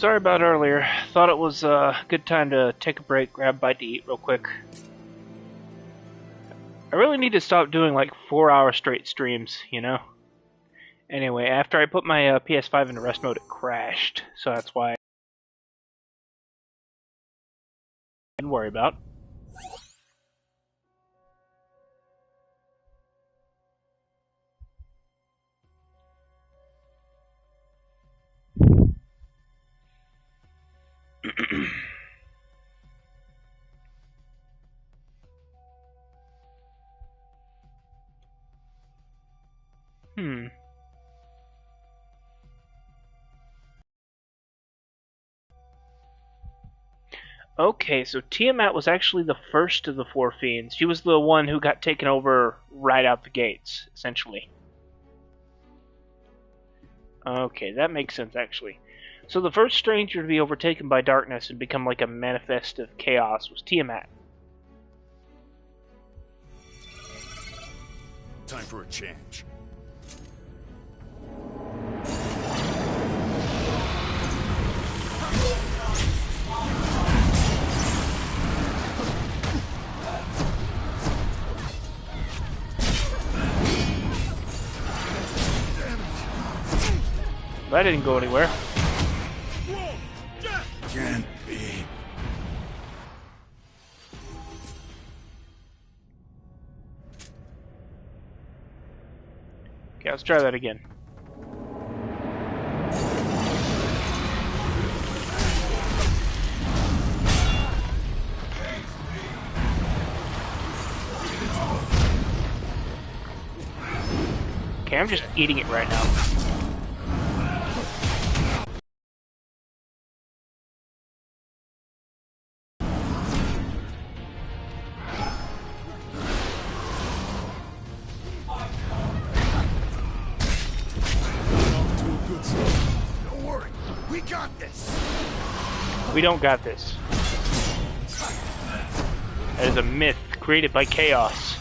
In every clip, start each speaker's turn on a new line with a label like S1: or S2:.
S1: Sorry about earlier. Thought it was a good time to take a break, grab a bite to eat real quick. I really need to stop doing like 4-hour straight streams, you know? Anyway, after I put my PS5 into rest mode, it crashed. So that's why I didn't worry about. Okay, so Tiamat was actually the first of the four fiends. She was the one who got taken over right out the gates, essentially. Okay, that makes sense, actually. So the first stranger to be overtaken by darkness and become like a manifest of chaos was Tiamat.
S2: Time for a change.
S1: That didn't go anywhere.
S2: Can't be.
S1: Okay, let's try that again. Okay, I'm just eating it right now.
S2: Don't worry, we got this.
S1: We don't got this. That is a myth created by chaos.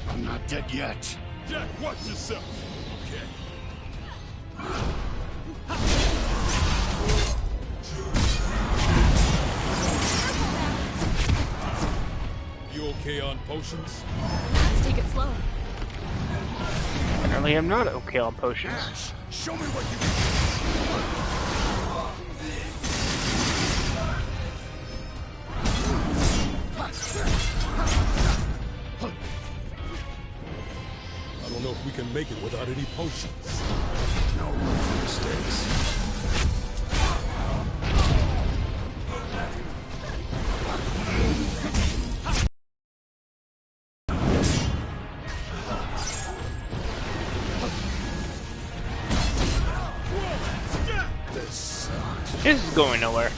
S2: I'm not dead yet. Jack, watch yourself. Okay. You okay on potions?
S3: Let's take it slow.
S1: Apparently I'm not okay on potions.
S2: Ash, show me what you can.
S4: I don't know if we can make it without any potions.
S2: No room for mistakes.
S1: This is going nowhere.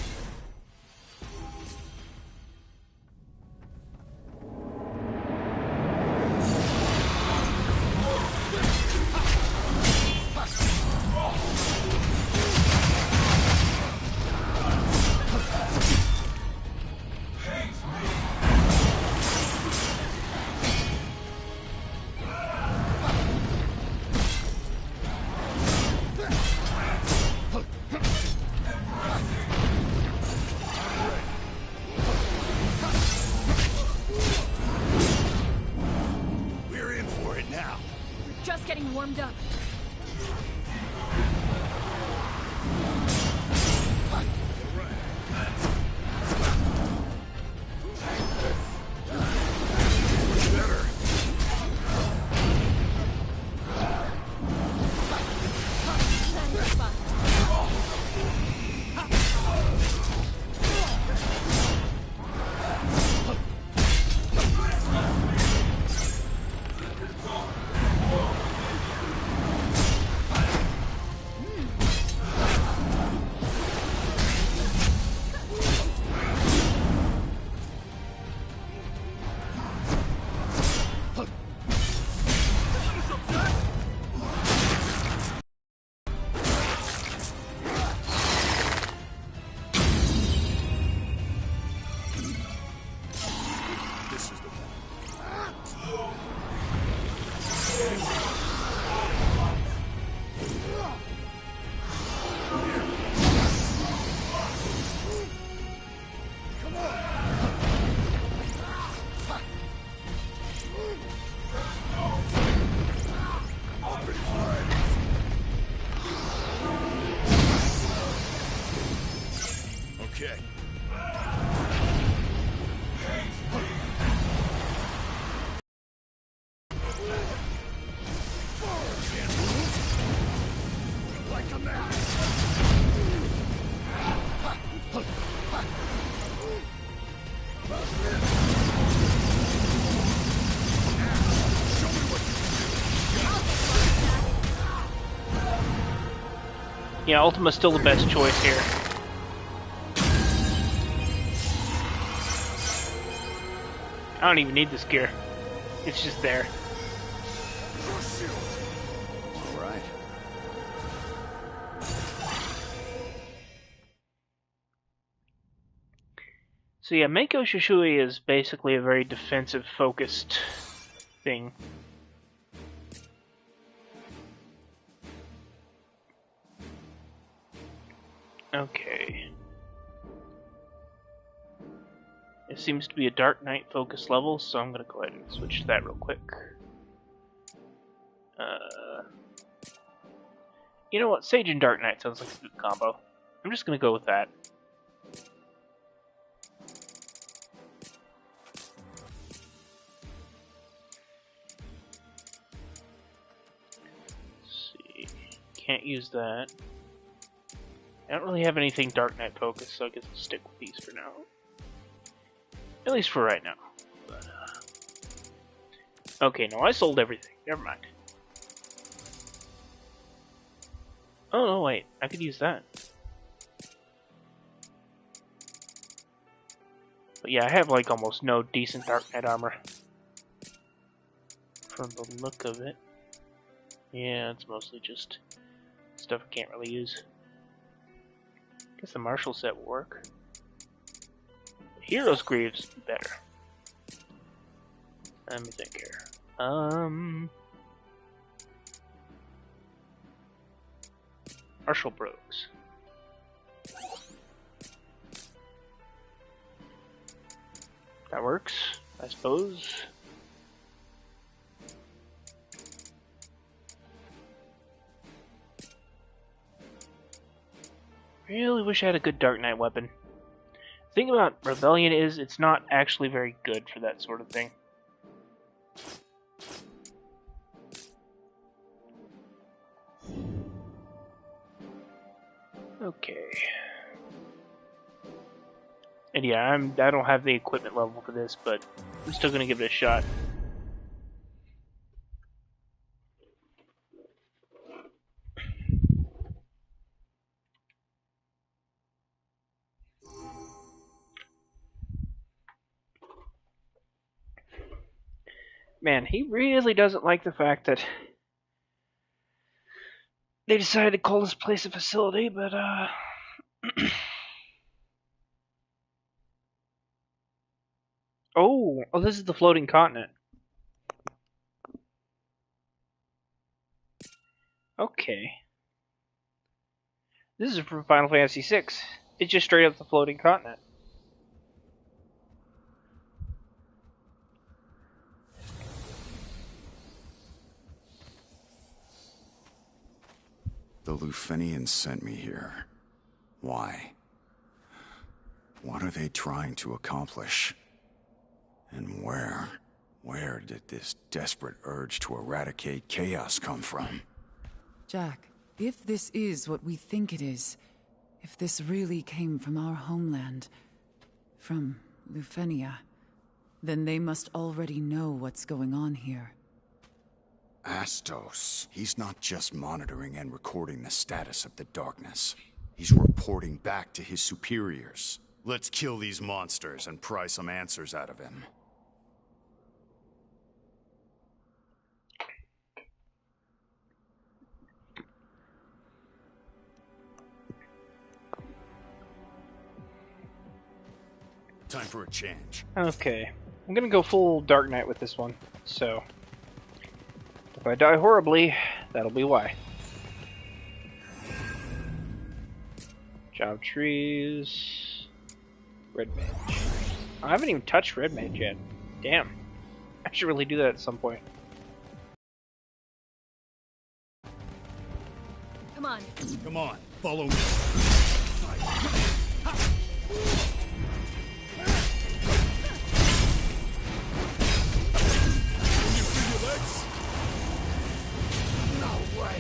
S2: Okay. Like a man.
S1: Yeah, Ultima's still the best choice here. I don't even need this gear. It's just there.
S2: All right.
S1: So yeah, Mako Shishui is basically a very defensive-focused thing. Okay. It seems to be a Dark Knight focus level, so I'm gonna go ahead and switch to that real quick. You know what? Sage and Dark Knight sounds like a good combo. I'm just gonna go with that. Let's see. Can't use that. I don't really have anything Dark Knight focused, so I guess I'll stick with these for now. At least for right now. But, okay, no, I sold everything. Never mind. Oh, no, wait. I could use that. But yeah, I have, like, almost no decent Dark Knight armor. From the look of it. Yeah, it's mostly just stuff I can't really use. Guess the Marshall set will work. Hero's Greaves better. Let me think here. Marshall Brogues. That works, I suppose. Really wish I had a good Dark Knight weapon. The thing about Rebellion is it's not actually very good for that sort of thing. Okay. And yeah, I don't have the equipment level for this, but I'm still gonna give it a shot. Man, he really doesn't like the fact that they decided to call this place a facility, but oh, this is the floating continent. Okay. This is from Final Fantasy VI. It's just straight up the floating continent.
S2: The Lufenians sent me here. Why? What are they trying to accomplish? And where did this desperate urge to eradicate chaos come from?
S3: Jack, if this is what we think it is, if this really came from our homeland, from Lufenia, then they must already know what's going on here.
S2: Astos. He's not just monitoring and recording the status of the darkness. He's reporting back to his superiors. Let's kill these monsters and pry some answers out of him. Time for a change.
S1: Okay. I'm gonna go full Dark Knight with this one, so if I die horribly, that'll be why. Job trees. Red Mage. I haven't even touched Red Mage yet. Damn. I should really do that at some point.
S3: Come on.
S2: Come on, follow me.
S4: you see your legs?
S2: No way!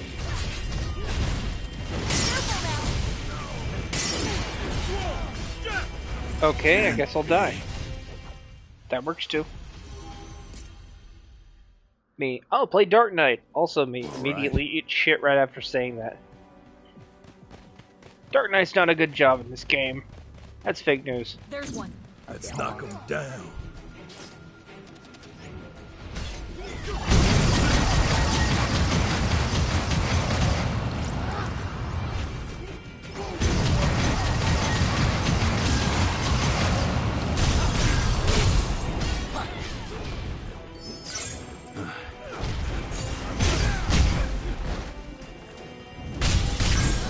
S1: Okay, I guess I'll die. That works too. Me. Oh, play Dark Knight. Also me.
S2: All right.
S1: Immediately eat shit right after saying that. Dark Knight's done a good job in this game. That's fake news.
S5: There's one.
S4: Let's knock him down.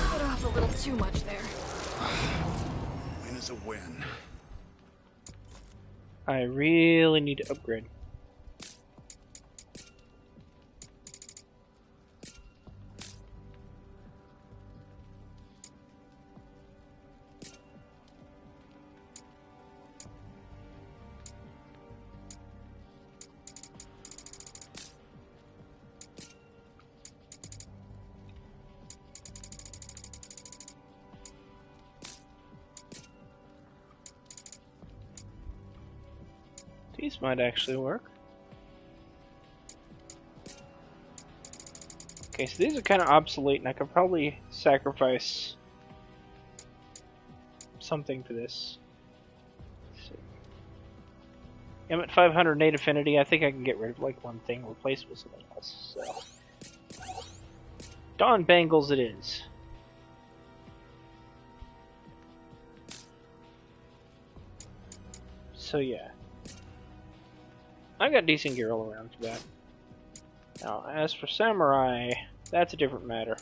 S5: Cut off a little too much there.
S2: Win is a win.
S1: I really need to upgrade. These might actually work. Okay, so these are kind of obsolete, and I could probably sacrifice something for this. Let's see. I'm at 500 Nate Affinity. I think I can get rid of like one thing, replace it with something else. So, Dawn Bangles it is. So yeah. I got decent gear all around for that. Now, as for Samurai, that's a different matter.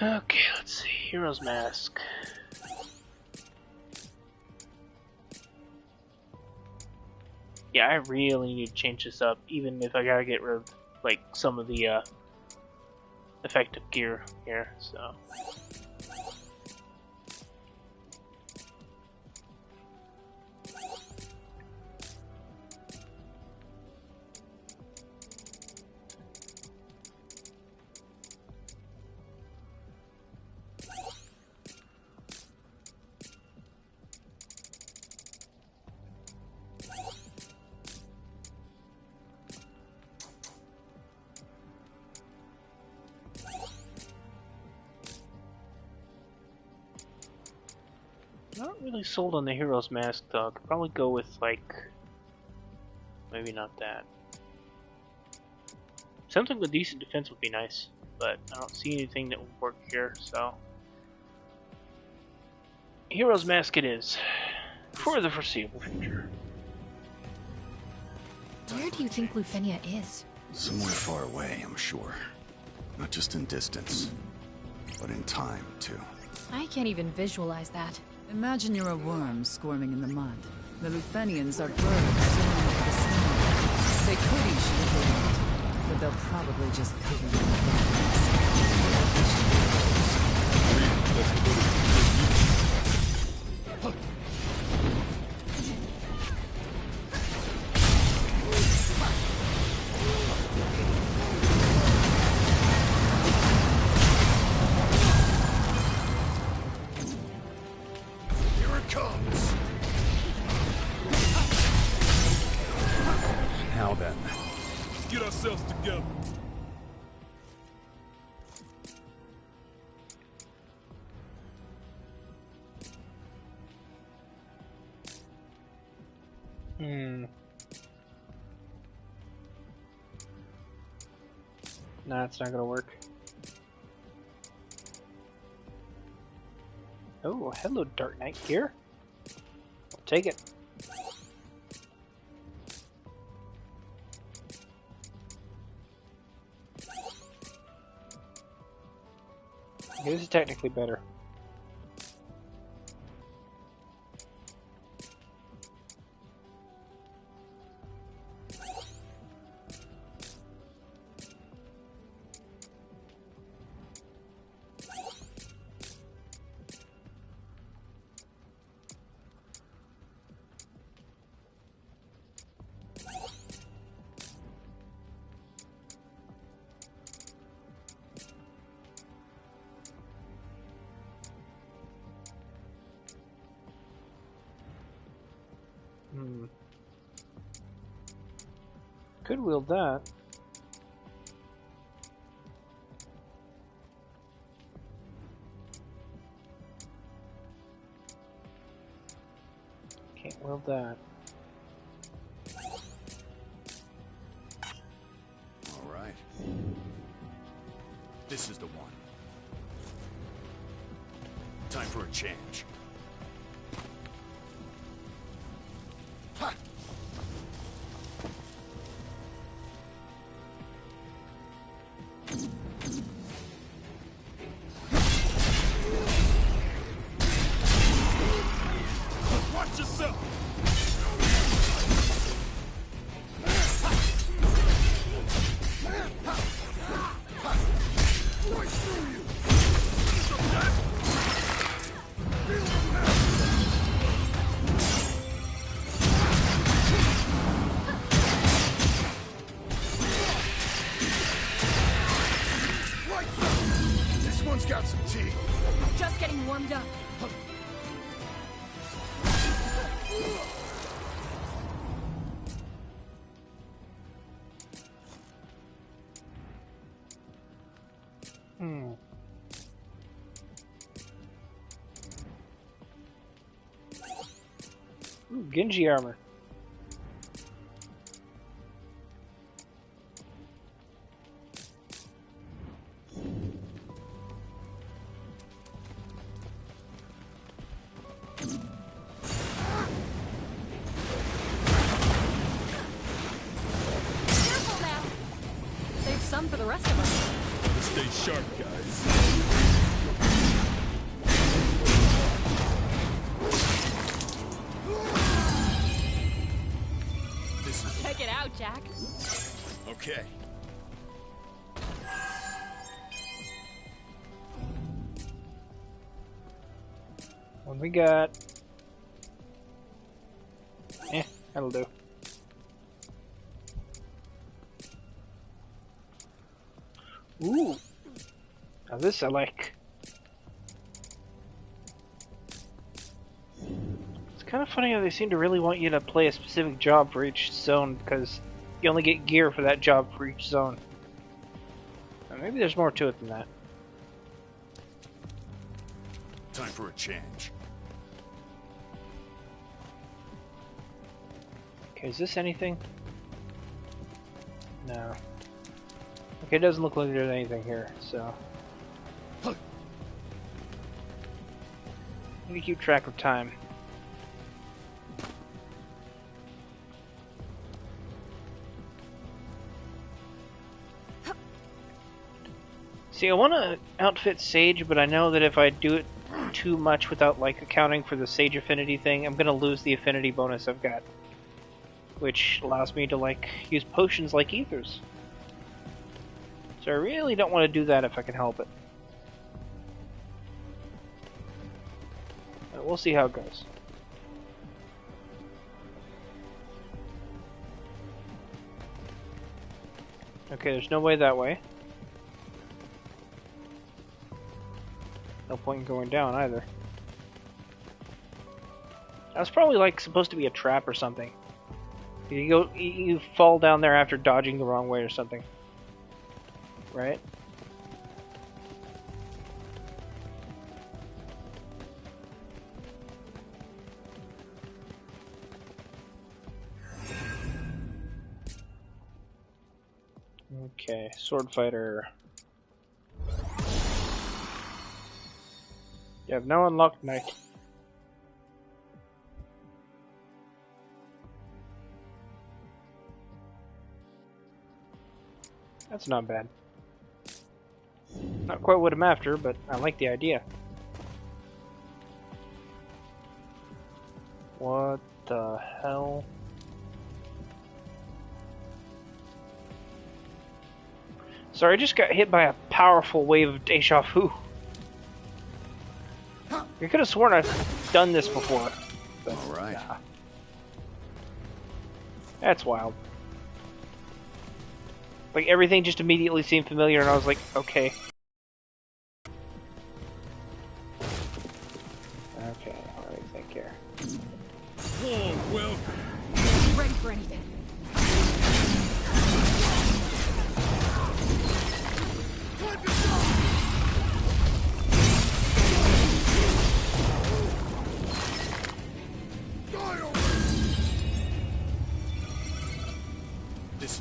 S1: Okay, let's see. Hero's Mask. Yeah, I really need to change this up, even if I gotta get rid of, like, some of the, effective gear here, so... Not really sold on the Hero's Mask though. Could probably go with like maybe not that. Something with decent defense would be nice, but I don't see anything that would work here, so Hero's Mask it is. For the foreseeable future.
S5: Where do you think Lufenia is?
S2: Somewhere far away, I'm sure. Not just in distance, but in time, too.
S5: I can't even visualize that.
S3: Imagine you're a worm squirming in the mud. The Lufenians are birds swimming over the snow. They could eat you if they want, but they'll probably just cover you in
S2: Here it comes! Now then.
S4: Let's get ourselves together.
S1: Nah, it's not gonna work. Oh, hello, Dark Knight gear. I'll take it. Okay, this is technically better. Could wield that. Can't wield that.
S2: All right. This is the one. Time for a change. Ha!
S4: Watch yourself!
S2: This one's got some teeth.
S5: Just getting warmed up.
S1: Hmm. Ooh, Genji armor.
S5: Careful now. Save some for the rest of us.
S4: Stay sharp, guys.
S2: This is
S5: Check it out, Jack.
S2: okay.
S1: What we got? That'll do. Ooh. Now this I like. It's kind of funny how they seem to really want you to play a specific job for each zone because you only get gear for that job for each zone. Now, maybe there's more to it than that.
S2: Time for a change.
S1: Okay, is this anything? No. Okay, it doesn't look like there's anything here, so. Let me keep track of time. See, I want to outfit Sage, but I know that if I do it too much without like accounting for the Sage affinity thing, I'm gonna lose the affinity bonus I've got, which allows me to like use potions like ethers. So I really don't want to do that if I can help it. But we'll see how it goes. Okay, there's no way that way. No point in going down either. That's probably like supposed to be a trap or something. You fall down there after dodging the wrong way or something. Right? Okay, sword fighter. You have no unlocked knight. That's not bad. Not quite what I'm after, but I like the idea. What the hell? Sorry, I just got hit by a powerful wave of deja vu. You could have sworn I've done this before. But,
S2: All right.
S1: nah. That's wild. Like, everything just immediately seemed familiar, and I was like, okay. Okay, what do you think here?
S4: Warm welcome.
S5: Ready for anything.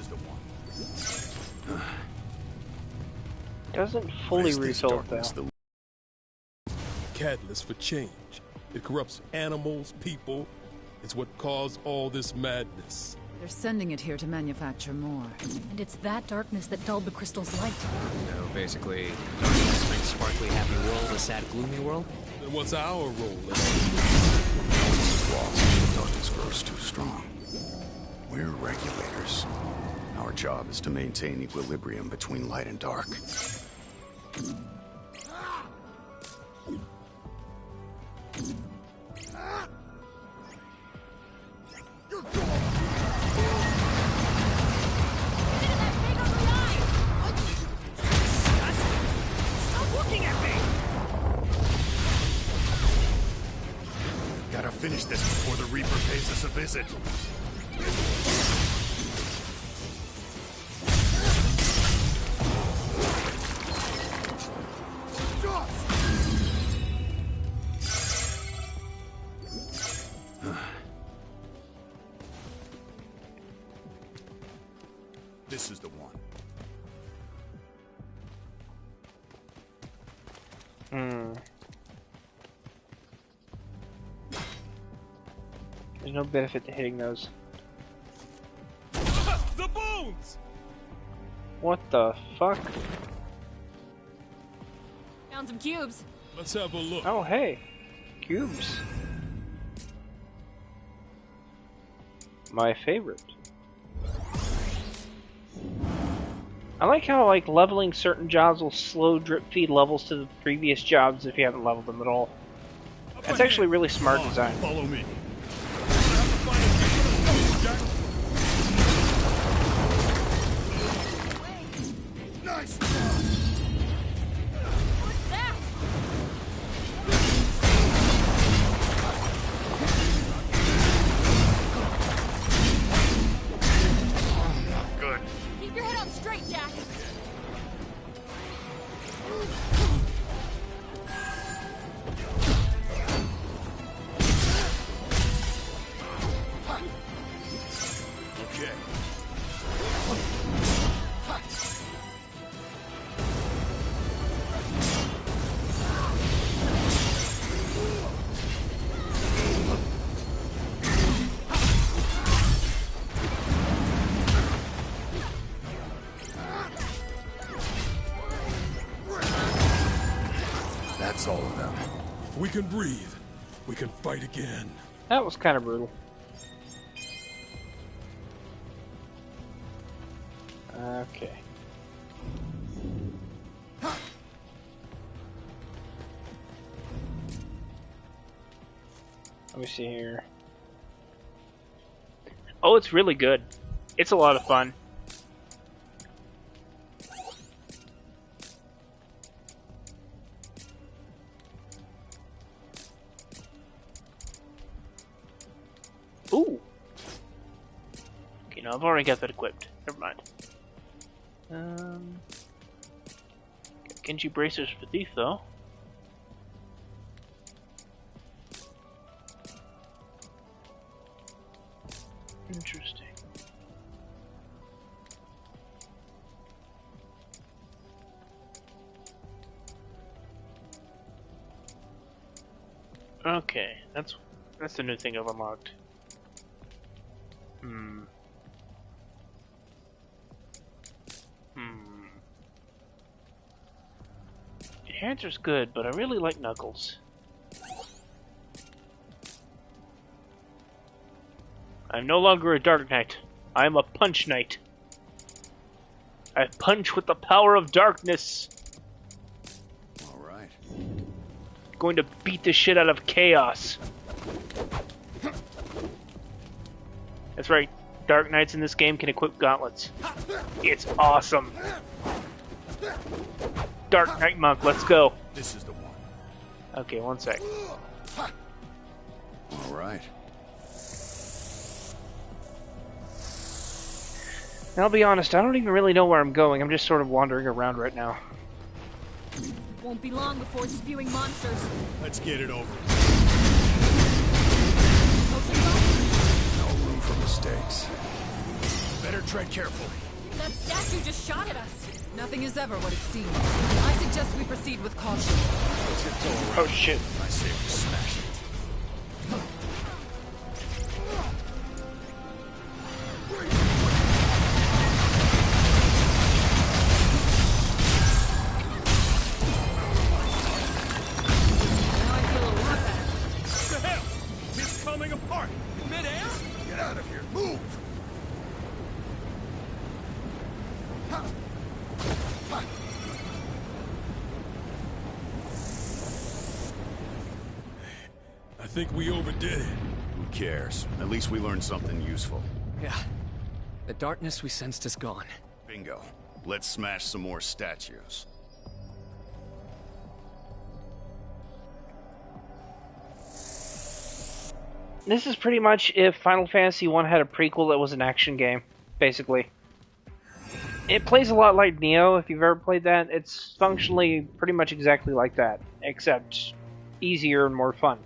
S2: the one.
S1: Doesn't fully
S2: What is this
S1: refill it
S2: darkness,
S1: though.
S4: Catalyst for change. It corrupts animals, people. It's what caused all this madness.
S3: They're sending it here to manufacture more.
S5: And it's that darkness that dulled the crystal's light.
S6: So basically, darkness makes sparkly happy world a sad gloomy world?
S4: Then what's our role in it?
S2: Lost, the darkness grows too strong. We're regulators. Our job is to maintain equilibrium between light and dark. Gotta finish this before the Reaper pays us a visit. This is the one.
S1: There's no benefit to hitting those.
S4: The bones!
S1: What the fuck?
S5: Found some cubes.
S4: Let's have a look.
S1: Oh hey, cubes. My favorite. I like how like leveling certain jobs will slow drip feed levels to the previous jobs if you haven't leveled them at all. That's actually really smart design.
S4: Follow me.
S2: Nice!
S5: What's that?
S2: Good.
S5: Keep your head on straight, Jack.
S2: Okay. That's all of them.
S4: If we can breathe, we can fight again.
S1: That was kind of brutal. Okay. Let me see here. Oh, it's really good. It's a lot of fun. Ooh. Okay, no, I've already got that equipped. Never mind. Genji bracers for thief though. Interesting. Okay, that's the new thing I've unlocked. Enhancer's good, but I really like Knuckles. I'm no longer a Dark Knight. I am a Punch Knight. I punch with the power of darkness.
S2: All right.
S1: Going to beat the shit out of chaos. That's right. Dark Knights in this game can equip gauntlets. It's awesome. Dark Knight Monk, let's go.
S2: This is the one.
S1: Okay, one sec.
S2: All right.
S1: And I'll be honest, I don't even really know where I'm going. I'm just sort of wandering around right now.
S5: Won't be long before it's spewing monsters.
S4: Let's get it over.
S2: No room for mistakes. Better tread carefully.
S5: That statue just shot at us.
S3: Nothing is ever what it seems. I suggest we proceed with caution.
S1: Oh shit.
S2: I say we smash it.
S5: Now I feel a lot better.
S4: What the hell? It's coming apart. Mid-air?
S2: Get out of here. Move!
S4: I think we overdid it.
S2: Who cares? At least we learned something useful.
S6: Yeah. The darkness we sensed is gone.
S2: Bingo. Let's smash some more statues.
S1: This is pretty much if Final Fantasy 1 had a prequel that was an action game, basically. It plays a lot like Neo, if you've ever played that. It's functionally pretty much exactly like that, except easier and more fun.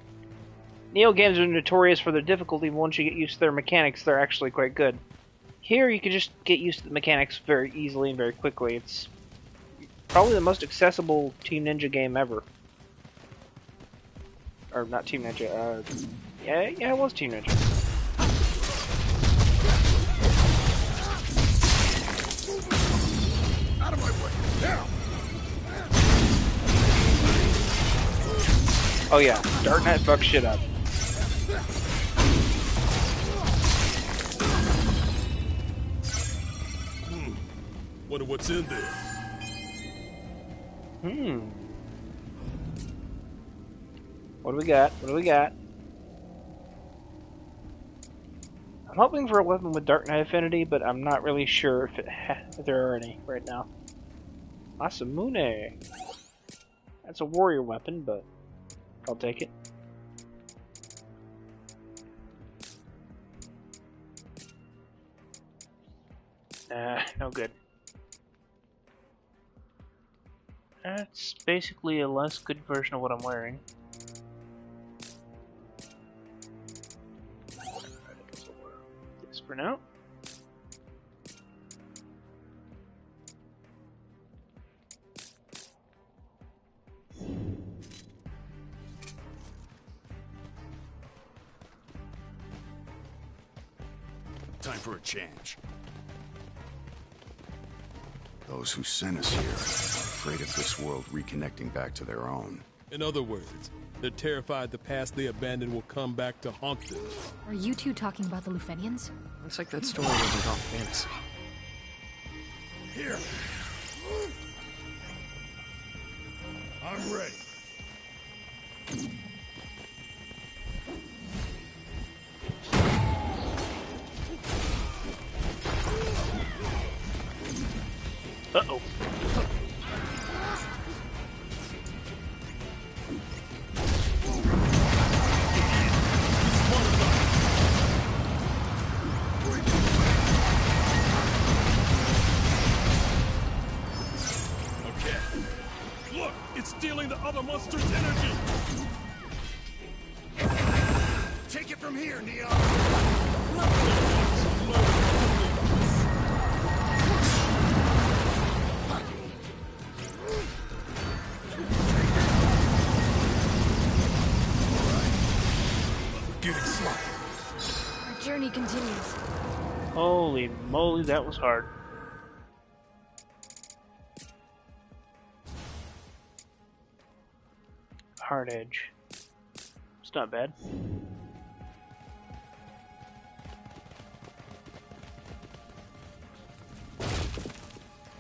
S1: Neo games are notorious for their difficulty, but once you get used to their mechanics, they're actually quite good. Here, you can just get used to the mechanics very easily and very quickly. It's probably the most accessible Team Ninja game ever. Or, not Team Ninja, yeah, it was Team Ninja.
S2: Out of my way! Now!
S1: Oh yeah, Dark Knight fucks shit up.
S4: Wonder what's in there.
S1: What do we got? What do we got? I'm hoping for a weapon with Dark Knight Affinity, but I'm not really sure if there are any right now. Masamune. That's a warrior weapon, but I'll take it. No good. That's basically a less good version of what I'm wearing. Alright, I guess I'll wear this for now.
S2: Time for a change. Those who sent us here are afraid of this world reconnecting back to their own.
S4: In other words, they're terrified the past they abandoned will come back to haunt them.
S5: Are you two talking about the Lufenians?
S6: Looks like that story wasn't all fantasy.
S2: Here! I'm ready.
S1: Uh-oh.
S4: Okay. Look, it's stealing the other monster's energy.
S2: Take it from here, Neo!
S4: Getting slow.
S5: Our journey continues.
S1: Holy moly, that was hard. Hard edge. It's not bad.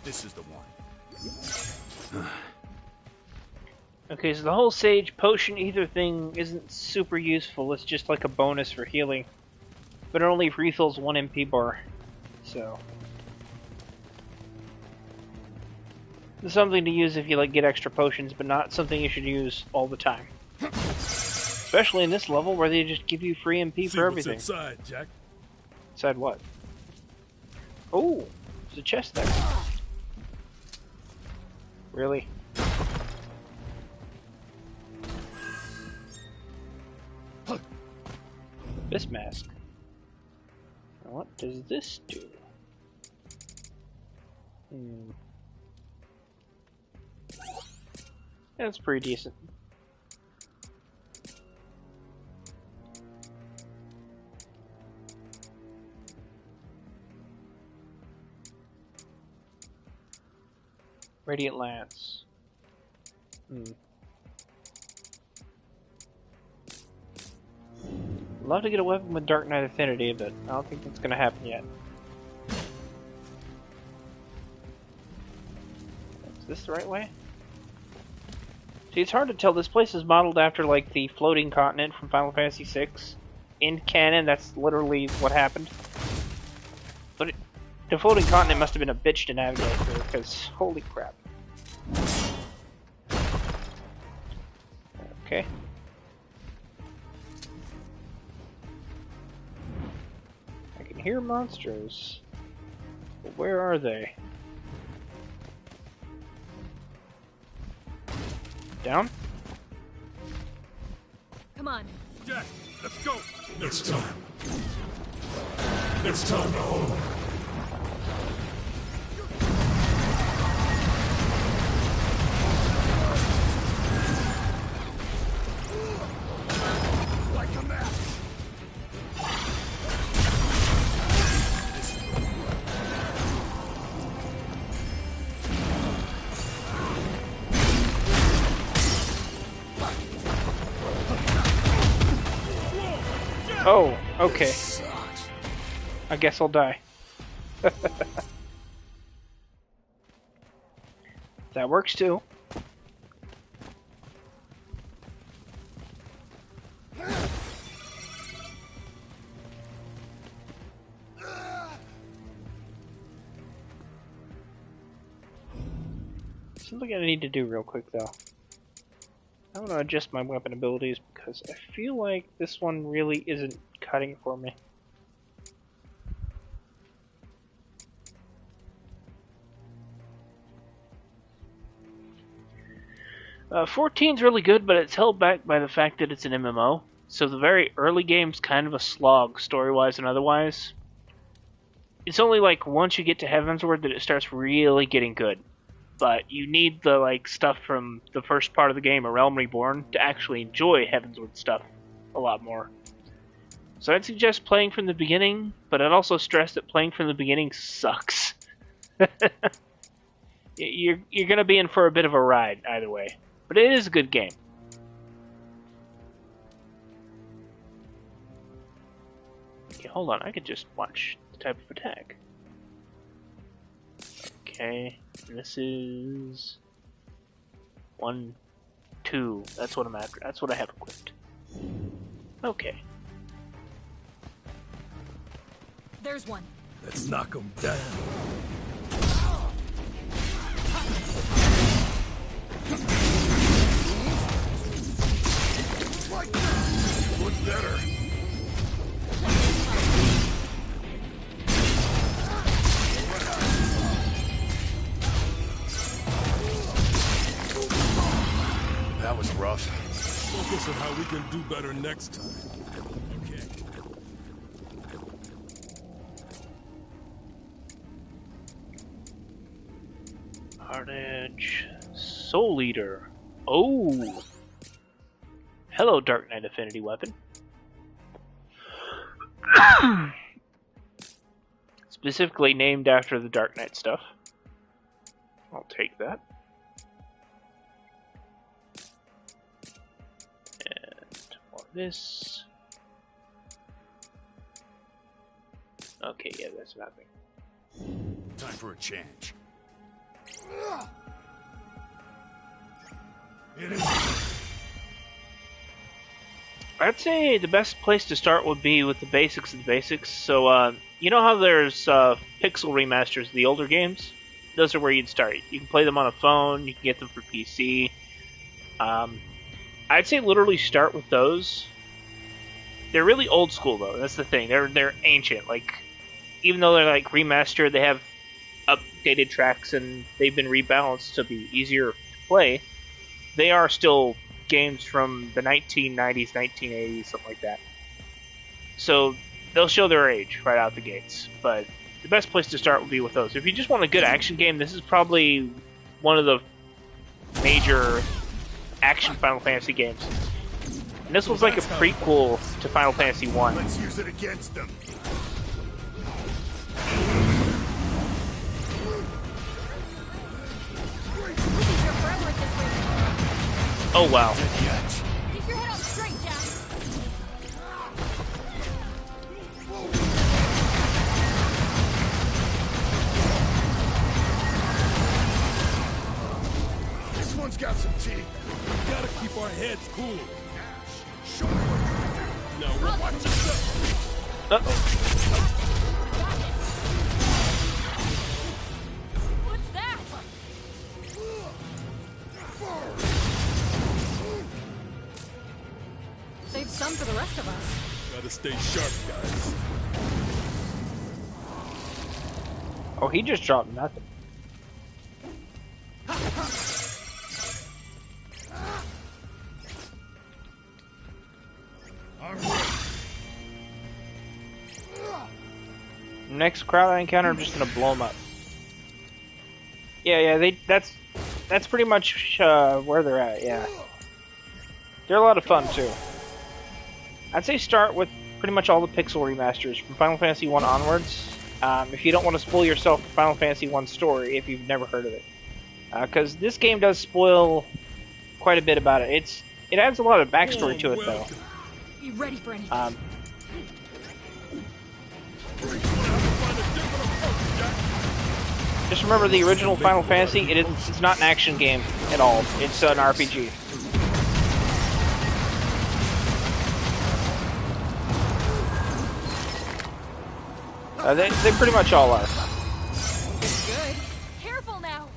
S2: This is the one.
S1: Okay, so the whole Sage Potion Ether thing isn't super useful. It's just like a bonus for healing. But it only refills 1 MP bar. So. It's something to use if you like get extra potions, but not something you should use all the time. Especially in this level where they just give you free MP
S4: See
S1: for
S4: what's
S1: everything.
S4: inside, Jack.
S1: Inside what? Oh, there's a chest there. Really? This mask. Now what does this do? Hmm. That's pretty decent. Radiant Lance. Love to get a weapon with Dark Knight Affinity, but I don't think that's gonna happen yet. Is this the right way? See, it's hard to tell. This place is modeled after, like, the floating continent from Final Fantasy VI. In canon, that's literally what happened. But the floating continent must have been a bitch to navigate through, because holy crap. Okay. I can hear monsters. But where are they? Down?
S5: Come on.
S4: Jack, let's go.
S7: It's time. It's time to hold.
S4: Like a map.
S1: Oh, okay. I guess I'll die. That works too. Something I need to do real quick though. I want to adjust my weapon abilities because I feel like this one really isn't cutting for me. 14's really good, but it's held back by the fact that it's an MMO. So the very early game's kind of a slog, story-wise and otherwise. It's only like once you get to Heavensward that it starts really getting good. But you need the like stuff from the first part of the game, A Realm Reborn, to actually enjoy Heavensward stuff a lot more. So I'd suggest playing from the beginning, but I'd also stress that playing from the beginning sucks. You're going to be in for a bit of a ride either way. But it is a good game. Okay, hold on. I could just watch the type of attack. Okay, this is 1, 2. That's what I'm after. That's what I have equipped. Okay.
S5: There's one.
S4: Let's knock him down. Look better.
S2: That was rough.
S4: Focus on how we can do better next time. Okay.
S1: Hard Edge. Soul Eater. Oh! Hello, Dark Knight Affinity weapon. Specifically named after the Dark Knight stuff. I'll take that. And more of this. Okay, yeah, that's nothing.
S2: Time for a change.
S1: I'd say the best place to start would be with the basics of the basics. So, you know how there's pixel remasters of the older games? Those are where you'd start. You can play them on a phone, you can get them for PC. I'd say literally start with those. They're really old school, though. That's the thing. They're ancient. Like, even though they're like remastered, they have updated tracks and they've been rebalanced to be easier to play. They are still games from the 1990s, 1980s, something like that. So they'll show their age right out the gates. But the best place to start would be with those. If you just want a good action game, this is probably one of the major action Final Fantasy games. And this was like a prequel to Final Fantasy 1.
S2: Let's use it against them.
S1: Oh wow.
S5: Keep your head on straight, Jack.
S2: This one's got some teeth.
S4: We gotta keep our heads cool.
S2: Show me what you can do.
S4: Now, watch yourself.
S1: Uh-oh.
S5: What's that? Save some for the rest of us.
S4: Gotta stay sharp, guys.
S1: Oh, he just dropped nothing. Next crowd I encounter, I'm just gonna blow them up. Yeah, that's pretty much where they're at. Yeah, they're a lot of fun too. I'd say start with pretty much all the pixel remasters from Final Fantasy 1 onwards. If you don't want to spoil yourself for Final Fantasy 1 story, if you've never heard of it, because this game does spoil quite a bit about it. It adds a lot of backstory to it though.
S5: Be ready for anything.
S1: Just remember the original Final Fantasy, it's not an action game at all. It's an RPG. They pretty much all are.
S5: Good. Careful now.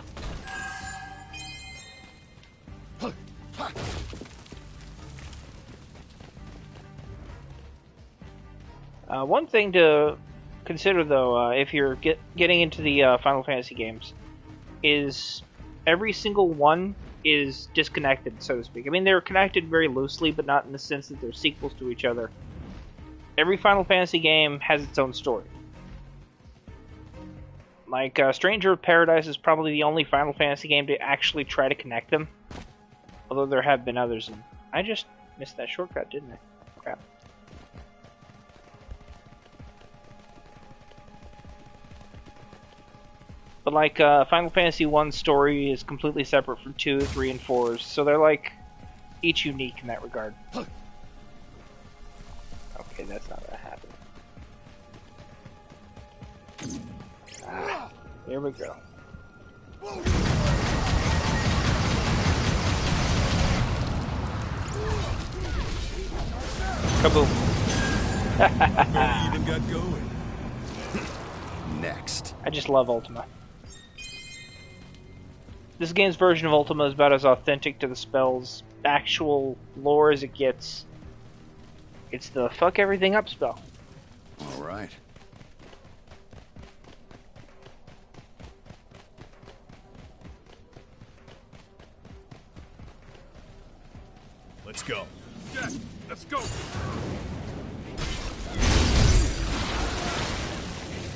S1: One thing to consider, though, if you're getting into the Final Fantasy games, is every single one is disconnected, so to speak. I mean, they're connected very loosely, but not in the sense that they're sequels to each other. Every Final Fantasy game has its own story. Like, Stranger of Paradise is probably the only Final Fantasy game to actually try to connect them. Although there have been others. And I just missed that shortcut, didn't I? Crap. But like, Final Fantasy 1's story is completely separate from 2, 3, and 4's. So they're like, each unique in that regard. Okay, that's not what happened. Here we go. Kaboom.
S4: Even got going.
S2: Next.
S1: I just love Ultima. This game's version of Ultima is about as authentic to the spell's actual lore as it gets. It's the fuck everything up spell.
S2: All right.
S4: Let's go. Jack, let's go.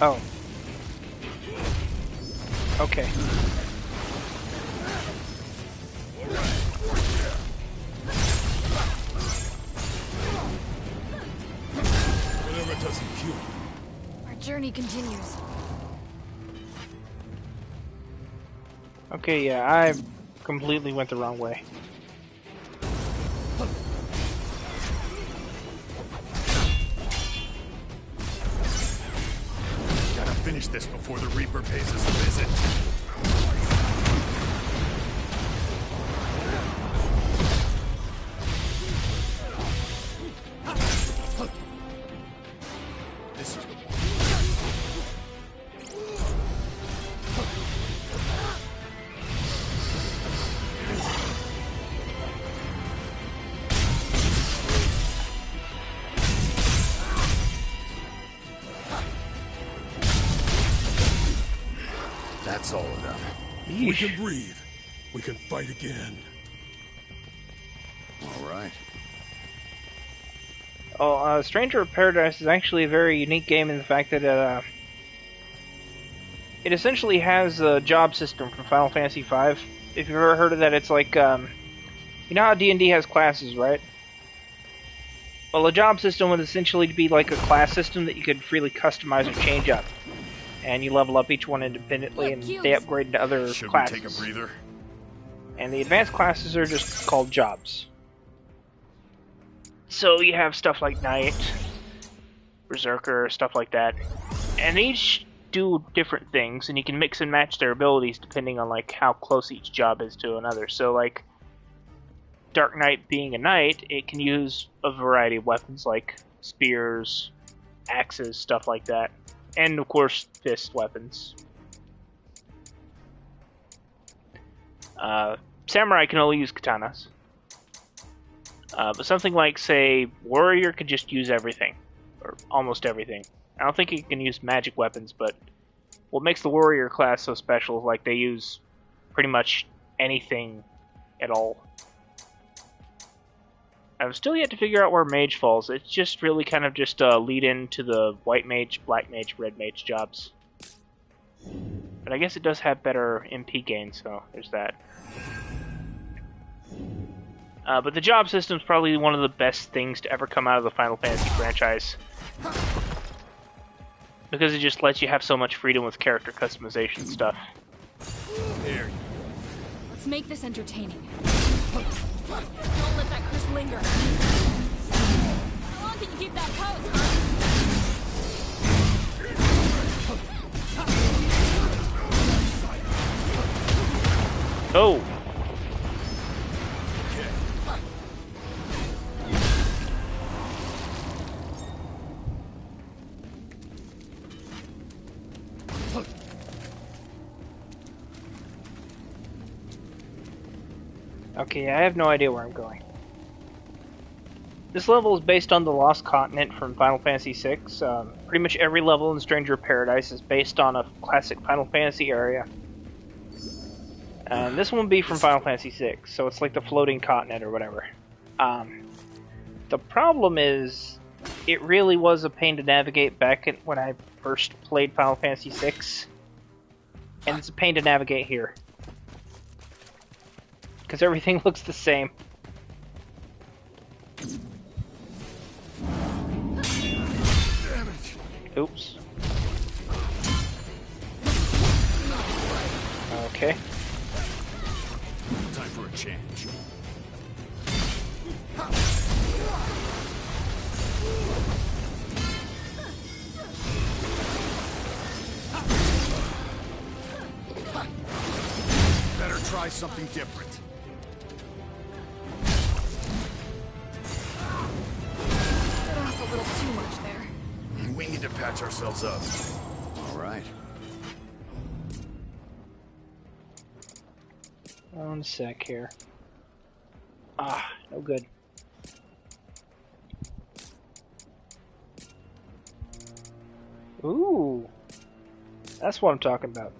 S1: Oh. Okay.
S4: Whatever doesn't kill you.
S5: Our journey continues.
S1: Okay, yeah, I completely went the wrong way.
S2: Gotta finish this before the Reaper pays us a visit. This is the one. That's all of them.
S4: We can breathe. We can fight again.
S2: All right.
S1: Oh, Stranger of Paradise is actually a very unique game in the fact that it essentially has a job system from Final Fantasy V. If you've ever heard of that, it's like, you know how D&D has classes, right? Well, a job system would essentially be like a class system that you could freely customize or change up. And you level up each one independently, and they upgrade into other
S2: Should
S1: classes.
S2: we take a breather?
S1: And the advanced classes are just called jobs. So you have stuff like Knight, Berserker, stuff like that. And they each do different things, and you can mix and match their abilities depending on like how close each job is to another. So like Dark Knight being a knight, it can use a variety of weapons like spears, axes, stuff like that. And of course, fist weapons. Samurai can only use katanas. But something like, say, Warrior could just use everything. Or almost everything. I don't think he can use magic weapons, but what makes the Warrior class so special is like they use pretty much anything at all. I've still yet to figure out where Mage falls. It's just really kind of just a lead into the White Mage, Black Mage, Red Mage jobs. But I guess it does have better MP gain, so there's that. But the job system is probably one of the best things to ever come out of the Final Fantasy franchise. Because it just lets you have so much freedom with character customization stuff.
S4: Here.
S5: Let's make this entertaining. Don't let that curse linger. How long can you keep that pose, huh?
S1: Oh! Okay, I have no idea where I'm going. This level is based on the Lost Continent from Final Fantasy VI. Pretty much every level in Stranger of Paradise is based on a classic Final Fantasy area. And this one would be from Final Fantasy VI, so it's like the floating continent or whatever. The problem is, it really was a pain to navigate back when I first played Final Fantasy VI. And it's a pain to navigate here. Because everything looks the same. Oops. Okay.
S2: Time for a change. Better try something different.
S5: Bit off a little too much there.
S2: We need to patch ourselves up. All right.
S1: One sec here. Ah, no good. Ooh. That's what I'm talking about.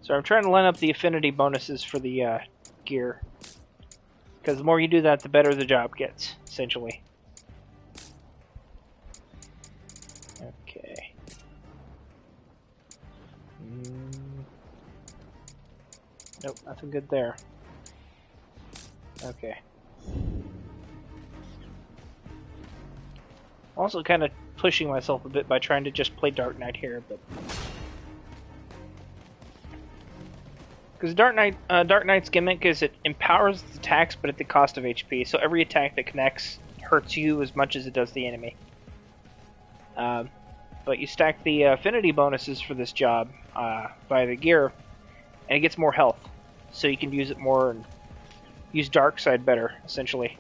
S1: So I'm trying to line up the affinity bonuses for the gear. Because the more you do that, the better the job gets, essentially. Okay. Nope, nothing good there. Okay. Also kind of pushing myself a bit by trying to just play Dark Knight here, but... Because Dark Knight's gimmick is it empowers the attacks, but at the cost of HP. So every attack that connects hurts you as much as it does the enemy. But you stack the affinity bonuses for this job by the gear, and it gets more health. So you can use it more and use Dark Side better, essentially.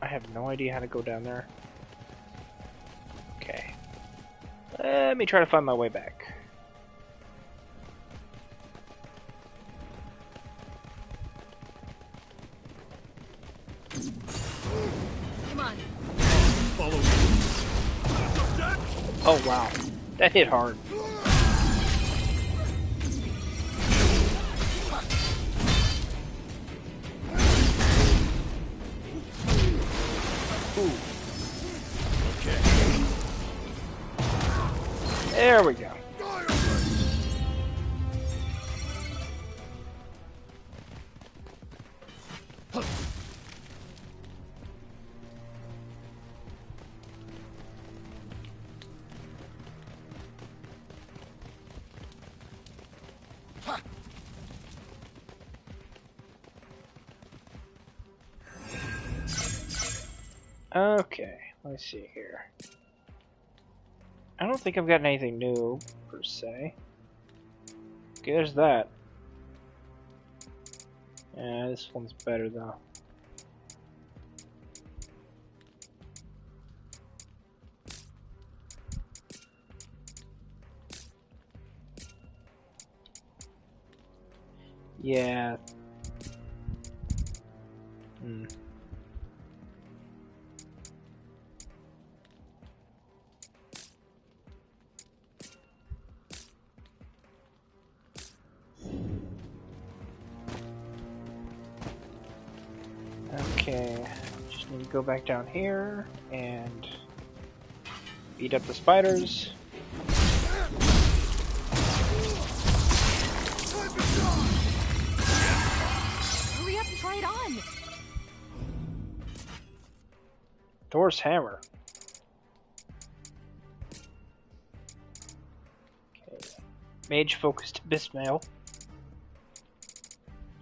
S1: I have no idea how to go down there. Okay. Let me try to find my way back.
S5: Come on.
S4: Follow me.
S1: Oh wow, that hit hard. Ooh. There we go. Okay, let's see here. I don't think I've gotten anything new, per se. Okay, there's that. Yeah, this one's better, though. Yeah. Hmm. Okay, just need to go back down here and beat up the spiders.
S5: Hurry up and try it on!
S1: Thor's hammer. Okay. Mage focused Bismail.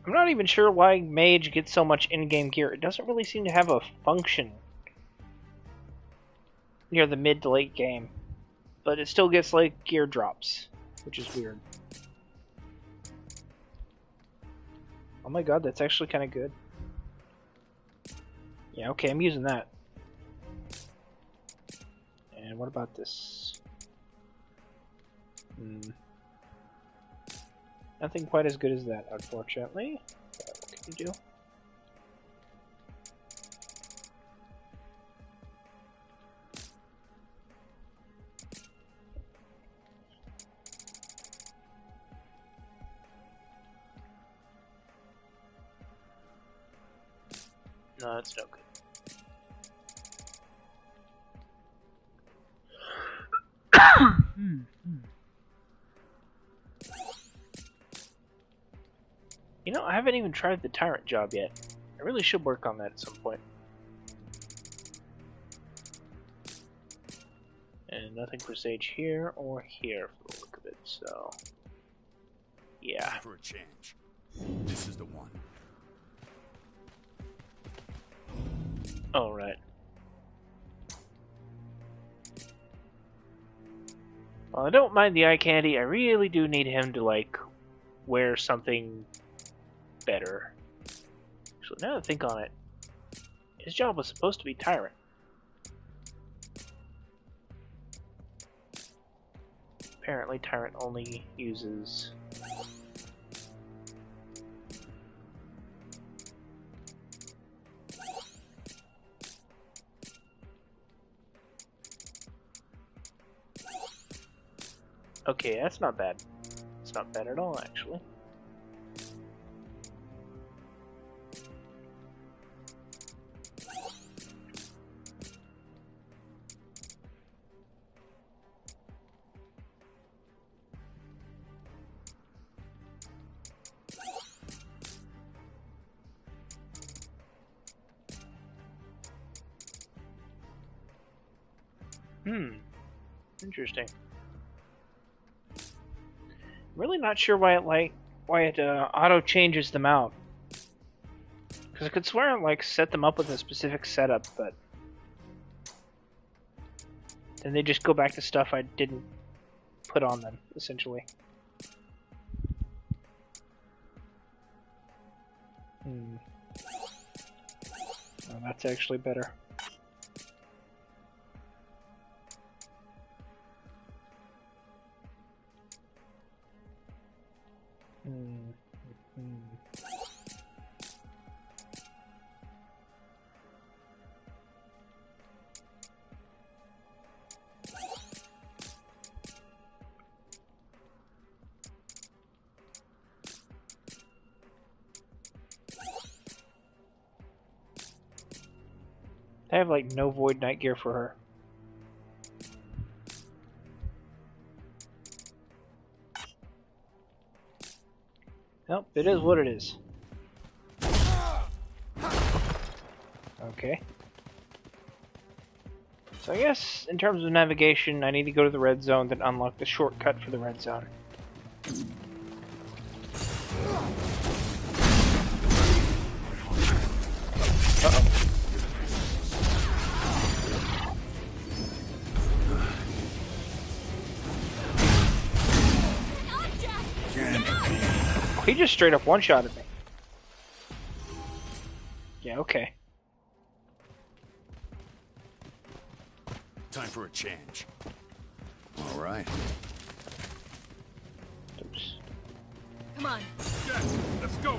S1: I'm not even sure why Mage gets so much in-game gear. It doesn't really seem to have a function near the mid to late game. But it still gets, like, gear drops, which is weird. Oh my god, that's actually kind of good. Yeah, okay, I'm using that. And what about this? Nothing quite as good as that, unfortunately. But what can you do? No, that's no good. You know, I haven't even tried the Tyrant job yet. I really should work on that at some point. And nothing for Sage here or here for the look of it, so... yeah.
S2: For a change. This is the one.
S1: Oh, right. Well, I don't mind the eye candy. I really do need him to, like, wear something better. So now that I think on it, his job was supposed to be Tyrant. Apparently Tyrant only uses... okay, that's not bad. It's not bad at all, actually. Interesting. Really not sure why it auto changes them out. Because I could swear I set them up with a specific setup, but then they just go back to stuff I didn't put on them, essentially. Oh, that's actually better. I have no Void Knight gear for her. Nope, it is what it is. Okay. So I guess, in terms of navigation, I need to go to the red zone, then unlock the shortcut for the red zone. Uh-oh. He just straight up one-shotted me. Yeah, okay.
S2: Time for a change. All right.
S1: Oops.
S5: Come on.
S4: Yes, let's go.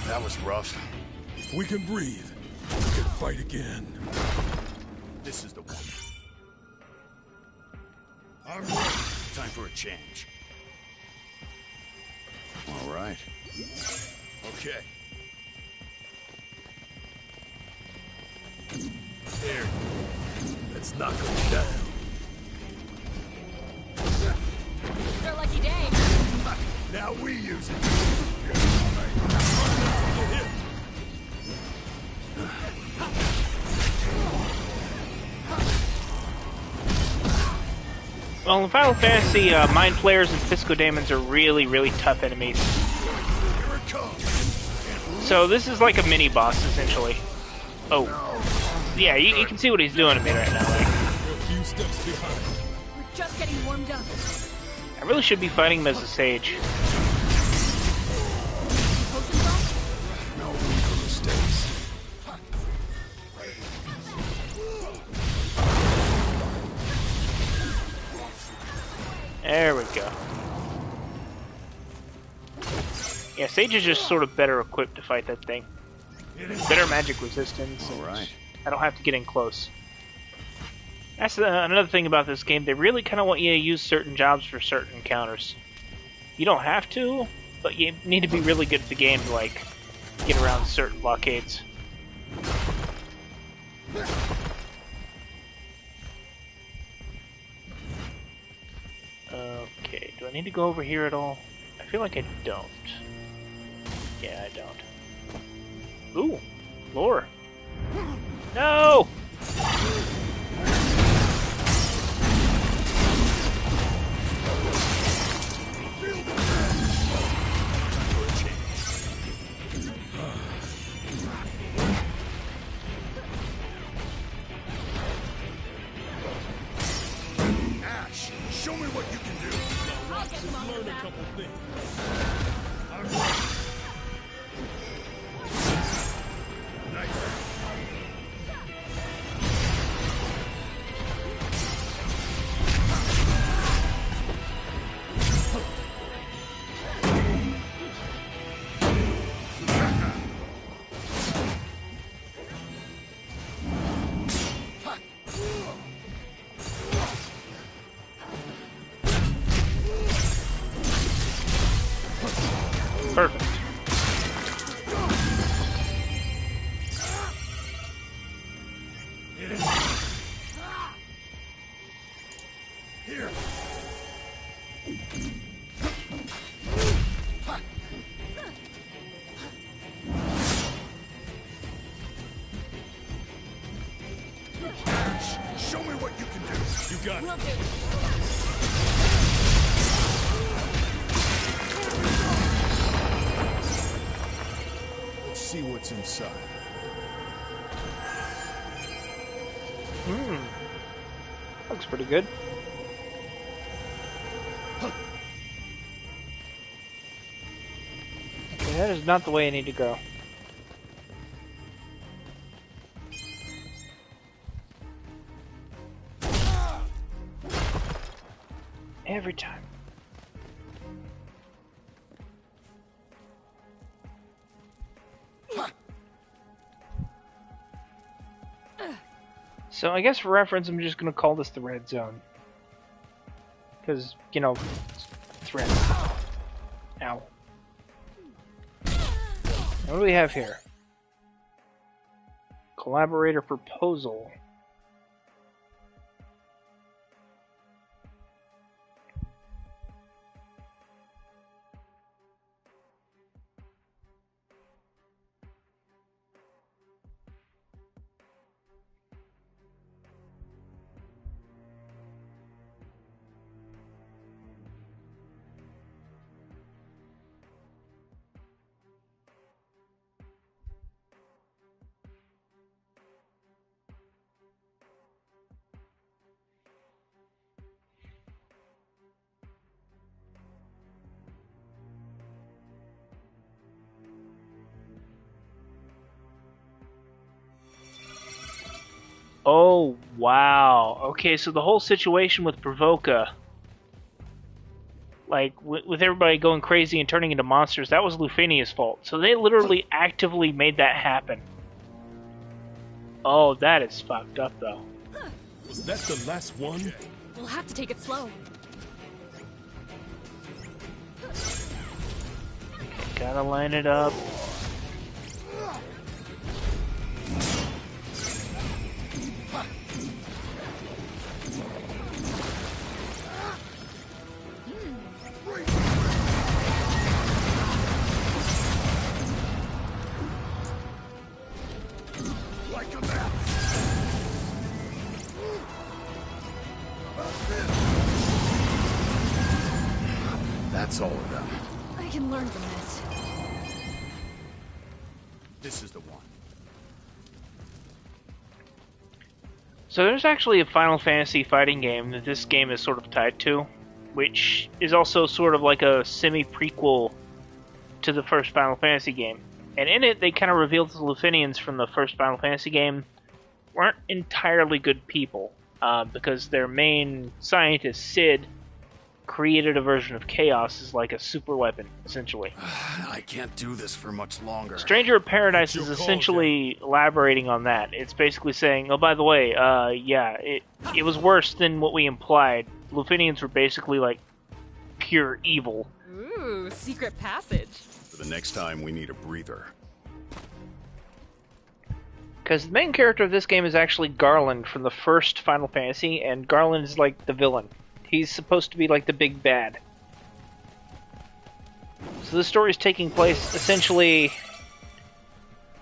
S2: That was rough.
S4: We can breathe. We can fight again.
S2: This is the one.
S4: I'm ready.
S2: Time for a change. All right.
S4: Okay. There. Let's knock him down.
S5: It's their lucky day.
S4: Now we use it.
S1: Well, in Final Fantasy, Mind Flayers and Piscodemons are really, really tough enemies.
S4: Here it comes.
S1: So this is like a mini-boss, essentially. Oh. Yeah, you can see what he's doing to me right now. Like,
S4: We're a few steps behind.
S5: We're just getting warmed up.
S1: I really should be fighting him as a sage.
S5: Potions left?
S2: No room for mistakes.
S1: There we go. Yeah, Sage is just sort of better equipped to fight that thing. Better magic resistance.
S2: All right.
S1: I don't have to get in close. That's another thing about this game. They really kind of want you to use certain jobs for certain encounters. You don't have to, but you need to be really good at the game to, like, get around certain blockades. Okay, do I need to go over here at all? I feel like I don't. Yeah, I don't. Ooh, lore. No!
S4: Ash, show me what you can do.
S5: I'll get them on
S4: Learn a
S5: back.
S4: couple things. I'm ready. Nice.
S1: Perfect.
S4: Here. Ash, show me what you can do. You got it.
S5: Will do.
S2: Let's see what's inside.
S1: Looks pretty good. Okay, that is not the way I need to go. Every time. So I guess for reference, I'm just gonna call this the red zone. Because, you know, it's red. Ow. What do we have here? Collaborator proposal. Oh, wow. Okay, so the whole situation with Provoca, like, with everybody going crazy and turning into monsters, that was Lufenia's fault. So they literally actively made that happen. Oh, that is fucked up, though.
S4: Was that the last one?
S5: We'll have to take it slow.
S1: Gotta line it up.
S2: That's all of them.
S5: I can learn from this.
S2: This is the one.
S1: So there's actually a Final Fantasy fighting game that this game is sort of tied to, which is also sort of like a semi-prequel to the first Final Fantasy game. And in it, they kind of revealed the Lufenians from the first Final Fantasy game weren't entirely good people, because their main scientist, Sid, created a version of Chaos as like a super weapon, essentially.
S2: I can't do this for much longer.
S1: Stranger of Paradise is
S4: It's your call,
S1: essentially elaborating on that. It's basically saying, oh, by the way, yeah, it was worse than what we implied. Lufenians were basically like pure evil.
S5: Ooh, secret passage.
S2: For the next time, we need a breather.
S1: Because the main character of this game is actually Garland from the first Final Fantasy, and Garland is like the villain. He's supposed to be like the big bad. So the story is taking place essentially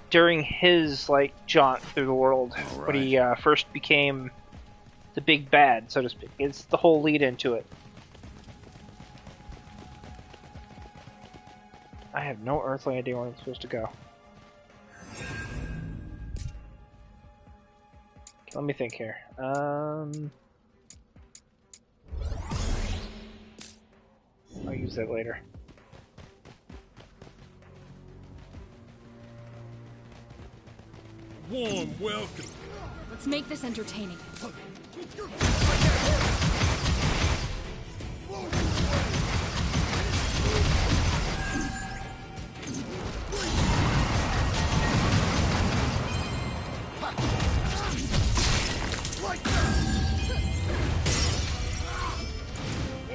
S1: during his like jaunt through the world, when he first became the big bad, so to speak. It's the whole lead into it. I have no earthly idea where I'm supposed to go. Let me think here. I'll use that later.
S4: Warm welcome.
S5: Let's make this entertaining.
S4: All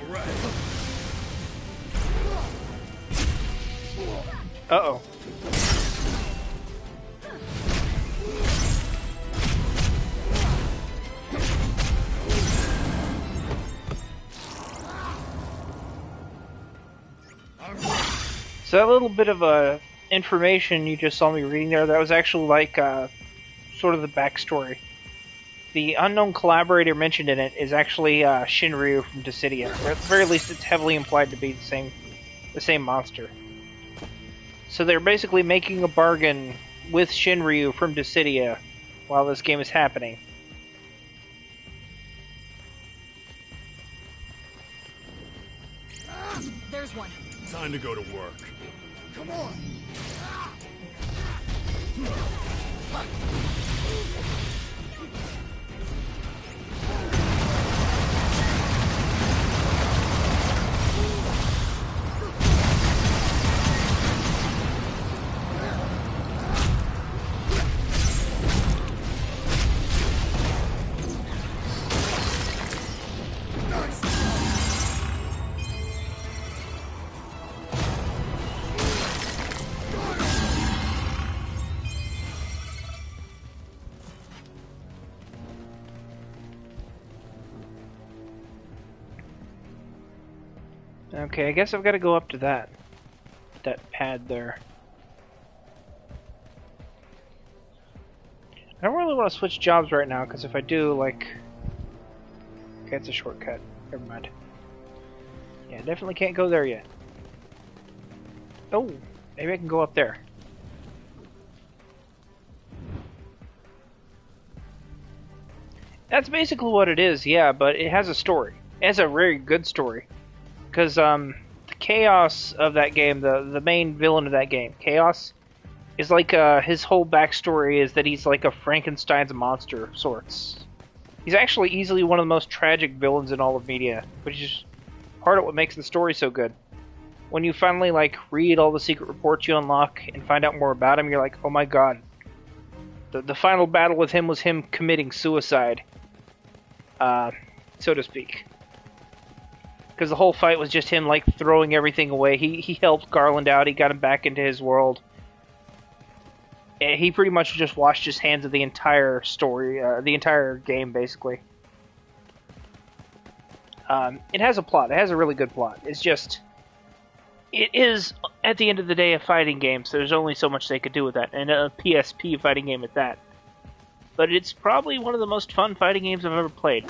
S4: right.
S1: Uh-oh. So that little bit of information you just saw me reading there, that was actually like sort of the backstory. The unknown collaborator mentioned in it is actually Shinryu from Dissidia. Or at the very least, it's heavily implied to be the same monster. So they're basically making a bargain with Shinryu from Dissidia while this game is happening.
S5: There's one.
S4: Time to go to work. Come on.
S1: Okay, I guess I've got to go up to that pad there. I don't really want to switch jobs right now, because if I do, like... Okay, it's a shortcut. Never mind. Yeah, definitely can't go there yet. Oh, maybe I can go up there. That's basically what it is, yeah, but it has a story. It has a very good story. Because the Chaos of that game, the main villain of that game, Chaos, is like his whole backstory is that he's like a Frankenstein's monster of sorts. He's actually easily one of the most tragic villains in all of media, which is part of what makes the story so good. When you finally like read all the secret reports you unlock and find out more about him, you're like, oh my god. The final battle with him was him committing suicide, so to speak. Because the whole fight was just him like throwing everything away. He helped Garland out. He got him back into his world. He pretty much just washed his hands of the entire story, the entire game, basically. It has a plot. It has a really good plot. It's just... It is, at the end of the day, a fighting game, so there's only so much they could do with that. And a PSP fighting game at that. But it's probably one of the most fun fighting games I've ever played.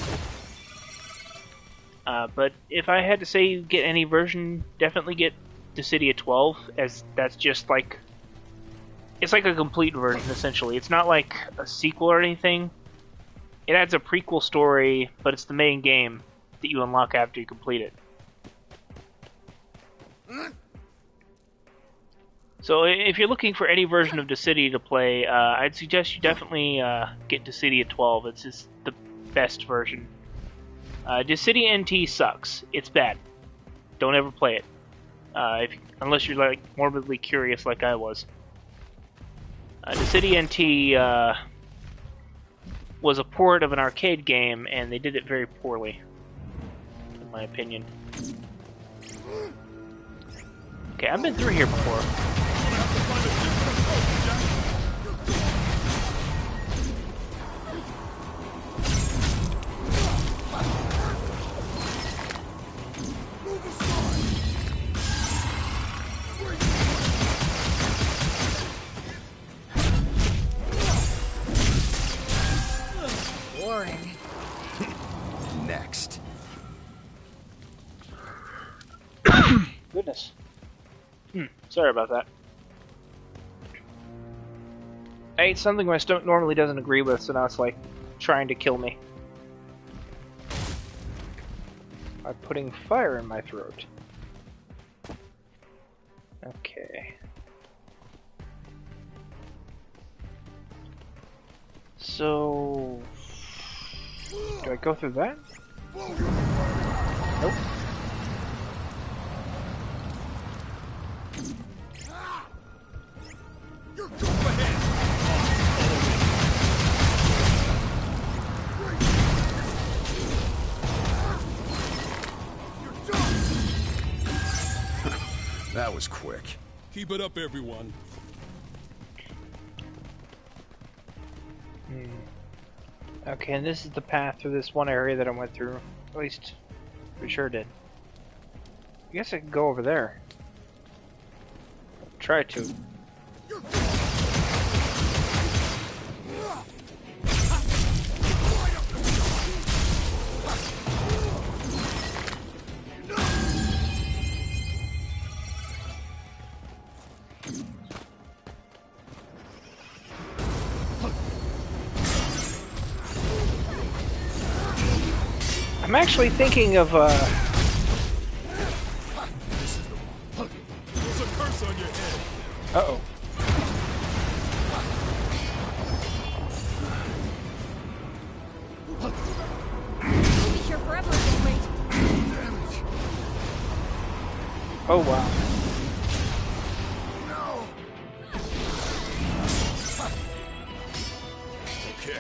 S1: But if I had to say get any version, definitely get Dissidia 12, as that's just like... It's like a complete version, essentially. It's not like a sequel or anything. It adds a prequel story, but it's the main game that you unlock after you complete it. So if you're looking for any version of Dissidia to play, I'd suggest you definitely get Dissidia 12. It's just the best version. Dissidia NT sucks. It's bad. Don't ever play it. Unless you're like morbidly curious like I was. Dissidia NT was a port of an arcade game, and they did it very poorly, in my opinion. Okay, I've been through here before.
S3: Boring.
S2: Next.
S1: Goodness. Sorry about that. I ate something my stomach normally doesn't agree with, so now it's like trying to kill me. By putting fire in my throat. Okay. So... Do I go through that? Nope.
S2: That was quick.
S4: Keep it up, everyone.
S1: Okay, and this is the path through this one area that I went through. At least, pretty sure did. I guess I can go over there. Try to. I'm actually thinking of,
S4: There's a curse on your head.
S1: uh-oh.
S5: We'll be here forever at this rate.
S1: Oh, wow.
S4: Okay.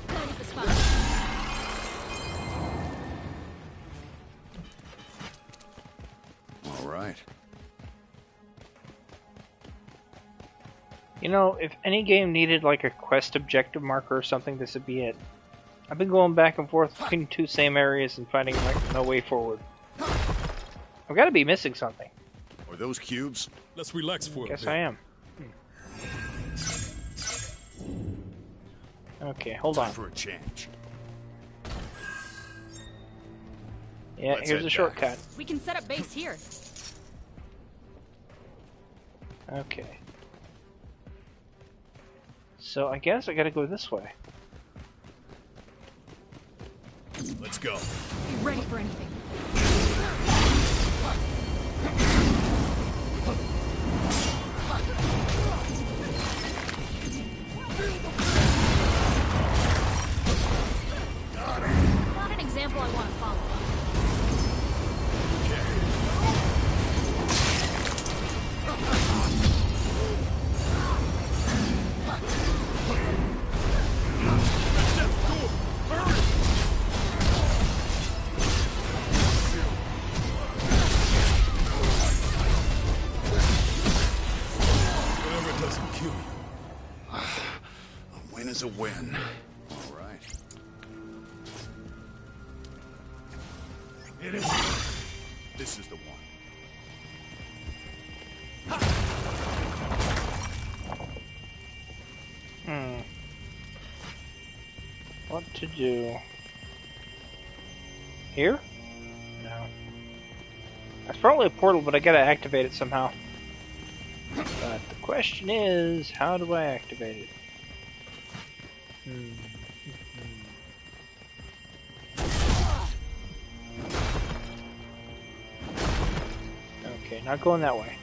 S5: Planning the spot.
S2: All right.
S1: You know, if any game needed like a quest objective marker or something, this would be it. I've been going back and forth between two same areas and finding like no way forward. I've got to be missing something.
S2: Are those cubes?
S4: Let's relax for a
S1: Guess
S4: bit.
S1: I am. Okay, hold on.
S2: Time for a change.
S1: Yeah,
S2: Let's
S1: here's
S2: head
S1: a shortcut.
S5: We can set up base here.
S1: Okay. So I guess I gotta go this way.
S4: Let's go.
S5: Be ready for anything. Not an example I want to follow.
S4: Whatever doesn't kill you.
S2: A win is a win. All right.
S4: It is.
S2: This is the one.
S1: What to do? Here? No. That's probably a portal, but I gotta activate it somehow. But the question is, how do I activate it? Okay, not going that way.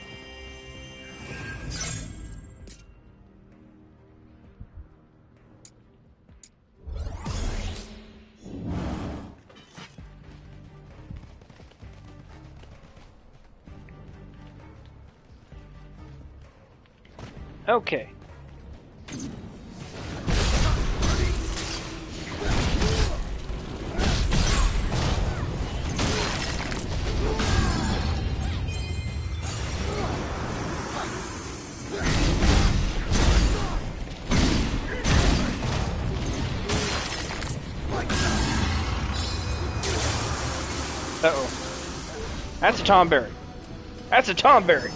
S1: Okay. Uh-oh. That's a Tomberry. That's a Tomberry.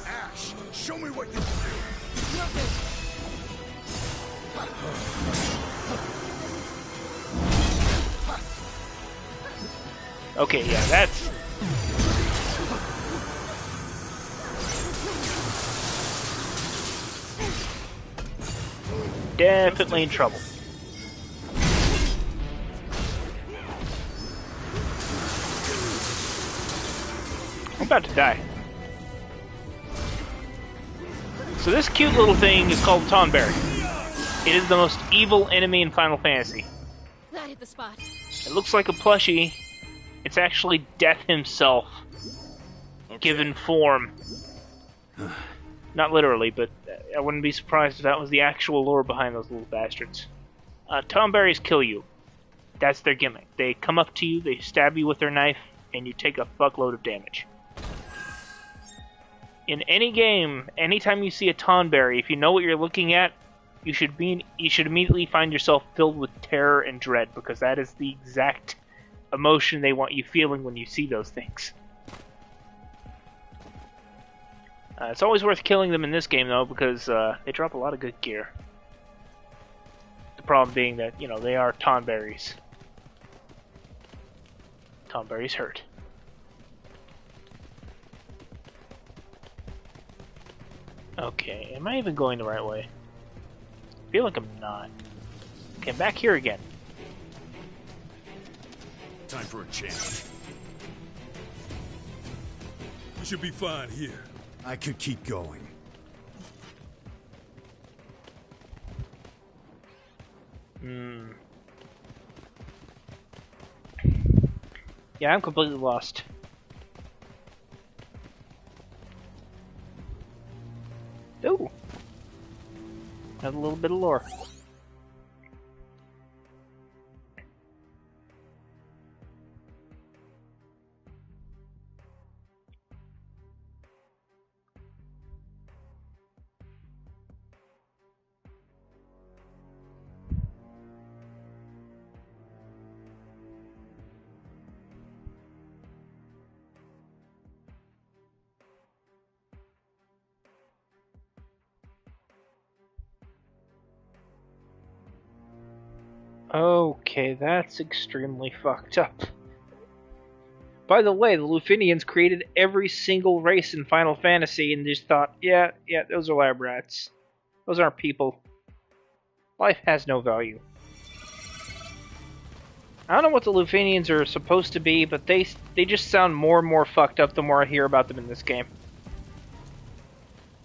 S2: Ash, show me what you
S1: Okay, yeah, that's... Definitely in trouble. I'm about to die. So this cute little thing is called Tonberry. It is the most evil enemy in Final Fantasy.
S5: That hit the spot.
S1: It looks like a plushie. It's actually Death himself, given form. Not literally, but I wouldn't be surprised if that was the actual lore behind those little bastards. Tomberries kill you. That's their gimmick. They come up to you, they stab you with their knife, and you take a fuckload of damage. In any game, anytime you see a Tonberry, if you know what you're looking at, you should immediately find yourself filled with terror and dread, because that is the exact emotion they want you feeling when you see those things. It's always worth killing them in this game, though, because they drop a lot of good gear. The problem being that, you know, they are Tonberries. Tonberries hurt. Okay, am I even going the right way? I feel like I'm not. Okay, I'm back here again.
S2: Time for a change.
S4: We should be fine here.
S2: I could keep going.
S1: Yeah, I'm completely lost. Ooh. Another little bit of lore. Okay, that's extremely fucked up. By the way, the Lufinians created every single race in Final Fantasy and just thought, yeah, those are lab rats. Those aren't people. Life has no value. I don't know what the Lufenians are supposed to be, but they just sound more and more fucked up the more I hear about them in this game.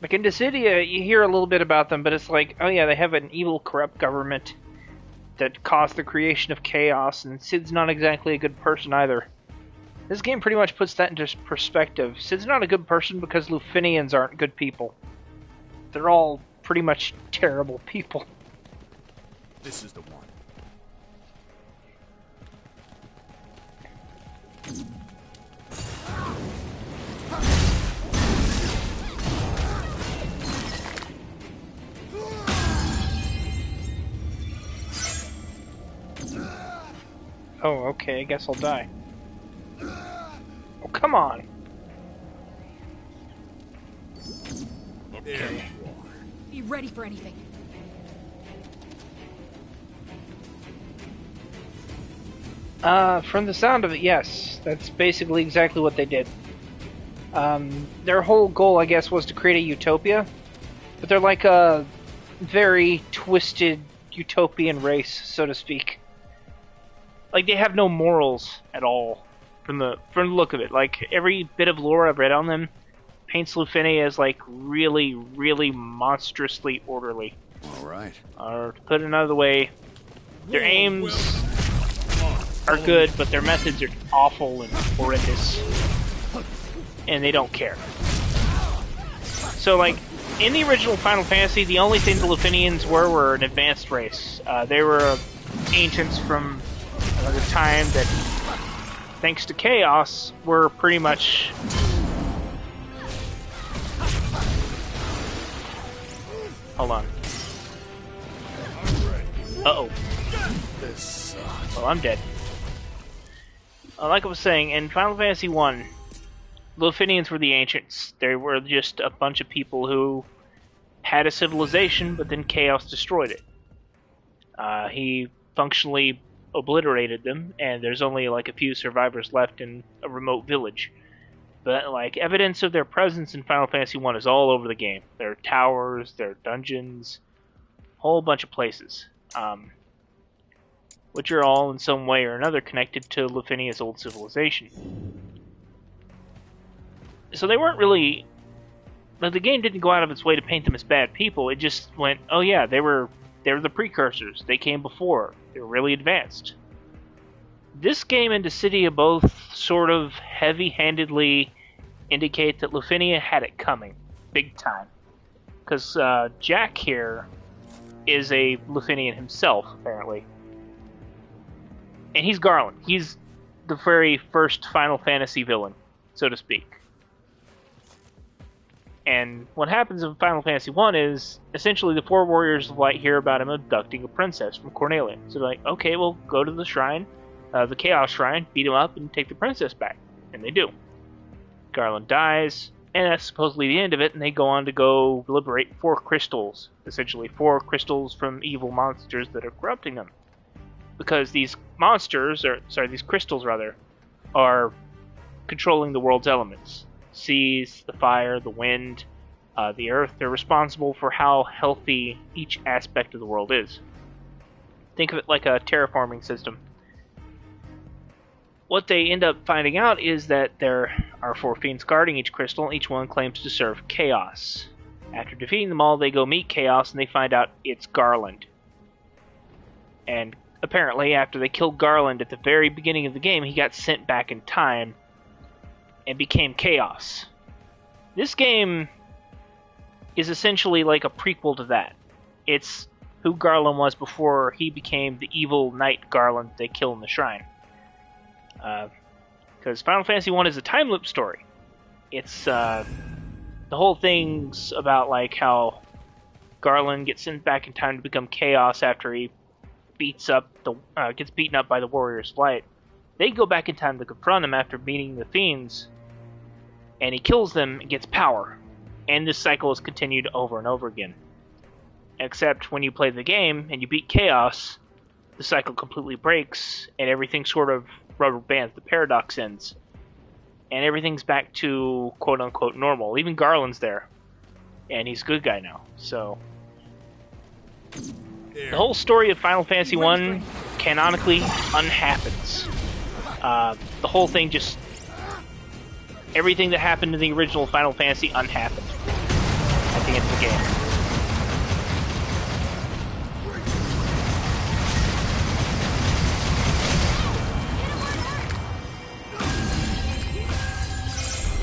S1: Like in Dissidia, you hear a little bit about them, but it's like, oh yeah, they have an evil, corrupt government that caused the creation of chaos, and Cid's not exactly a good person either. This game pretty much puts that into perspective. Cid's not a good person because Lufenians aren't good people. They're all pretty much terrible people.
S2: This is the one.
S1: Oh, okay, I guess I'll die. Oh, come on!
S2: Okay.
S5: Be ready for anything.
S1: From the sound of it, yes. That's basically exactly what they did. Their whole goal, I guess, was to create a utopia. But they're like a very twisted utopian race, so to speak. Like, they have no morals at all, from the look of it. Like, every bit of lore I've read on them paints Lufenia as, like, really, really monstrously orderly.
S2: Alright.
S1: Or, to put it another way, their aims are good, but their methods are awful and horrendous. And they don't care. So, like, in the original Final Fantasy, the only thing the Lufenians were an advanced race. They were ancients from another time that, thanks to Chaos, were pretty much... Hold on. Uh-oh.
S2: This sucks.
S1: Well, I'm dead. Like I was saying, in Final Fantasy 1, Lufenians were the ancients. They were just a bunch of people who had a civilization, but then Chaos destroyed it. He functionally obliterated them, and there's only like a few survivors left in a remote village. But like evidence of their presence in Final Fantasy 1 is all over the game. There are towers, there are dungeons, a whole bunch of places. Which are all in some way or another connected to Lufenia's old civilization. So they weren't really... Like, the game didn't go out of its way to paint them as bad people, it just went, oh yeah, they were the precursors, they came before, they were really advanced. This game and Dissidia both sort of heavy-handedly indicate that Lufenia had it coming, big time. Because Jack here is a Lufenian himself, apparently. And he's Garland. He's the very first Final Fantasy villain, so to speak. And what happens in Final Fantasy 1 is, essentially the four warriors of light hear about him abducting a princess from Cornelia. So they're like, okay, well, go to the shrine, the Chaos Shrine, beat him up, and take the princess back. And they do. Garland dies, and that's supposedly the end of it, and they go on to go liberate 4 crystals. Essentially, 4 crystals from evil monsters that are corrupting them. Because these these crystals rather, are controlling the world's elements. Seas, the fire, the wind, the earth. They're responsible for how healthy each aspect of the world is. Think of it like a terraforming system. What they end up finding out is that there are 4 fiends guarding each crystal, and each one claims to serve Chaos. After defeating them all, they go meet Chaos, and they find out it's Garland. And apparently, after they killed Garland at the very beginning of the game, he got sent back in time and became Chaos. This game is essentially like a prequel to that. It's who Garland was before he became the evil knight Garland they kill in the shrine. Because Final Fantasy 1 is a time loop story. It's the whole thing's about like how Garland gets sent back in time to become Chaos after he gets beaten up by the Warriors of Light. They go back in time to confront him after meeting the fiends, and he kills them and gets power. And this cycle is continued over and over again. Except when you play the game and you beat Chaos, the cycle completely breaks, and everything sort of rubber bands. The paradox ends. And everything's back to quote-unquote normal. Even Garland's there. And he's a good guy now. So The whole story of Final Fantasy 1 canonically unhappens. The whole thing just... Everything that happened in the original Final Fantasy unhappened at the end of the game.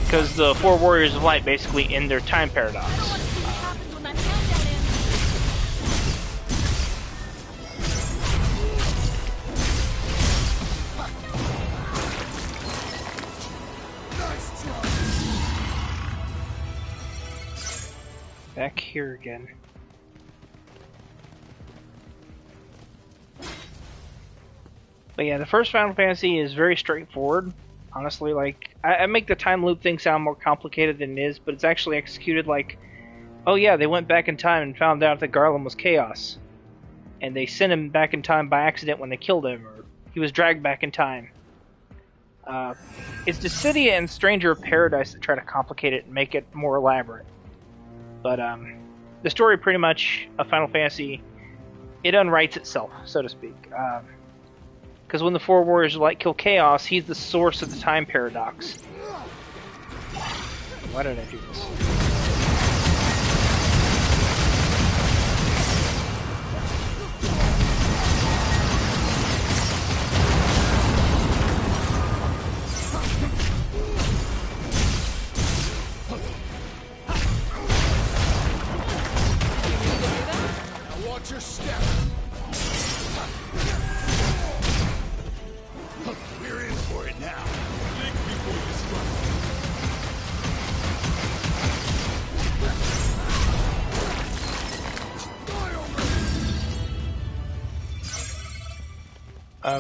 S1: Because the four Warriors of Light basically end their time paradox. Back here again. But yeah, the first Final Fantasy is very straightforward. Honestly, like, I make the time loop thing sound more complicated than it is, but it's actually executed like, oh yeah, they went back in time and found out that Garland was Chaos. And they sent him back in time by accident when they killed him, or he was dragged back in time. It's Dissidia and Stranger of Paradise that try to complicate it and make it more elaborate. But the story pretty much of Final Fantasy, it unwrites itself, so to speak. Because when the four Warriors of Light kill Chaos, he's the source of the time paradox. Why did I do this?
S4: Watch your step. We're in for it now. Think before you
S1: strike.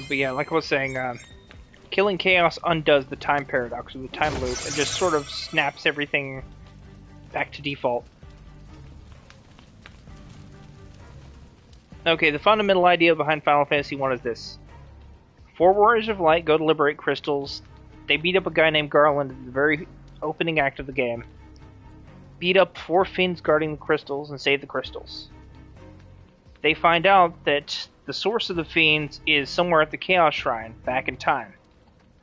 S1: But yeah, like I was saying, killing Chaos undoes the time paradox, or the time loop, and just sort of snaps everything back to default. Okay, the fundamental idea behind Final Fantasy 1 is this. Four Warriors of Light go to liberate crystals. They beat up a guy named Garland at the very opening act of the game. Beat up four fiends guarding the crystals and save the crystals. They find out that the source of the fiends is somewhere at the Chaos Shrine, back in time.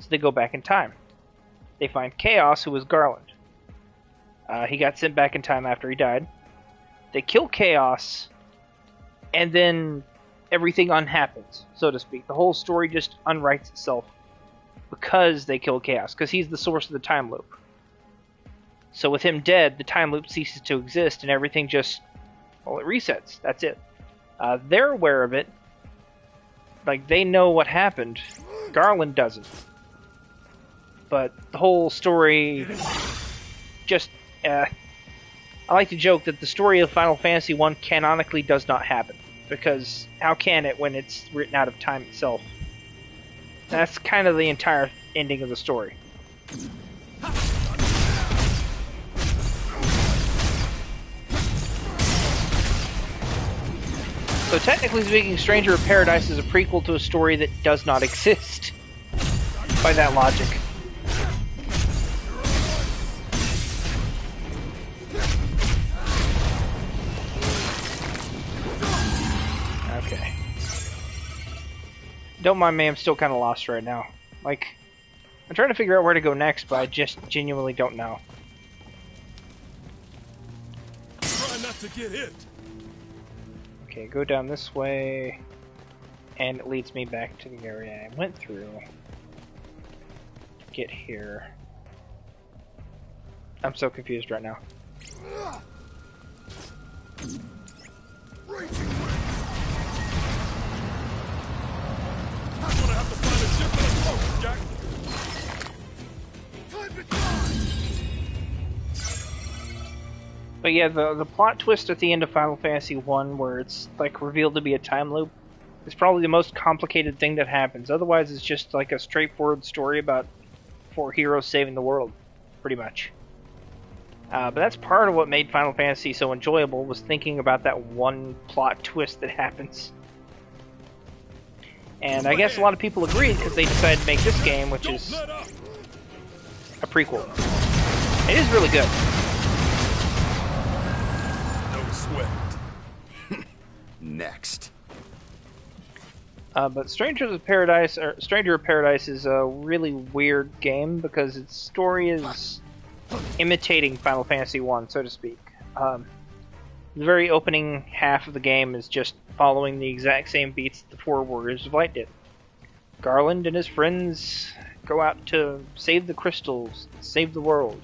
S1: So they go back in time. They find Chaos, who was Garland. He got sent back in time after he died. They kill Chaos, and then everything unhappens, so to speak. The whole story just unwrites itself because they kill Chaos, because he's the source of the time loop. So with him dead, the time loop ceases to exist, and everything just, well, it resets. That's it. They're aware of it. Like, they know what happened. Garland doesn't. But the whole story just... I like to joke that the story of Final Fantasy 1 canonically does not happen. Because how can it when it's written out of time itself? That's kind of the entire ending of the story. So technically speaking, Stranger of Paradise is a prequel to a story that does not exist. By that logic. Okay. Don't mind me, I'm still kind of lost right now. Like, I'm trying to figure out where to go next, but I just genuinely don't know.
S4: try not to get hit.
S1: Okay, go down this way, and it leads me back to the area I went through. Get here. I'm so confused right now.
S4: I'm gonna have to find a ship and a boat, Jack. Time to die.
S1: But yeah, the plot twist at the end of Final Fantasy 1, where it's like revealed to be a time loop, is probably the most complicated thing that happens. Otherwise, it's just like a straightforward story about four heroes saving the world, pretty much. But that's part of what made Final Fantasy so enjoyable, was thinking about that one plot twist that happens. And I guess a lot of people agreed because they decided to make this game, which is a prequel. It is really good.
S4: No sweat.
S2: next?
S1: But Stranger of Paradise is a really weird game because its story is imitating Final Fantasy 1, so to speak. The very opening half of the game is just following the exact same beats the four Warriors of Light did. Garland and his friends go out to save the crystals, save the world.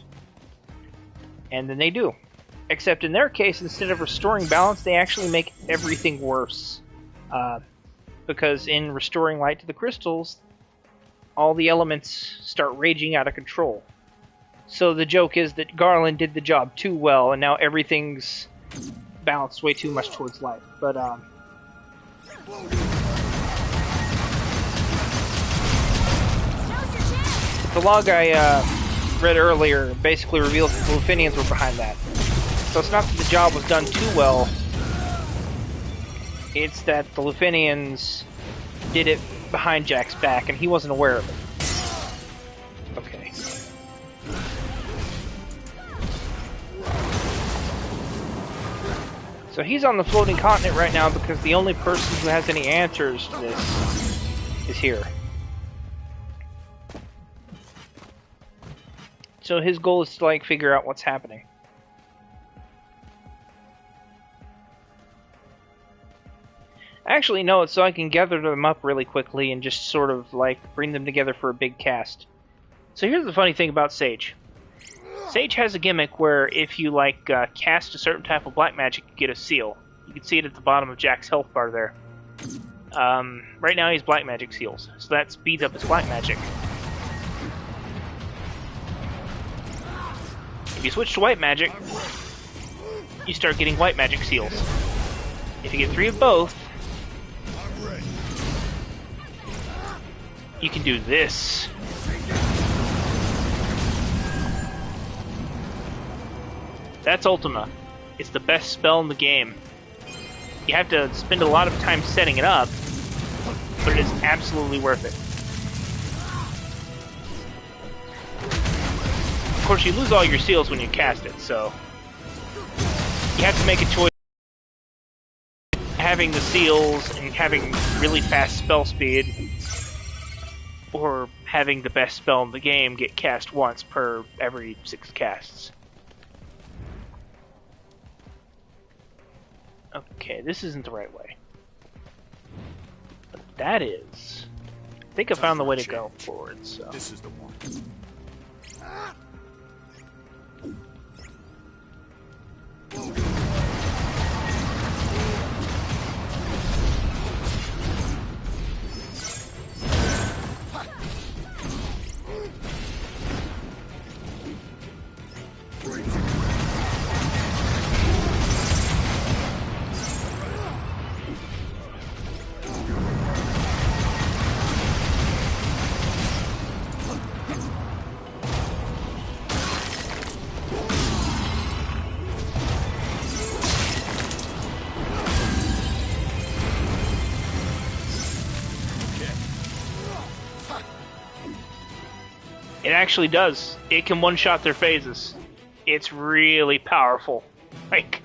S1: And then they do. Except in their case, instead of restoring balance, they actually make everything worse. Because in restoring light to the crystals, all the elements start raging out of control. So the joke is that Garland did the job too well, and now everything's balanced way too much towards light. But, the log I read earlier basically reveals that the Lufenians were behind that. So it's not that the job was done too well, it's that the Lufenians did it behind Jack's back and he wasn't aware of it. Okay. So he's on the floating continent right now because the only person who has any answers to this is here. So his goal is to, like, figure out what's happening. Actually, no, it's so I can gather them up really quickly and just sort of, like, bring them together for a big cast. So here's the funny thing about Sage. Sage has a gimmick where if you, like, cast a certain type of black magic, you get a seal. You can see it at the bottom of Jack's health bar there. Right now he's black magic seals, so that speeds up his black magic. If you switch to white magic, you start getting white magic seals. If you get 3 of both, you can do this. That's Ultima. It's the best spell in the game. You have to spend a lot of time setting it up, but it is absolutely worth it. Of course, you lose all your seals when you cast it, so you have to make a choice. Having the seals and having really fast spell speed, or having the best spell in the game get cast once per every 6 casts. Okay, this isn't the right way. But that is. I think I found the way to go forward, so.
S2: This is the one.
S1: It actually does. It can one-shot their phases. It's really powerful. Like,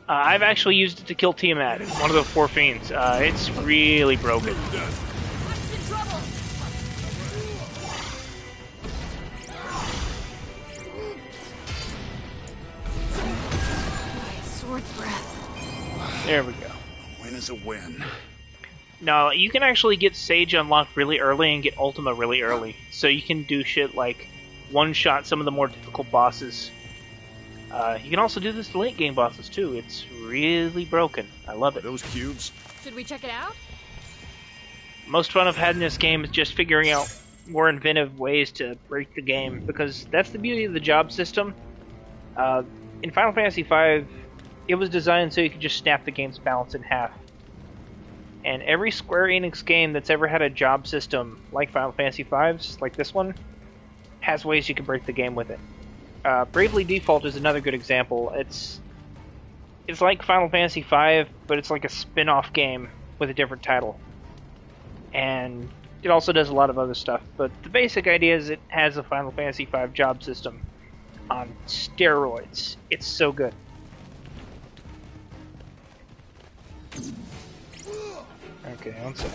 S1: I've actually used it to kill Tiamat, one of the 4 fiends. It's really broken.
S5: Sword's breath.
S1: There we go.
S2: A win is a win.
S1: Now, you can actually get Sage unlocked really early and get Ultima really early. So you can do shit like one-shot some of the more difficult bosses. You can also do this to late game bosses too. It's really broken. I love it.
S4: Those cubes?
S5: Should we check it out?
S1: Most fun I've had in this game is just figuring out more inventive ways to break the game, because that's the beauty of the job system. In Final Fantasy V, it was designed so you could just snap the game's balance in half. And every Square Enix game that's ever had a job system like Final Fantasy V's, like this one, has ways you can break the game with it. Bravely Default is another good example. It's like Final Fantasy V, but it's like a spin-off game with a different title. And it also does a lot of other stuff, but the basic idea is it has a Final Fantasy V job system on steroids. It's so good. Okay, one sec.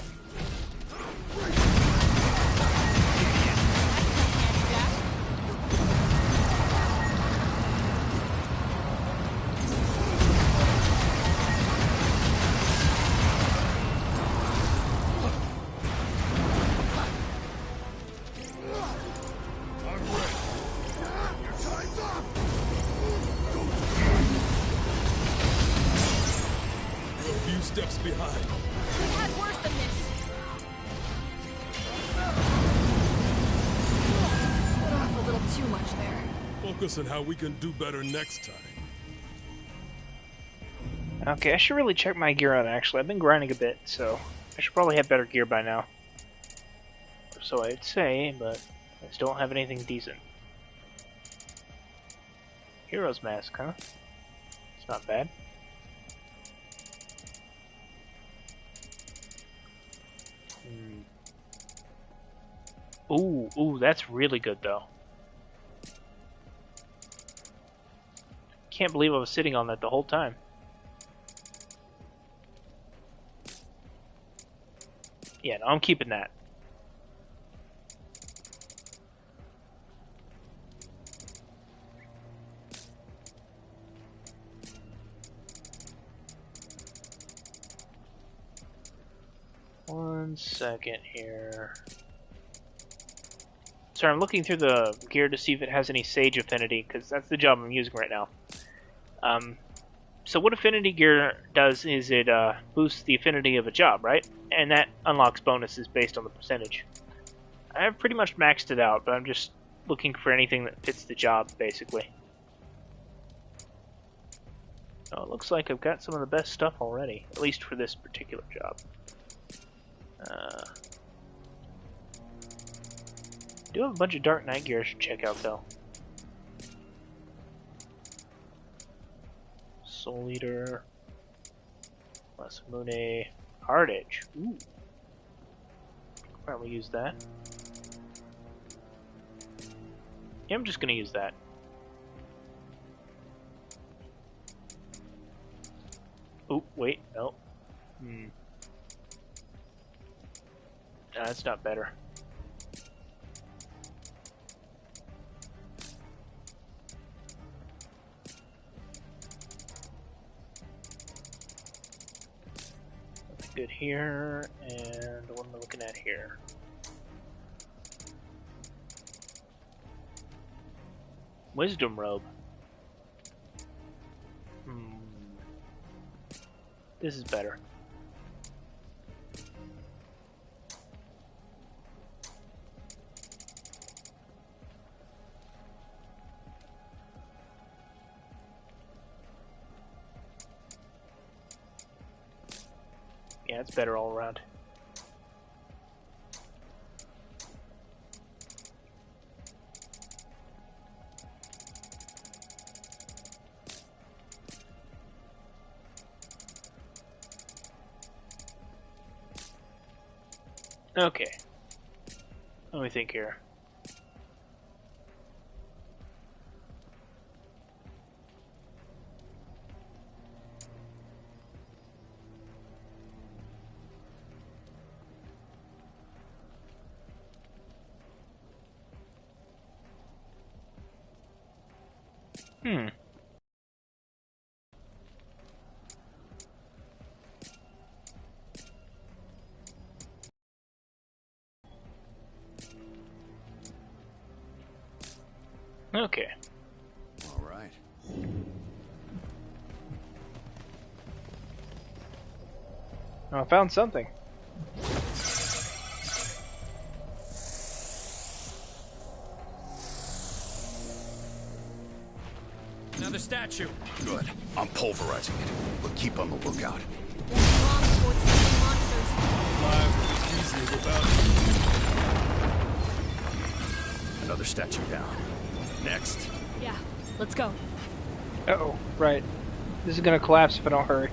S4: Steps behind.
S5: We've had worse than this. Bit off a little too much there.
S4: Focus on how we can do better next time.
S1: Okay, I should really check my gear out, actually. I've been grinding a bit, so I should probably have better gear by now. Or so I'd say, but I still don't have anything decent. Hero's Mask, huh? It's not bad. Ooh, that's really good, though. Can't believe I was sitting on that the whole time. Yeah, no, I'm keeping that. One second here. Sorry, I'm looking through the gear to see if it has any Sage affinity, because that's the job I'm using right now. So what affinity gear does is it boosts the affinity of a job, right? And that unlocks bonuses based on the percentage. I've pretty much maxed it out, but I'm just looking for anything that fits the job, basically. Oh, it looks like I've got some of the best stuff already, at least for this particular job. Do have a bunch of Dark Knight gear I should check out, though. Soul Eater, Masamune, Hard Edge. Ooh. Probably use that. Yeah, I'm just gonna use that. Oh, wait, no. That's not better. Good here, and what am I looking at here? Wisdom Robe. This is better. Yeah, it's better all around. Okay. Let me think here. Okay.
S2: All right.
S1: I found something.
S6: Another statue.
S2: Good. I'm pulverizing it, but keep on the lookout.
S5: Long towards some monsters.
S4: Lives is easier without
S2: Another statue down. Next.
S5: Yeah, let's go.
S1: Uh-oh, right. This is gonna collapse if I don't hurry.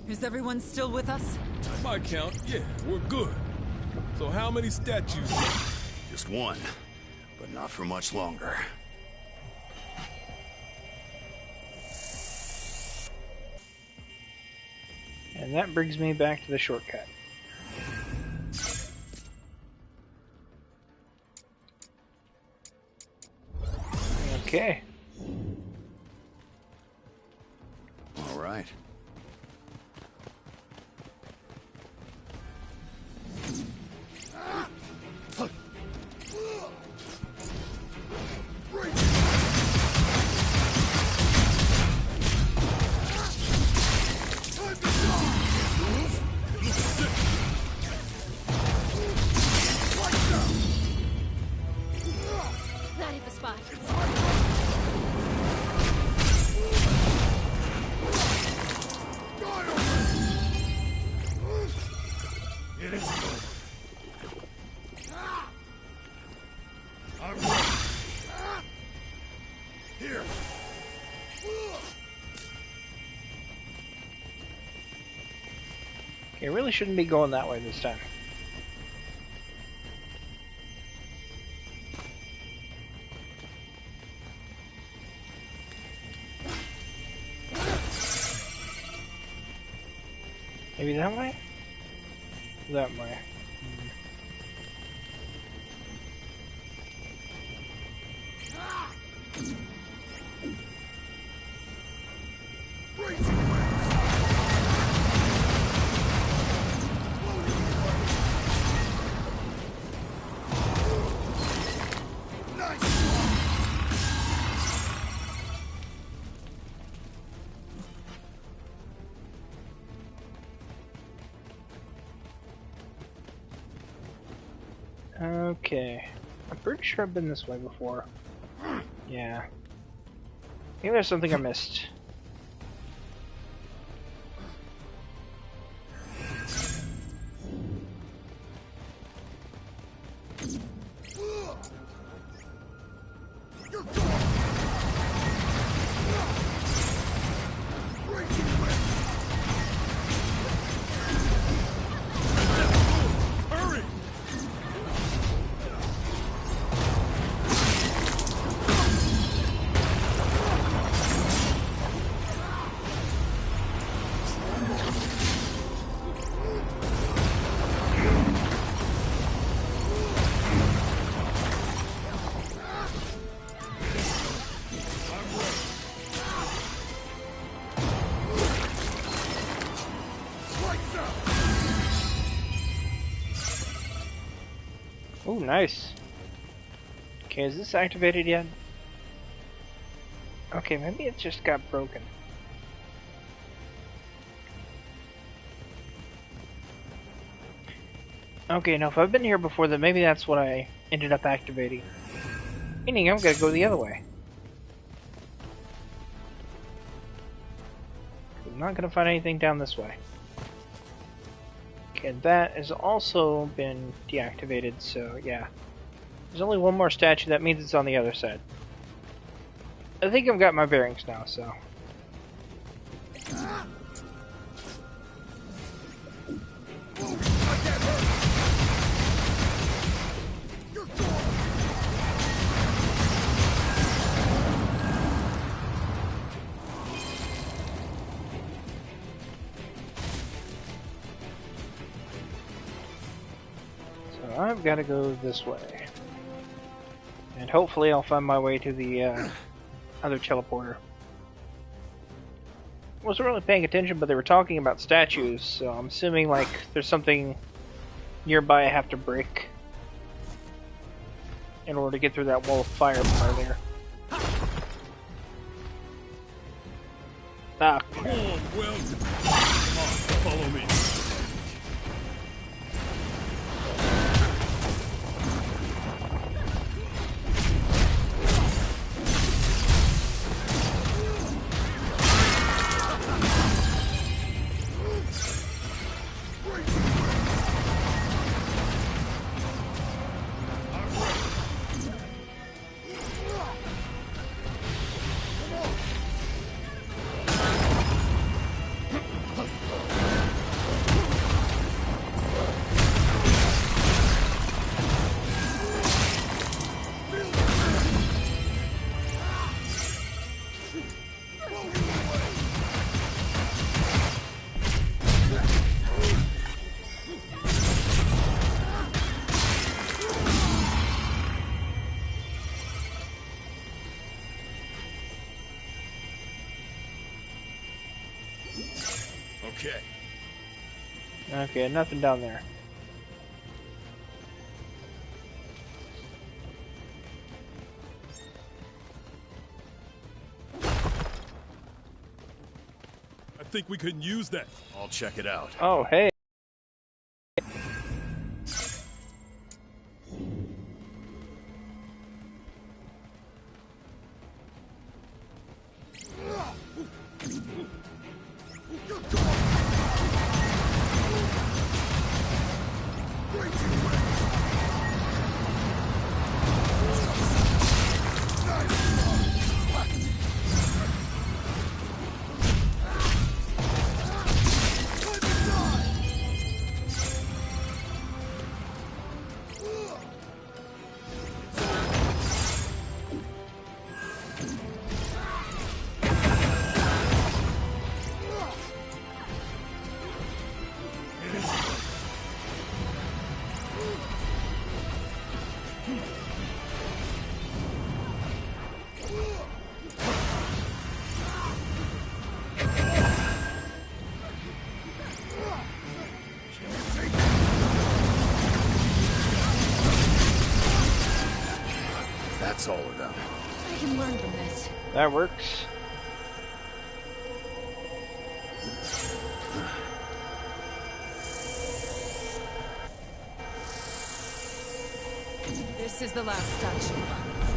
S3: Is everyone still with us?
S4: At my count, yeah, we're good. So how many statues?
S2: Just one, but not for much longer.
S1: And that brings me back to the shortcut. Okay.
S2: All right.
S5: That hit the spot.
S4: Here.
S1: Okay, I really shouldn't be going that way this time. Maybe that way? That way. Okay. I'm pretty sure I've been this way before. Yeah. Maybe there's something I missed. Oh, nice. Okay, is this activated yet? Okay, maybe it just got broken. Okay, now if I've been here before, then maybe that's what I ended up activating. Meaning I'm gonna go the other way. I'm not gonna find anything down this way. Okay, that has also been deactivated, so yeah. There's only one more statue, that means it's on the other side. I think I've got my bearings now, so. So I've got to go this way. And hopefully I'll find my way to the other teleporter. Wasn't really paying attention, but they were talking about statues, so I'm assuming like there's something nearby I have to break in order to get through that wall of fire part there. Ah,
S4: Come on, Will. Come on, follow me. Okay.
S1: Okay, nothing down there.
S4: I think we can use that.
S2: I'll check it out.
S1: Oh, hey.
S2: That's all of them.
S5: I can learn from this.
S1: That works.
S3: This is the last statue.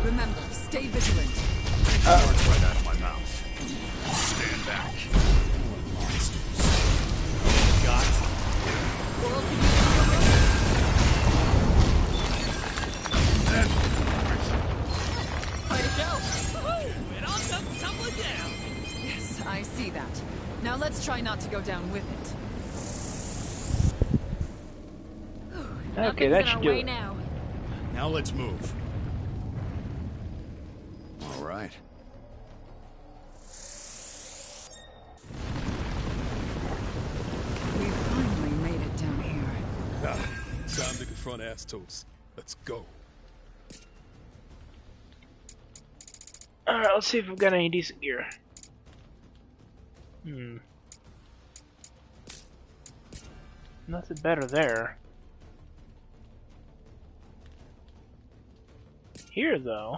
S3: Remember, stay vigilant.
S2: Words right out of my mouth. Stand back. Monsters. Got.
S3: World can use way to go.
S6: It all comes tumbling down.
S3: Yes, I see that. Now let's try not to go down with it.
S1: Okay,
S5: Nothing's
S1: that
S5: in
S1: should
S5: our
S1: do
S5: way
S1: it.
S5: now.
S2: Now let's move. All right.
S3: We finally made it down here.
S4: Now, time to confront Astos. Let's go.
S1: Alright, let's see if we've got any decent gear. Nothing better there. Here, though.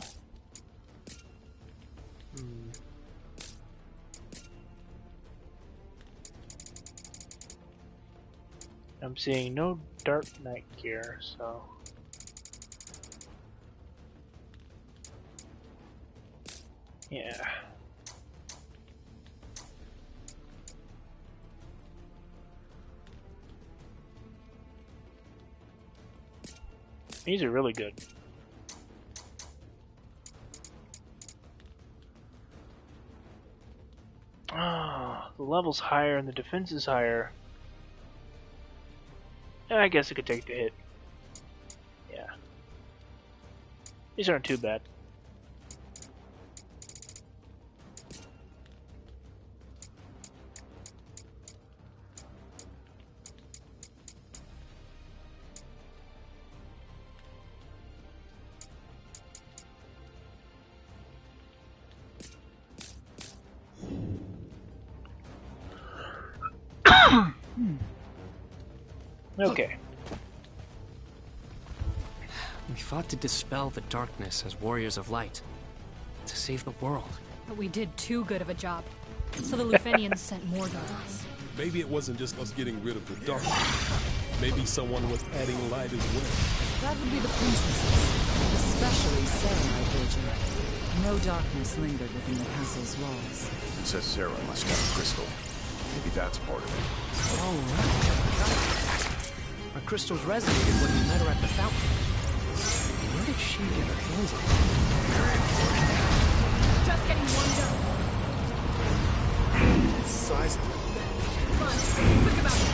S1: I'm seeing no Dark Knight gear, so... yeah. These are really good. Ah, the level's higher and the defense is higher. I guess I could take the hit. Yeah. These aren't too bad. Okay.
S6: We fought to dispel the darkness as warriors of light. To save the world.
S5: But we did too good of a job. So the Lufenians sent more darkness.
S4: Maybe it wasn't just us getting rid of the darkness. Maybe someone was adding light as well.
S3: That would be the princesses. Especially Sarah, I wager. No darkness lingered within the castle's walls.
S2: Princess Sarah must have a crystal. Maybe that's part of it.
S6: Oh, right. Our crystals resonated when we met her at the fountain. Where did she get her hands on them?
S5: Just getting warmed up.
S2: It's sizable.
S5: Come on, quick about it.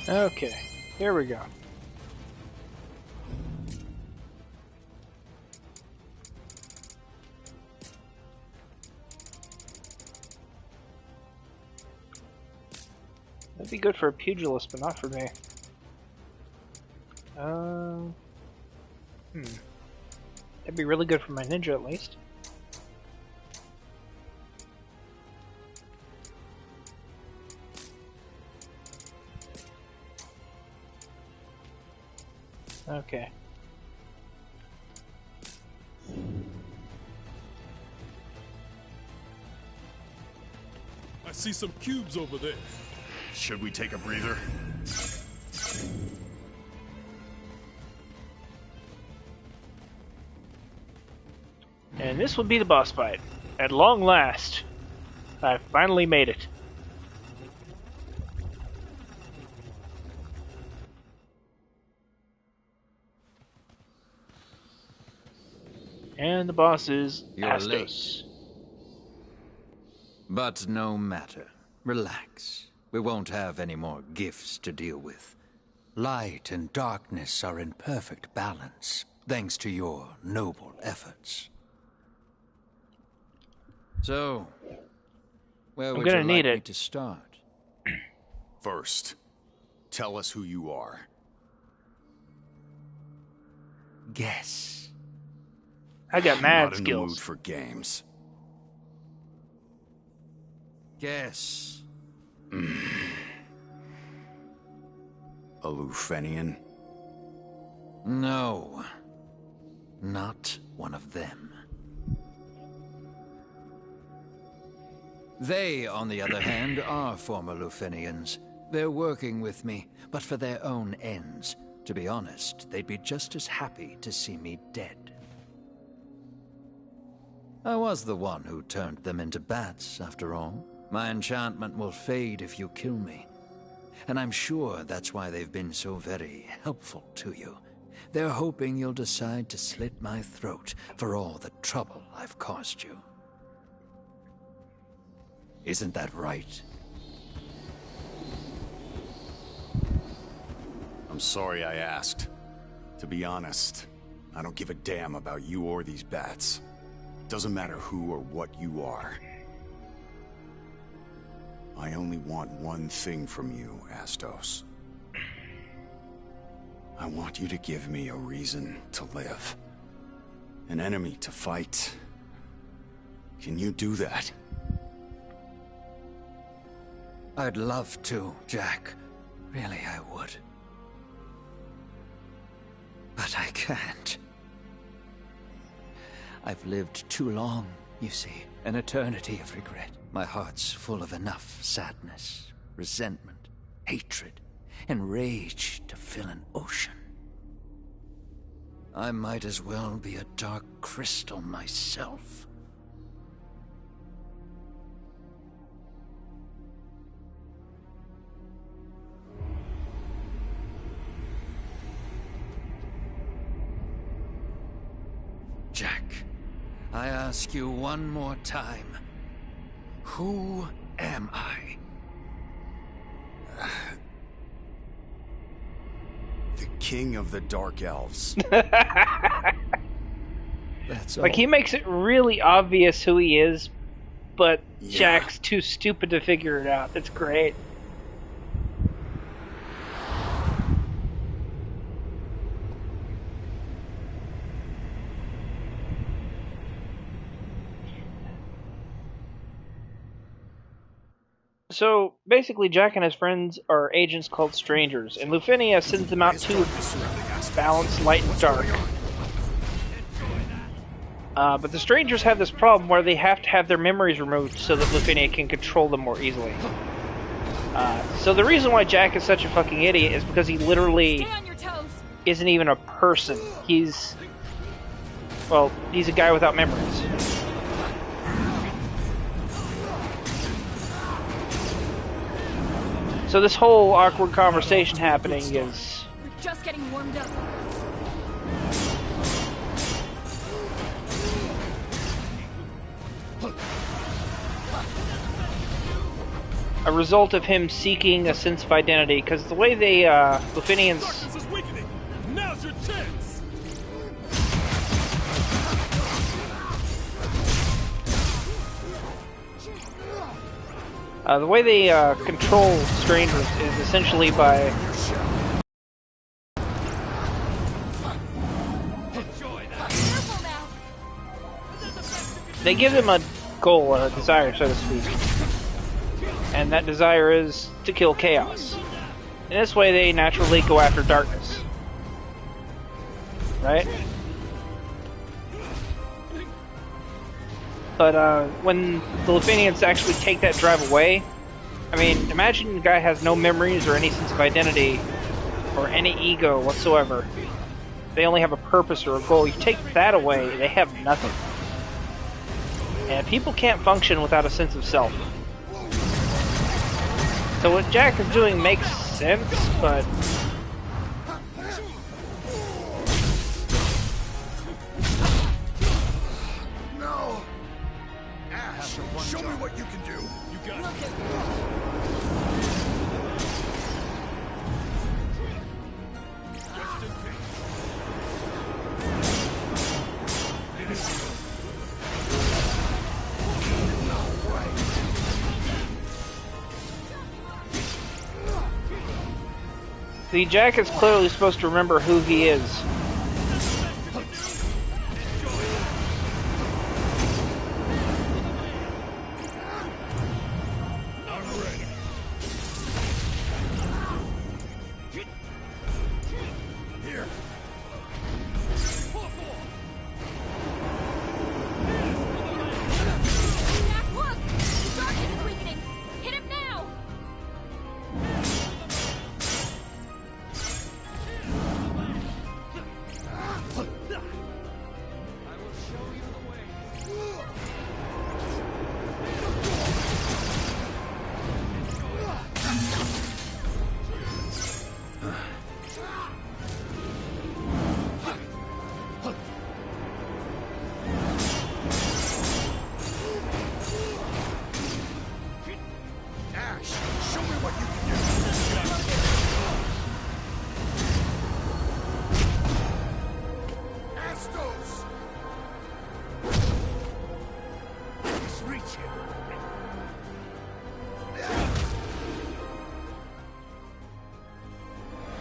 S1: Okay, here we go. That'd be good for a pugilist, but not for me. That'd be really good for my ninja, at least. Okay.
S4: I see some cubes over there.
S2: Should we take a breather?
S1: And this would be the boss fight. At long last, I finally made it. And the boss is
S7: You're
S1: Astos.
S7: But no matter. Relax. We won't have any more gifts to deal with. Light and darkness are in perfect balance, thanks to your noble efforts. So, where would you like me to start?
S2: First, tell us who you are.
S7: Guess.
S1: I got
S2: I'm
S1: mad
S2: not in the mood
S1: skills.
S2: for games.
S7: Guess.
S2: A Lufenian?
S7: No. Not one of them. They, on the other hand, are former Lufenians. They're working with me, but for their own ends. To be honest, they'd be just as happy to see me dead. I was the one who turned them into bats, after all. My enchantment will fade if you kill me. And I'm sure that's why they've been so very helpful to you. They're hoping you'll decide to slit my throat for all the trouble I've caused you. Isn't that right?
S2: I'm sorry I asked. To be honest, I don't give a damn about you or these bats. Doesn't matter who or what you are. I only want one thing from you, Astos. I want you to give me a reason to live. An enemy to fight. Can you do that?
S7: I'd love to, Jack. Really, I would. But I can't. I've lived too long, you see. An eternity of regret. My heart's full of enough sadness, resentment, hatred, and rage to fill an ocean. I might as well be a dark crystal myself. Jack, I ask you one more time. Who am I?
S2: The King of the Dark Elves.
S7: That's
S1: Like,
S7: all.
S1: he makes it really obvious who he is, but
S2: Yeah.
S1: Jack's too stupid to figure it out. That's great. So, basically, Jack and his friends are agents called Strangers, and Lufenia sends them out to balance light and dark. But the Strangers have this problem where they have to have their memories removed so that Lufenia can control them more easily. So the reason why Jack is such a fucking idiot is because he literally
S5: Stay on your toes.
S1: isn't even a person. He's a guy without memories. So this whole awkward conversation happening is...
S5: We're just getting warmed up.
S1: a result of him seeking a sense of identity, because the way they, Lufenians...
S4: Darkness is weakening! Now's your chance!
S1: The way they control strangers is essentially by... They give them a goal, or a desire, so to speak. And that desire is to kill chaos. In this way, they naturally go after darkness. Right? But when the Lufenians actually take that drive away, I mean, imagine the guy has no memories or any sense of identity or any ego whatsoever. They only have a purpose or a goal. You take that away, they have nothing. And people can't function without a sense of self. So what Jack is doing makes sense, but...
S2: No! Ash, show me what you can do.
S4: You got it. Just in case.
S1: See, Jack is clearly supposed to remember who he is.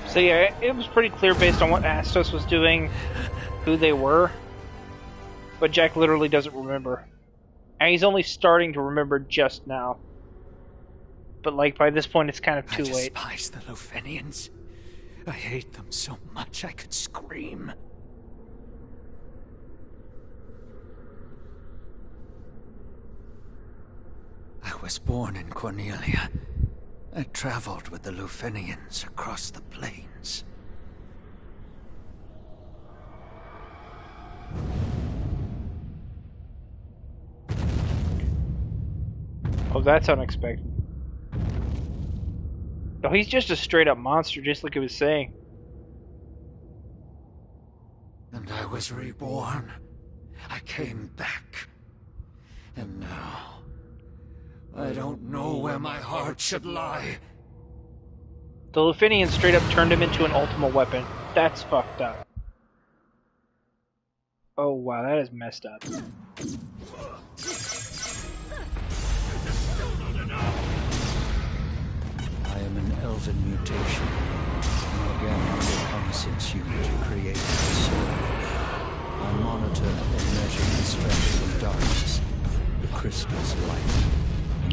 S1: So yeah, it was pretty clear based on what Astos was doing, who they were. But Jack literally doesn't remember. And he's only starting to remember just now. But like, by this point it's kind of too late.
S7: I despise the Lufenians. I hate them so much I could scream. I was born in Cornelia. I traveled with the Lufenians across the plains.
S1: Oh, that's unexpected. No, he's just a straight up monster, just like he was saying.
S7: And I was reborn. I came back. And now... I don't know where my heart should lie.
S1: The Lufenians straight up turned him into an ultimate weapon. That's fucked up. Oh wow, that is messed up.
S7: I am an elven mutation. An organic reconnaissance unit created to serve. I monitor and measure the strength of darkness. The crystal's light.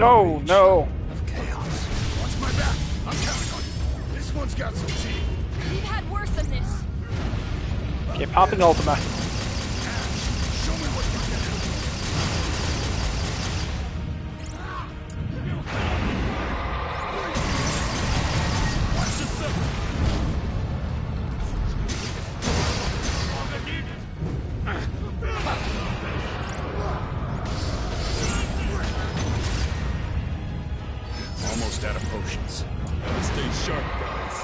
S1: Oh no!
S7: Of chaos.
S2: Watch my back. I'm counting on you. This one's got some teeth.
S5: We've had worse than this.
S1: Okay, popping Ultima.
S2: Show me what you can do.
S4: Watch yourself!
S2: Almost out of potions.
S4: Gotta stay sharp, guys.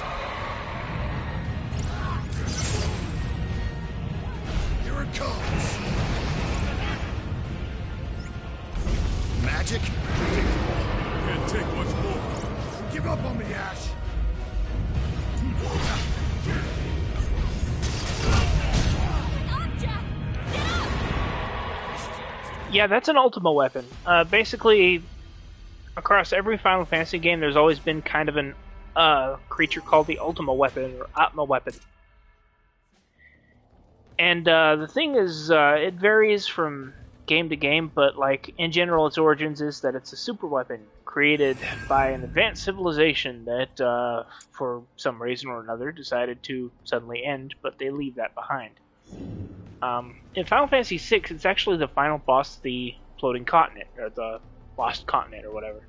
S1: Yeah, that's an Ultima weapon. Basically, across every Final Fantasy game, there's always been kind of an creature called the Ultima weapon, or Atma weapon. And the thing is, it varies from game to game, but like in general, its origins is that it's a super weapon created by an advanced civilization that, for some reason or another, decided to suddenly end, but they leave that behind. In Final Fantasy VI, it's actually the final boss of the Floating Continent, or the Lost Continent, or whatever.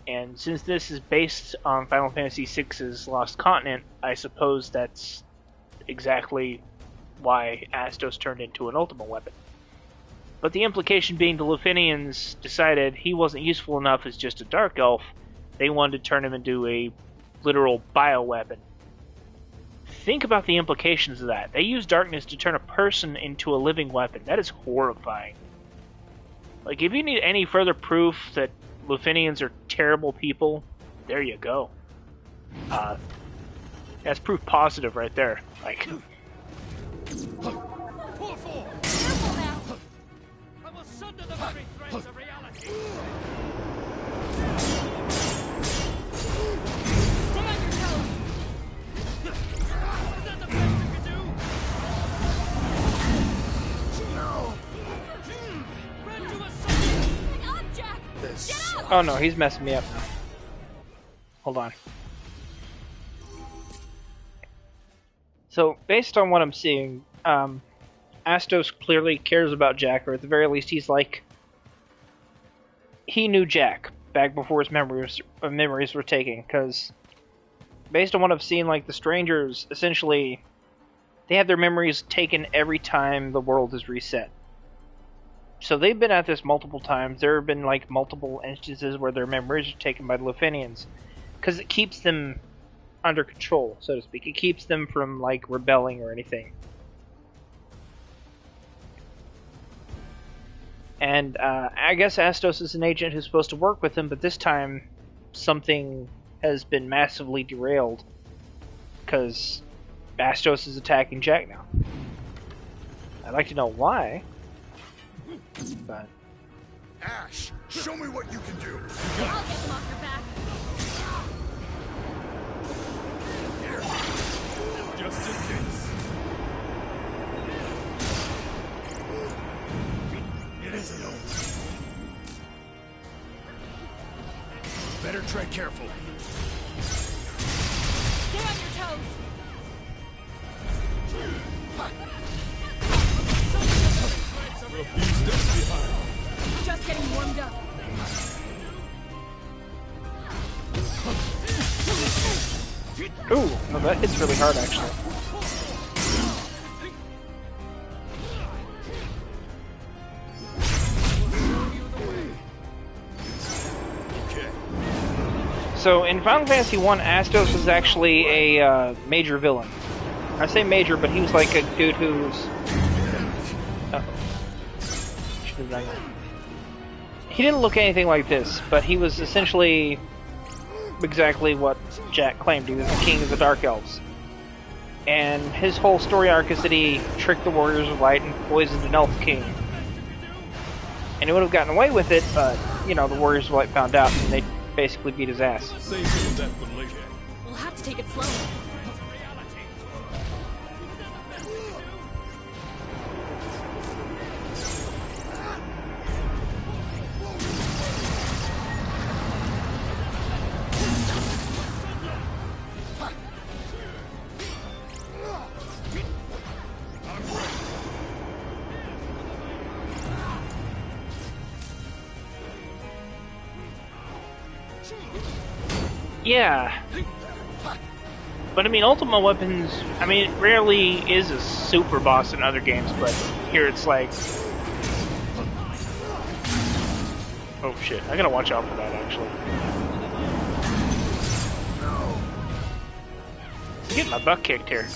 S1: And since this is based on Final Fantasy VI's Lost Continent, I suppose that's exactly why Astos turned into an Ultima weapon. But the implication being the Lufenians decided he wasn't useful enough as just a Dark Elf, they wanted to turn him into a literal bioweapon. Think about the implications of that. They use darkness to turn a person into a living weapon. That is horrifying. Like, if you need any further proof that Lufenians are terrible people, there you go. That's proof positive right there. Like...
S5: Careful now! I will sunder the very threads of reality! Stay on your toes! Is that the best you can do? No! Run to a sunder! Hang on, Jack! Get up!
S1: Oh no, he's messing me up now. Hold on. So, based on what I'm seeing, Astos clearly cares about Jack, or at the very least he's like... He knew Jack back before his memories were taken, because based on what I've seen, like, the strangers, essentially, they have their memories taken every time the world is reset. So they've been at this multiple times. There have been, like, multiple instances where their memories are taken by the Lufenians, because it keeps them under control, so to speak. It keeps them from, like, rebelling or anything. And I guess Astos is an agent who's supposed to work with him, but this time something has been massively derailed because Astos is attacking Jack now. I'd like to know why, but...
S2: Ash, show me what you can do.
S5: I'll get them off your back.
S4: Just in case.
S2: It isn't over. Better tread carefully.
S5: Stay on your toes!
S4: We're a few steps behind.
S5: Just getting warmed up.
S1: Ooh, no, that hits really hard, actually. So, in Final Fantasy 1, Astos was actually a major villain. I say major, but he was like a dude who's... Uh-oh. Should have done that. He didn't look anything like this, but he was essentially exactly what Jack claimed. He was the king of the Dark Elves. And his whole story arc is that he tricked the Warriors of Light and poisoned an Elf King. And he would have gotten away with it, but, you know, the Warriors of Light found out and they basically beat his ass.
S4: Save some of that for later.
S5: We'll have to take it slow.
S1: Yeah. But I mean, Ultima Weapons, I mean, it rarely is a super boss in other games, but here it's like... Oh shit, I gotta watch out for that, actually. I'm getting my butt kicked here.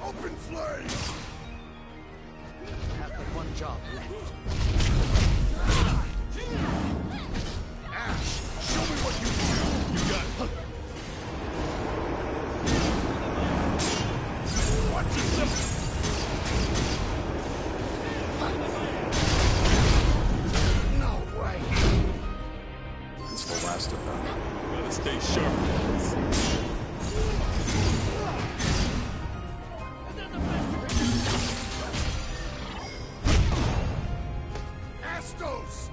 S2: Open flames!
S6: Have but one job left.
S2: Ash, show me what you can do.
S4: You got it.
S2: best of them.
S4: Gotta stay sharp, guys.
S2: Astos!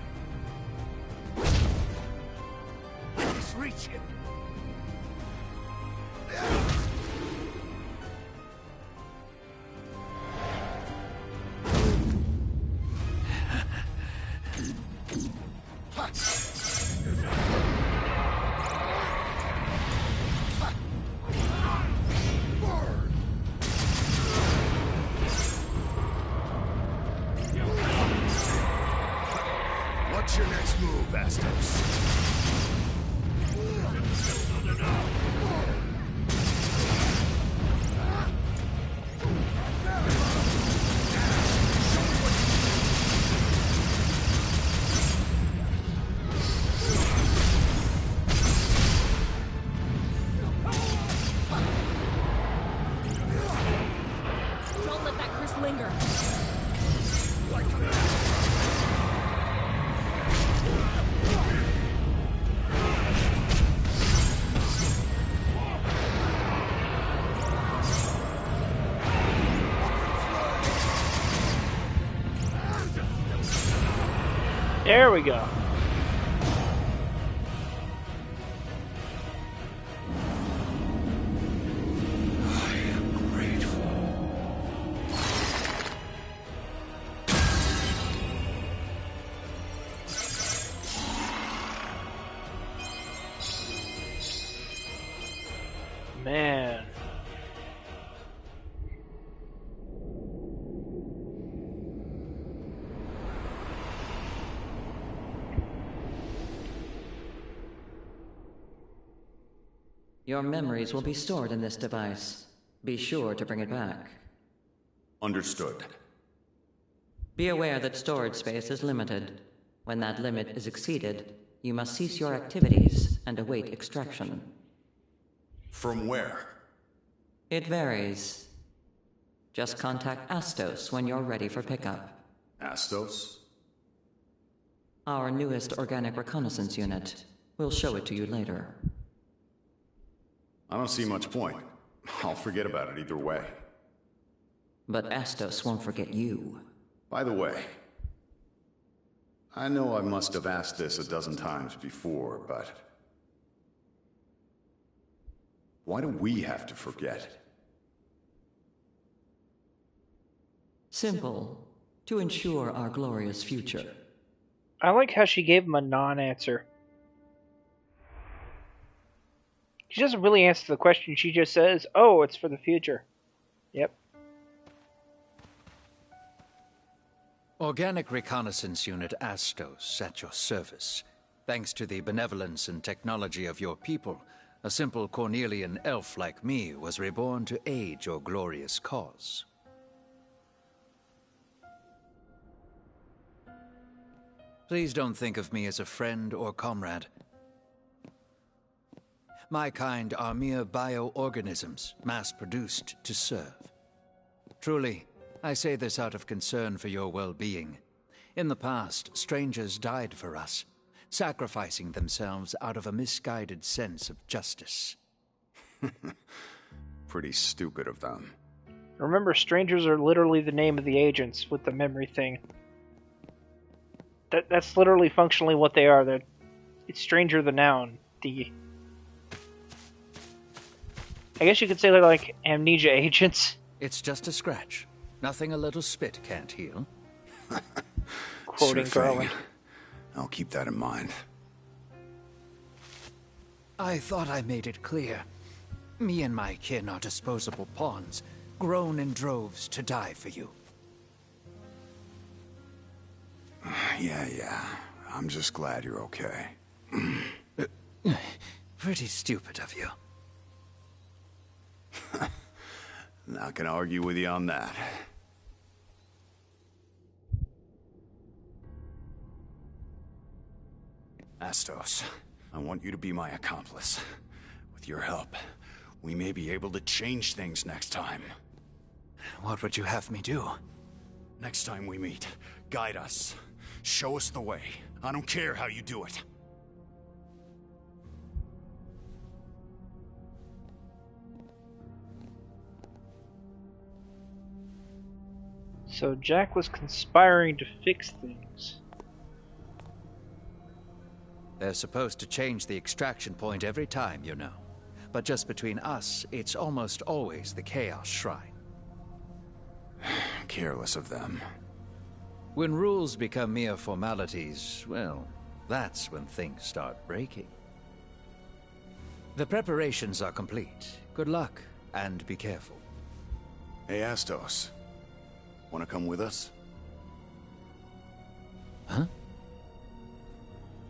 S2: He's reaching. What's your next move, Astos?
S5: Don't let that curse linger.
S1: There we go. Man.
S8: Your memories will be stored in this device. Be sure to bring it back.
S2: Understood.
S8: Be aware that storage space is limited. When that limit is exceeded, you must cease your activities and await extraction.
S2: From where?
S8: It varies. Just contact Astos when you're ready for pickup.
S2: Astos?
S8: Our newest organic reconnaissance unit. We'll show it to you later.
S2: I don't see much point. I'll forget about it either way.
S8: But Astos won't forget you.
S2: By the way, I know I must have asked this a dozen times before, but why do we have to forget?
S8: Simple. To ensure our glorious future.
S1: I like how she gave him a non-answer. She doesn't really answer the question. She just says, "Oh, it's for the future." Yep.
S7: Organic Reconnaissance Unit Astos at your service. Thanks to the benevolence and technology of your people, a simple Cornelian elf like me was reborn to aid your glorious cause. Please don't think of me as a friend or comrade. My kind are mere bioorganisms, mass-produced to serve. Truly, I say this out of concern for your well-being. In the past, strangers died for us, sacrificing themselves out of a misguided sense of justice.
S2: Pretty stupid of them.
S1: Remember, strangers are literally the name of the agents with the memory thing. That's literally functionally what they are. It's stranger the noun. I guess you could say they're like amnesia agents.
S7: It's just a scratch. Nothing a little spit can't heal.
S1: Quoting
S2: Sure thing.
S1: Garland.
S2: I'll keep that in mind.
S7: I thought I made it clear. Me and my kin are disposable pawns, grown in droves to die for you.
S2: Yeah. I'm just glad you're okay.
S7: Pretty stupid of you.
S2: Not gonna argue with you on that. Astos, I want you to be my accomplice. With your help, we may be able to change things next time.
S7: What would you have me do?
S2: Next time we meet, guide us. Show us the way. I don't care how you do it.
S1: So Jack was conspiring to fix things.
S7: They're supposed to change the extraction point every time, you know. But just between us, it's almost always the Chaos Shrine.
S2: Careless of them.
S7: When rules become mere formalities, well, that's when things start breaking. The preparations are complete. Good luck, and be careful.
S2: Hey, Astos. Want to come with us?
S7: Huh?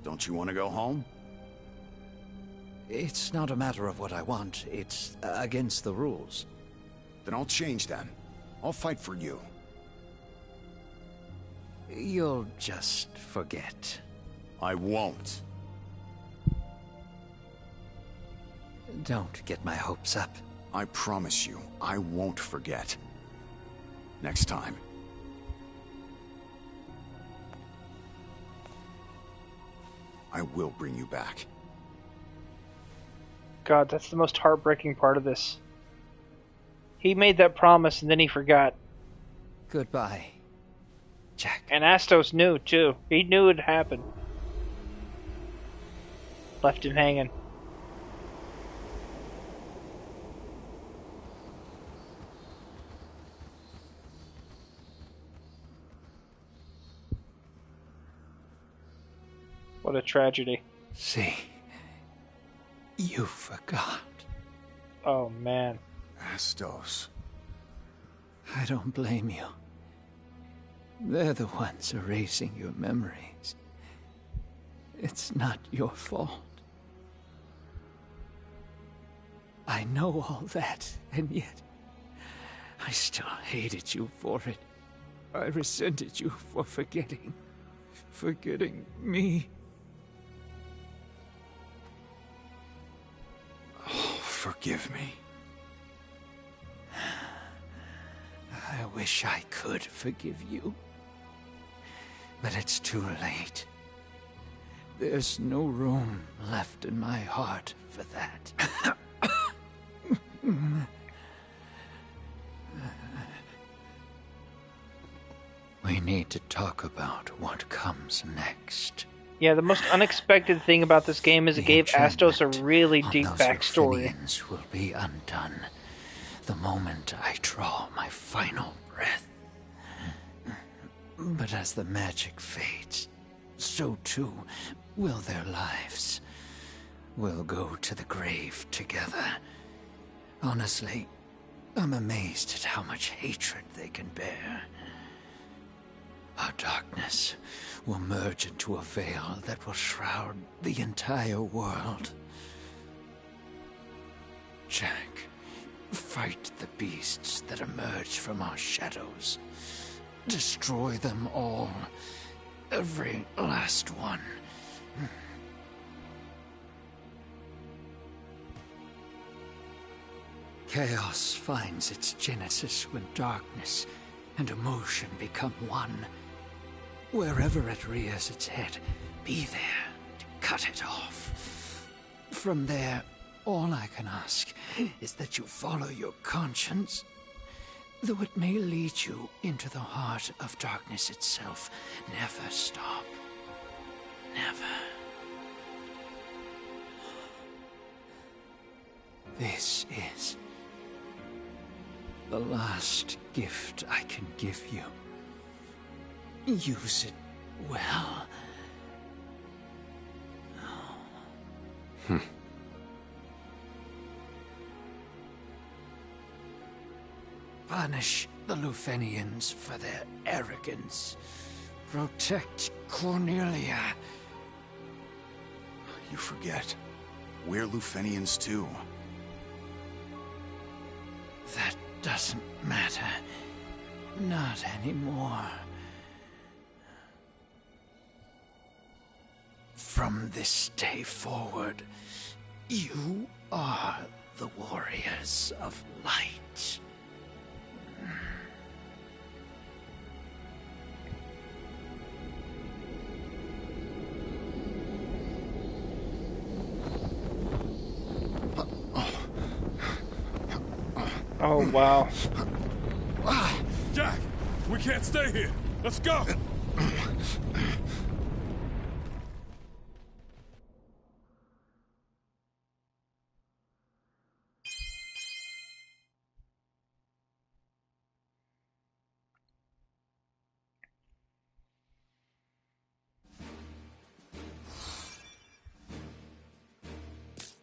S2: Don't you want to go home?
S7: It's not a matter of what I want. It's against the rules.
S2: Then I'll change them. I'll fight for you.
S7: You'll just forget.
S2: I won't.
S7: Don't get my hopes up.
S2: I promise you, I won't forget. Next time. I will bring you back.
S1: God, that's the most heartbreaking part of this. He made that promise and then he forgot.
S7: Goodbye, Jack.
S1: And Astos knew, too. He knew it'd happen. Left him hanging. What a tragedy.
S7: See, you forgot.
S1: Oh, man.
S2: Astos.
S7: I don't blame you. They're the ones erasing your memories. It's not your fault. I know all that, and yet I still hated you for it. I resented you for forgetting me.
S2: Oh, forgive me.
S7: I wish I could forgive you. But it's too late. There's no room left in my heart for that. We need to talk about what comes next.
S1: Yeah, the most unexpected thing about this game is it gave Astos a really deep backstory.
S7: Those will be undone the moment I draw my final breath. But as the magic fades, so too will their lives. We'll go to the grave together. Honestly, I'm amazed at how much hatred they can bear. Our darkness will merge into a veil that will shroud the entire world. Jack, fight the beasts that emerge from our shadows. Destroy them all. Every last one. Chaos finds its genesis when darkness and emotion become one. Wherever it rears its head, be there to cut it off. From there, all I can ask is that you follow your conscience. Though it may lead you into the heart of darkness itself, never stop. Never. This is the last gift I can give you. Use it well. Punish the Lufenians for their arrogance. Protect Cornelia.
S2: You forget. We're Lufenians too.
S7: That doesn't matter. Not anymore. From this day forward, you are the warriors of light.
S1: Oh, wow.
S4: Jack! We can't stay here. Let's go.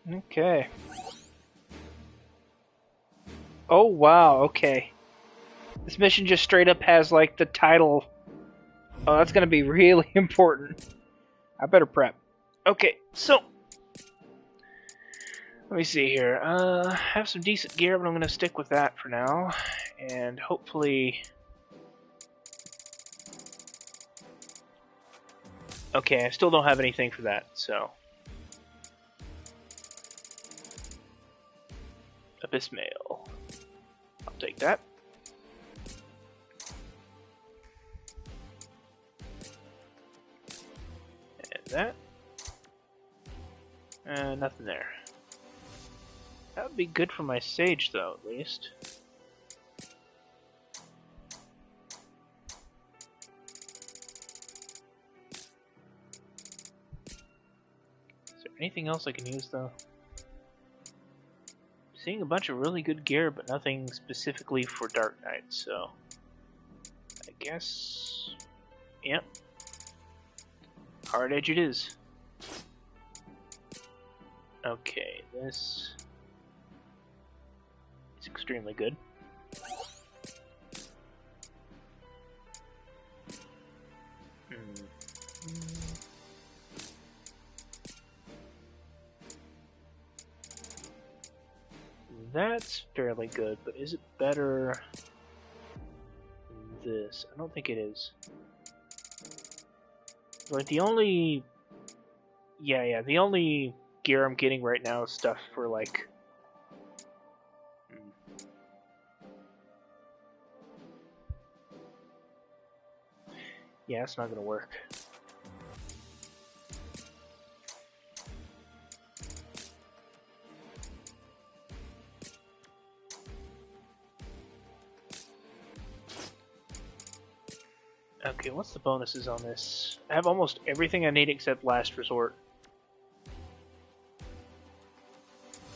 S1: Okay. Oh wow, okay. This mission just straight up has like the title. Oh, that's gonna be really important. I better prep. Okay, so let me see here. I have some decent gear, but I'm gonna stick with that for now. And hopefully... Okay, I still don't have anything for that, so... Abyss Mail. I'll take that. And that. Nothing there. That would be good for my sage, though, at least. Is there anything else I can use, though? Seeing a bunch of really good gear, but nothing specifically for Dark Knight, so... I guess... Yep. Hard Edge it is. Okay, this... is extremely good. That's fairly good, but is it better than this? I don't think it is. Like, the only... Yeah, the only gear I'm getting right now is stuff for, like... Yeah, it's not gonna work. Okay, what's the bonuses on this? I have almost everything I need except Last Resort.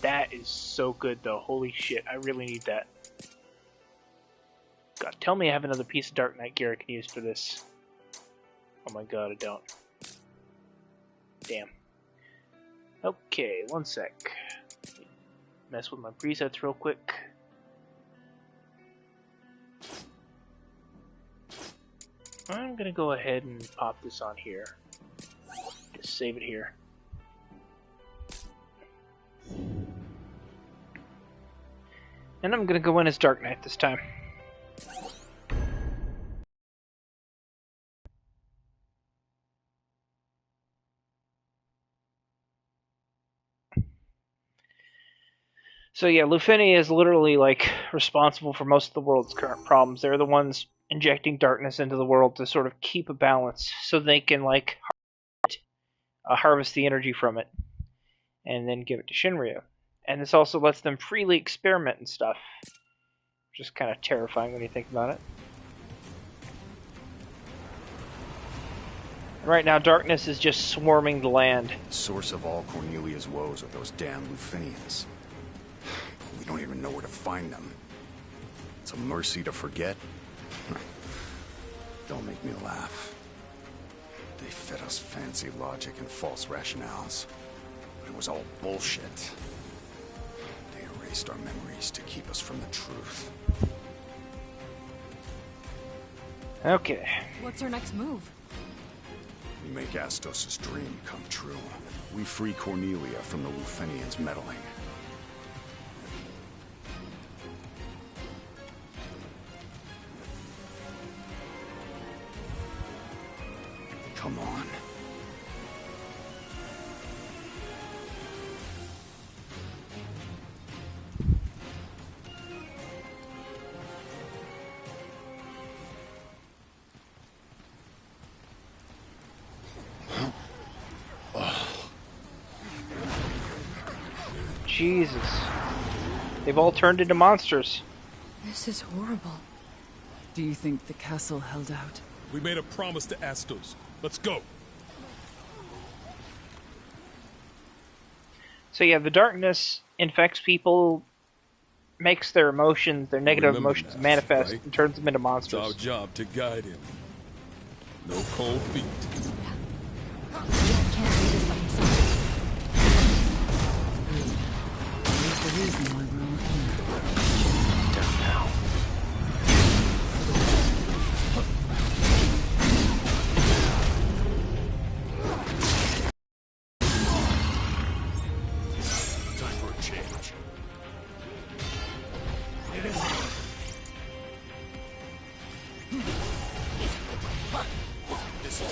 S1: That is so good though, holy shit, I really need that. God, tell me I have another piece of Dark Knight gear I can use for this. Oh my god, I don't. Damn. Okay, one sec. Mess with my presets real quick. I'm gonna go ahead and pop this on here. Just save it here. And I'm gonna go in as Dark Knight this time. So yeah, Lufenia is literally like responsible for most of the world's current problems. They're the ones injecting darkness into the world to sort of keep a balance, so they can like harvest the energy from it, and then give it to Shinryu. And this also lets them freely experiment and stuff, which is kind of terrifying when you think about it. Right now, darkness is just swarming the land.
S2: The source of all Cornelia's woes are those damn Lufenians. We don't even know where to find them. It's a mercy to forget. Don't make me laugh. They fed us fancy logic and false rationales. But it was all bullshit. They erased our memories to keep us from the truth.
S1: Okay.
S5: What's our next move?
S2: We make Astos' dream come true. We free Cornelia from the Lufenians' meddling. Come on.
S1: Jesus. They've all turned into monsters.
S5: This is horrible.
S3: Do you think the castle held out?
S4: We made a promise to Astos. Let's go.
S1: So yeah, the darkness infects people, makes their emotions, their negative
S4: Remember
S1: emotions
S4: now,
S1: manifest,
S4: right?
S1: and turns them into
S4: It's
S1: monsters.
S4: our job to guide him. No cold feet.
S5: Jack can't do this by himself.
S3: Here's the reason why we're all here.
S6: Down now.
S2: Time for a change. This is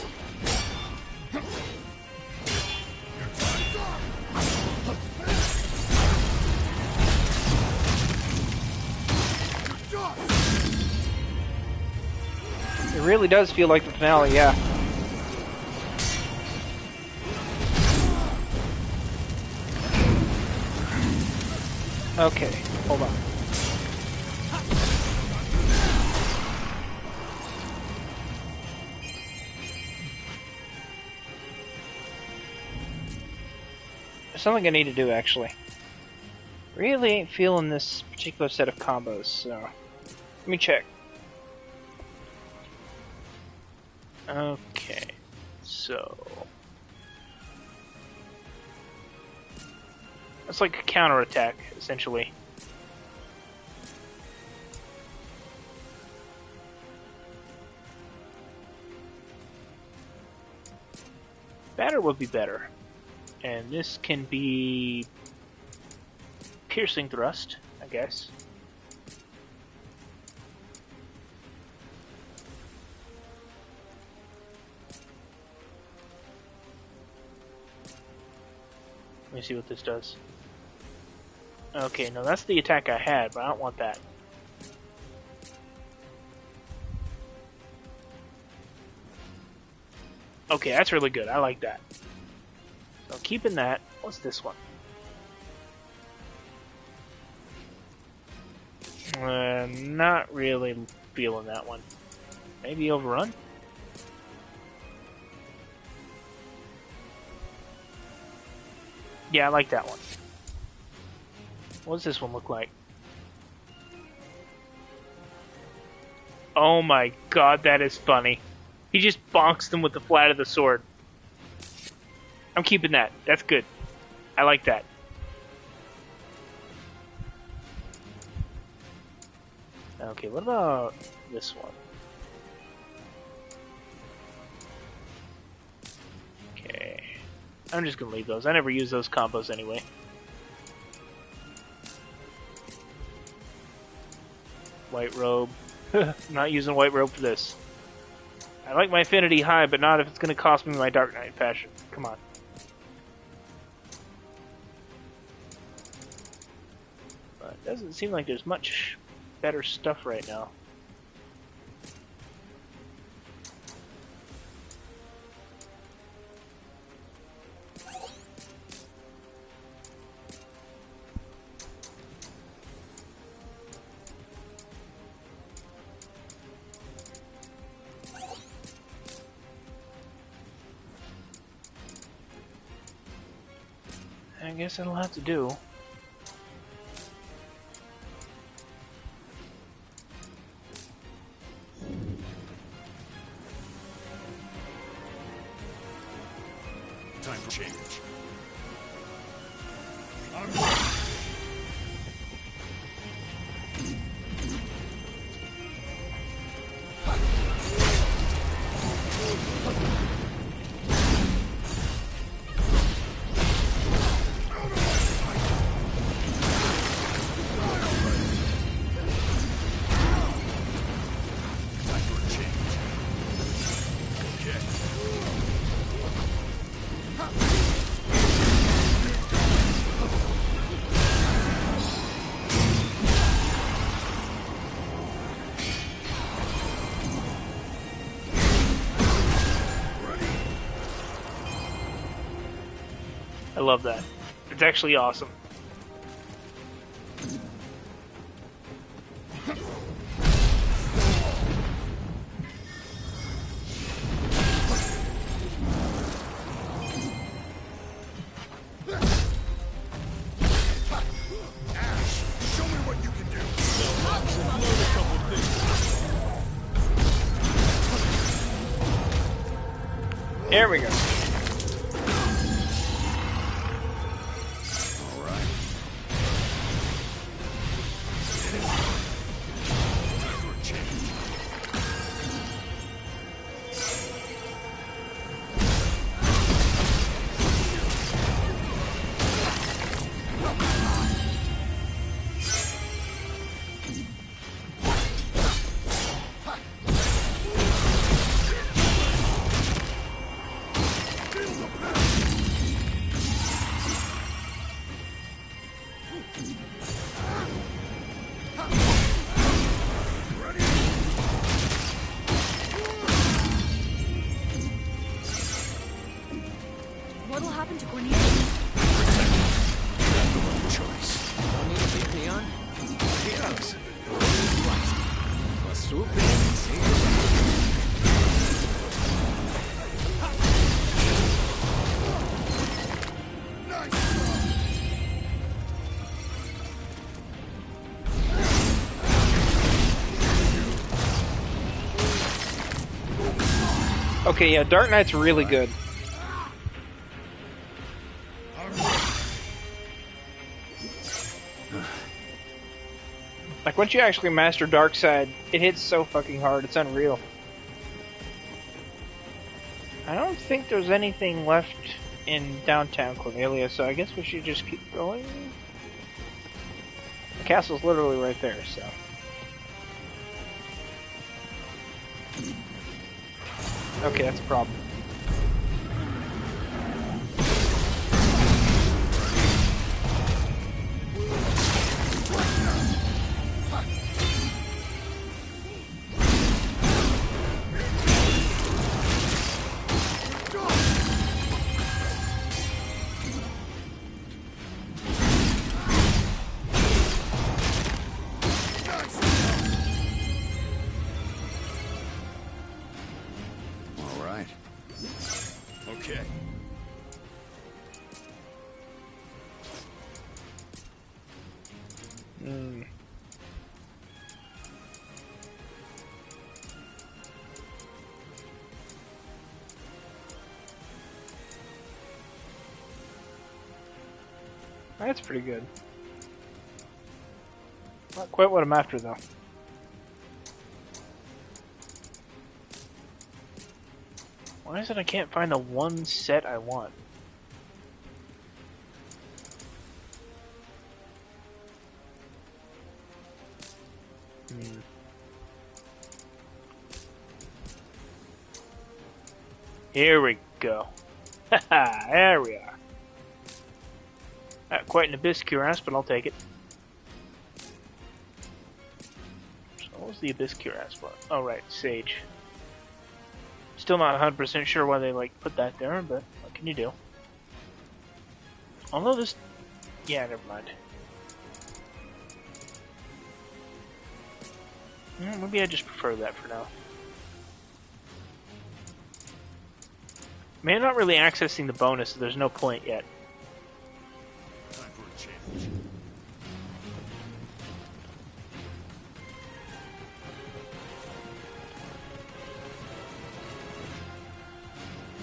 S1: It really does feel like the finale, yeah. Okay, hold on. There's something I need to do, actually. Really ain't feeling this particular set of combos, so... Let me check. Okay, so... It's like a counterattack, essentially. Batter would be better. And this can be... piercing thrust, I guess. Let me see what this does. Okay, no, that's the attack I had, but I don't want that. Okay, that's really good. I like that. So keeping that. What's this one? Not really feeling that one. Maybe overrun? Yeah, I like that one. What does this one look like? Oh my god, that is funny. He just bonks them with the flat of the sword. I'm keeping that. That's good. I like that. Okay, what about this one? Okay. I'm just gonna leave those. I never use those combos anyway. White robe. I'm not using white robe for this. I like my affinity high, but not if it's gonna cost me my Dark Knight passion. Come on. But it doesn't seem like there's much better stuff right now. I guess it'll have to do.
S2: time for change.
S1: I love that. It's actually awesome. There we go.
S2: All right.
S5: What'll happen to Cornelius?
S2: No choice.
S6: No need to beat me on. Heroes. What? Swoop in and save the day.
S1: Okay, yeah, Dark Knight's really good. Like, once you actually master Darkseid, it hits so fucking hard, it's unreal. I don't think there's anything left in downtown Cornelia, so I guess we should just keep going. The castle's literally right there, so. Okay, that's a problem.
S2: All right.
S4: Okay.
S1: That's pretty good. Not quite what I'm after, though. Why is it I can't find the one set I want? Here we go. Haha, there we are. Not quite an Abyss Cuirass, but I'll take it. So what was the Abyss Cuirass for? Oh right, Sage. Still not 100% sure why they like put that there, but what can you do? Although this... yeah, never mind. Maybe I just prefer that for now. I mean, I'm not really accessing the bonus, so there's no point yet.
S4: Time for a change.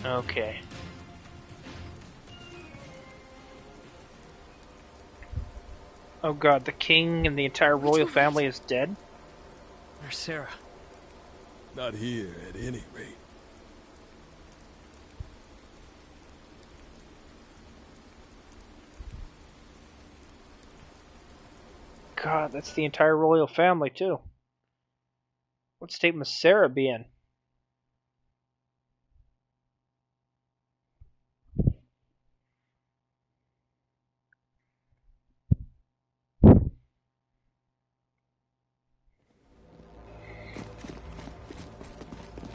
S1: Okay. Oh god, the king and the entire royal family is dead?
S6: Where's Sarah?
S4: Not here, at any rate.
S1: God, that's the entire royal family, too. What state must Sarah be in?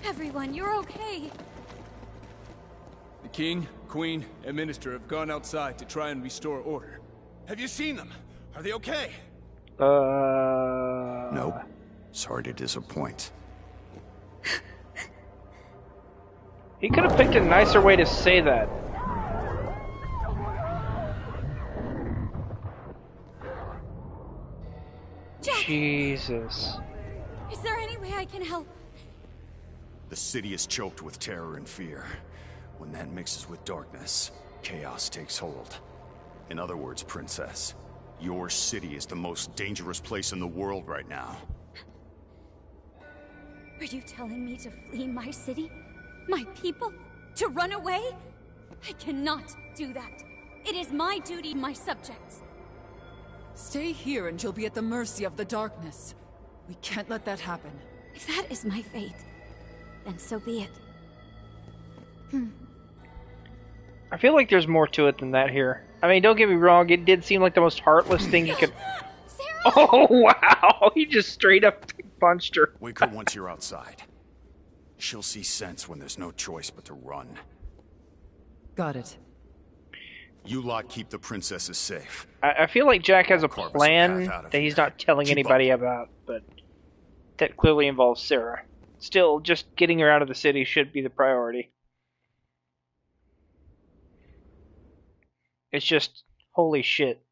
S5: Everyone, you're okay.
S9: The king, queen, and minister have gone outside to try and restore order. Have you seen them? Are they okay?
S2: Nope. Sorry to disappoint.
S1: He could have picked a nicer way to say that.
S5: Jack!
S1: Jesus.
S5: Is there any way I can help?
S2: The city is choked with terror and fear. When that mixes with darkness, chaos takes hold. In other words, Princess, your city is the most dangerous place in the world right now.
S5: Are you telling me to flee my city? My people? To run away? I cannot do that. It is my duty, my subjects.
S3: Stay here and you'll be at the mercy of the darkness. We can't let that happen.
S5: If that is my fate, then so be it.
S1: I feel like there's more to it than that here. I mean, don't get me wrong, it did seem like the most heartless thing you could...
S5: Sarah!
S1: Oh, wow! He just straight up punched her.
S2: Wake her once you're outside. She'll see sense when there's no choice but to run.
S3: Got it.
S2: You lot keep the princesses safe.
S1: I feel like Jack has a
S2: Carve us a
S1: plan
S2: path out of
S1: that he's
S2: here.
S1: not telling
S2: Keep
S1: anybody
S2: up.
S1: about, but that clearly involves Sarah. Still, just getting her out of the city should be the priority. It's just, holy shit.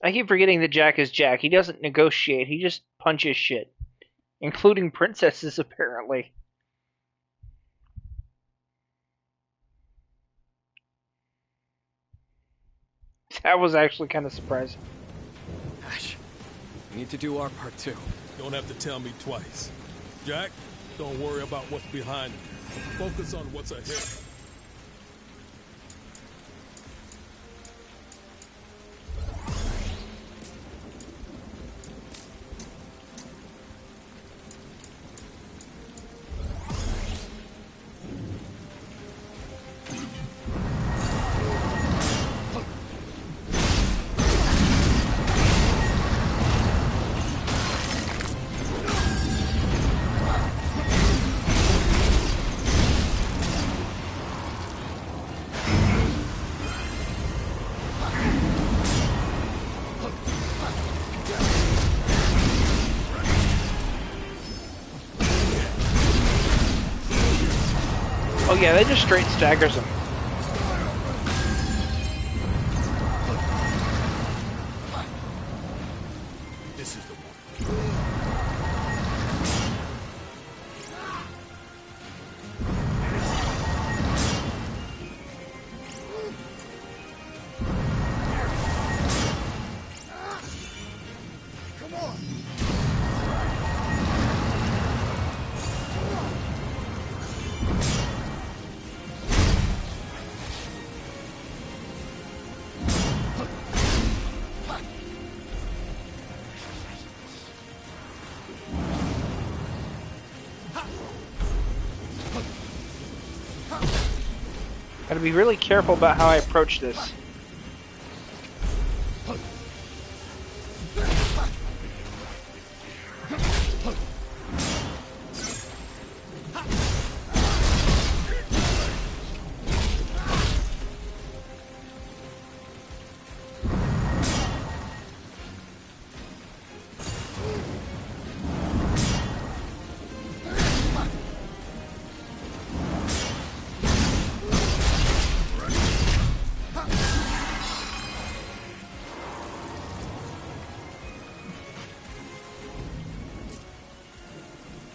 S1: I keep forgetting that Jack is Jack. He doesn't negotiate, he just punches shit. Including princesses, apparently. That was actually kind of surprising.
S6: Ash, we need to do our part too.
S4: Don't have to tell me twice. Jack, don't worry about what's behind you. Focus on what's ahead.
S1: Oh yeah, that just straight staggers him.
S2: This is the one.
S1: Gotta be really careful about how I approach this.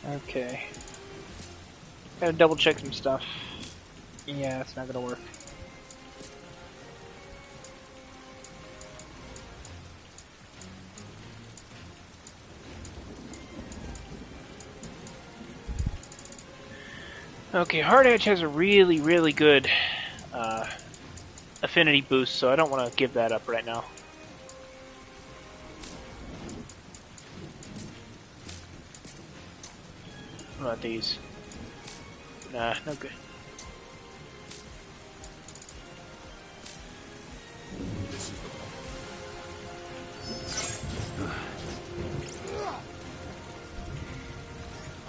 S1: Okay. Gotta double check some stuff. Yeah, it's not gonna work. Okay, Hard Edge has a really, really good affinity boost, so I don't want to give that up right now. What about these? Nah, no good.
S2: This is the one.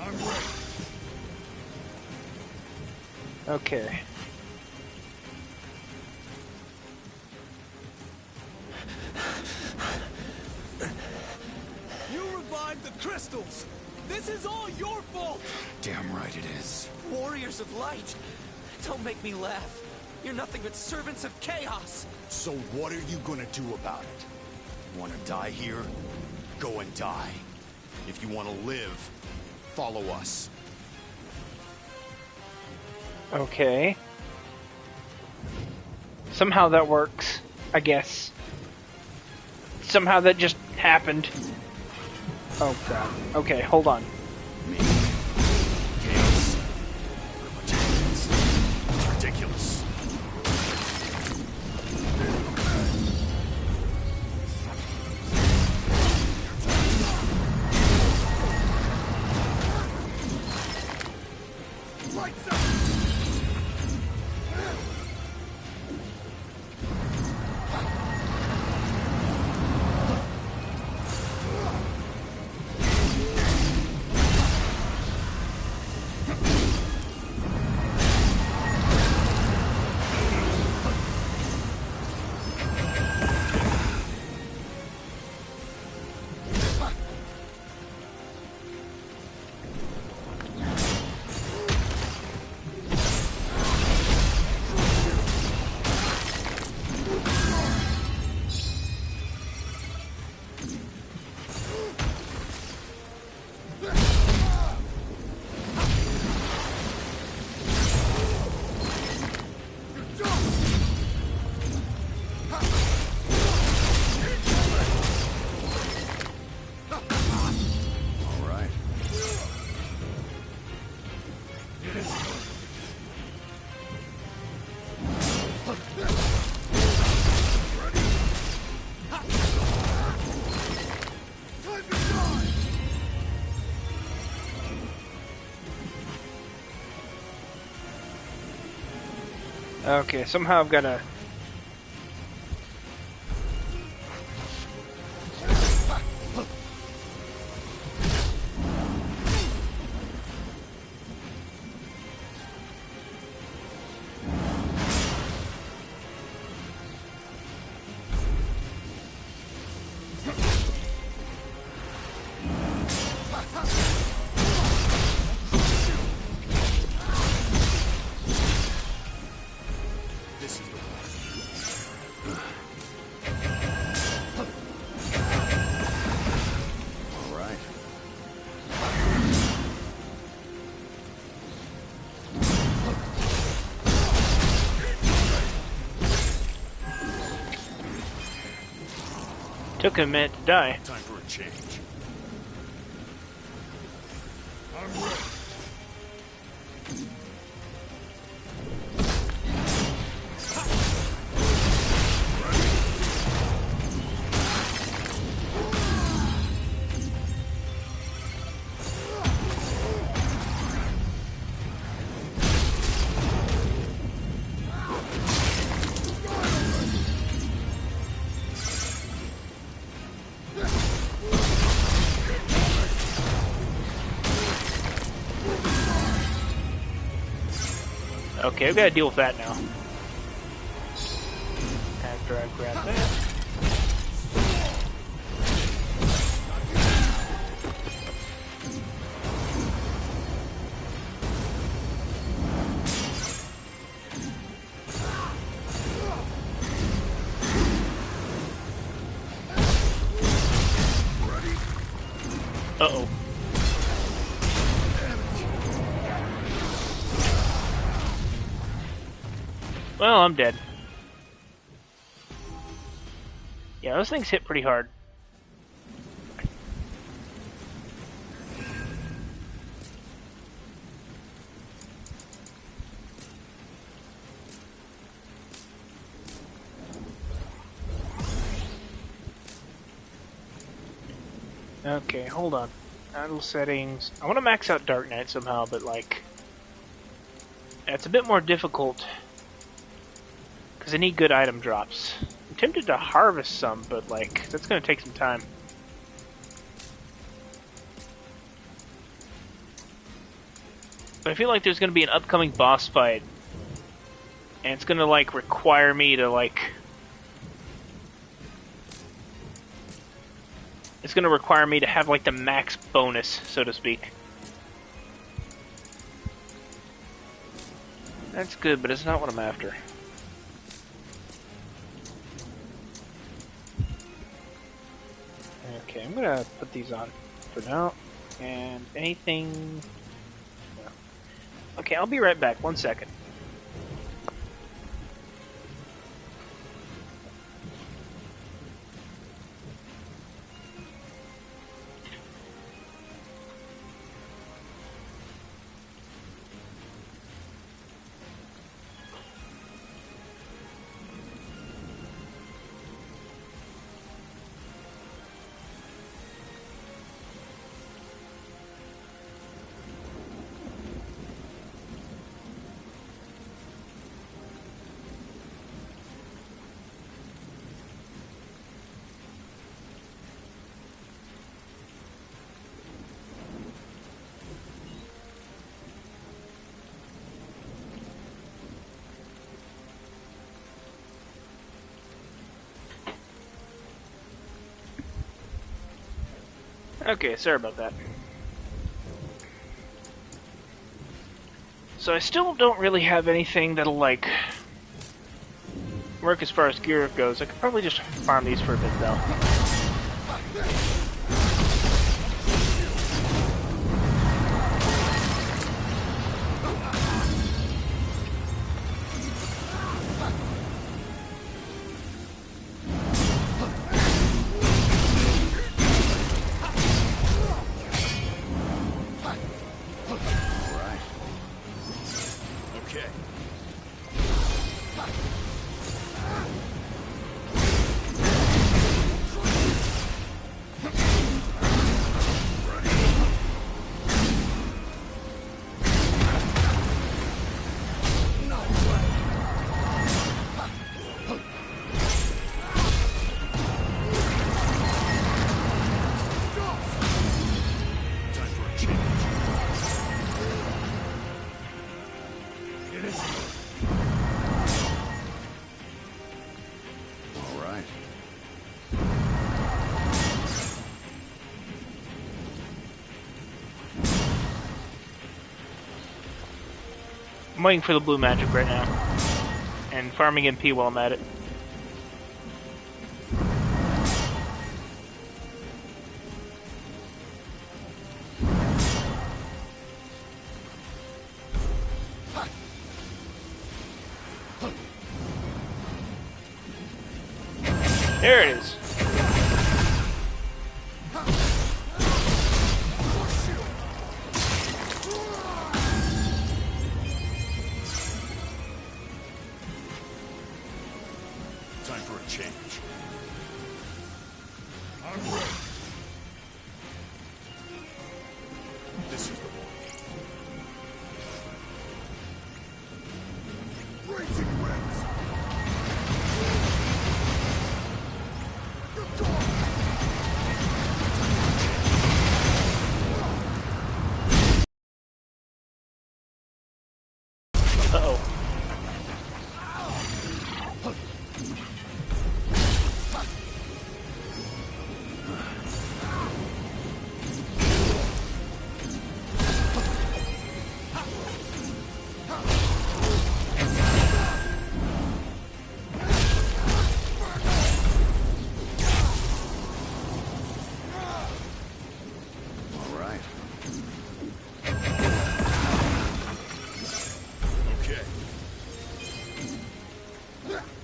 S2: I'm ready.
S1: Okay.
S9: You revived the crystals! This is all your fault!
S2: Damn right it is.
S6: Warriors of Light! Don't make me laugh. You're nothing but servants of chaos!
S2: So what are you gonna do about it? Wanna die here? Go and die. If you wanna live, follow us.
S1: Okay. Somehow that works, I guess. Somehow that just happened. Oh god. Okay, hold on.
S2: Games. It's ridiculous. Lights up!
S1: Okay, somehow I've gotta... Took a minute to die.
S2: Time for a change.
S4: I'm ready.
S1: Okay, I've got to deal with that now. After I grab that. Uh-oh. Well, I'm dead. Yeah, those things hit pretty hard. Okay, hold on. Idle settings. I want to max out Dark Knight somehow, but like... it's a bit more difficult. Because I need good item drops. I'm tempted to harvest some, but like, that's going to take some time. But I feel like there's going to be an upcoming boss fight. And it's going to like require me to like... it's going to require me to have like the max bonus, so to speak. That's good, but it's not what I'm after. Okay, I'm gonna put these on for now. And anything... no. Okay, I'll be right back. 1 second. Okay, sorry about that. So I still don't really have anything that'll, like, work as far as gear goes. I could probably just farm these for a bit, though. I'm waiting for the blue magic right now. And farming MP while I'm at it. There it is.
S2: Time for a change.
S4: I'm ready.
S2: This is the one. Raging winds.
S1: Uh-oh.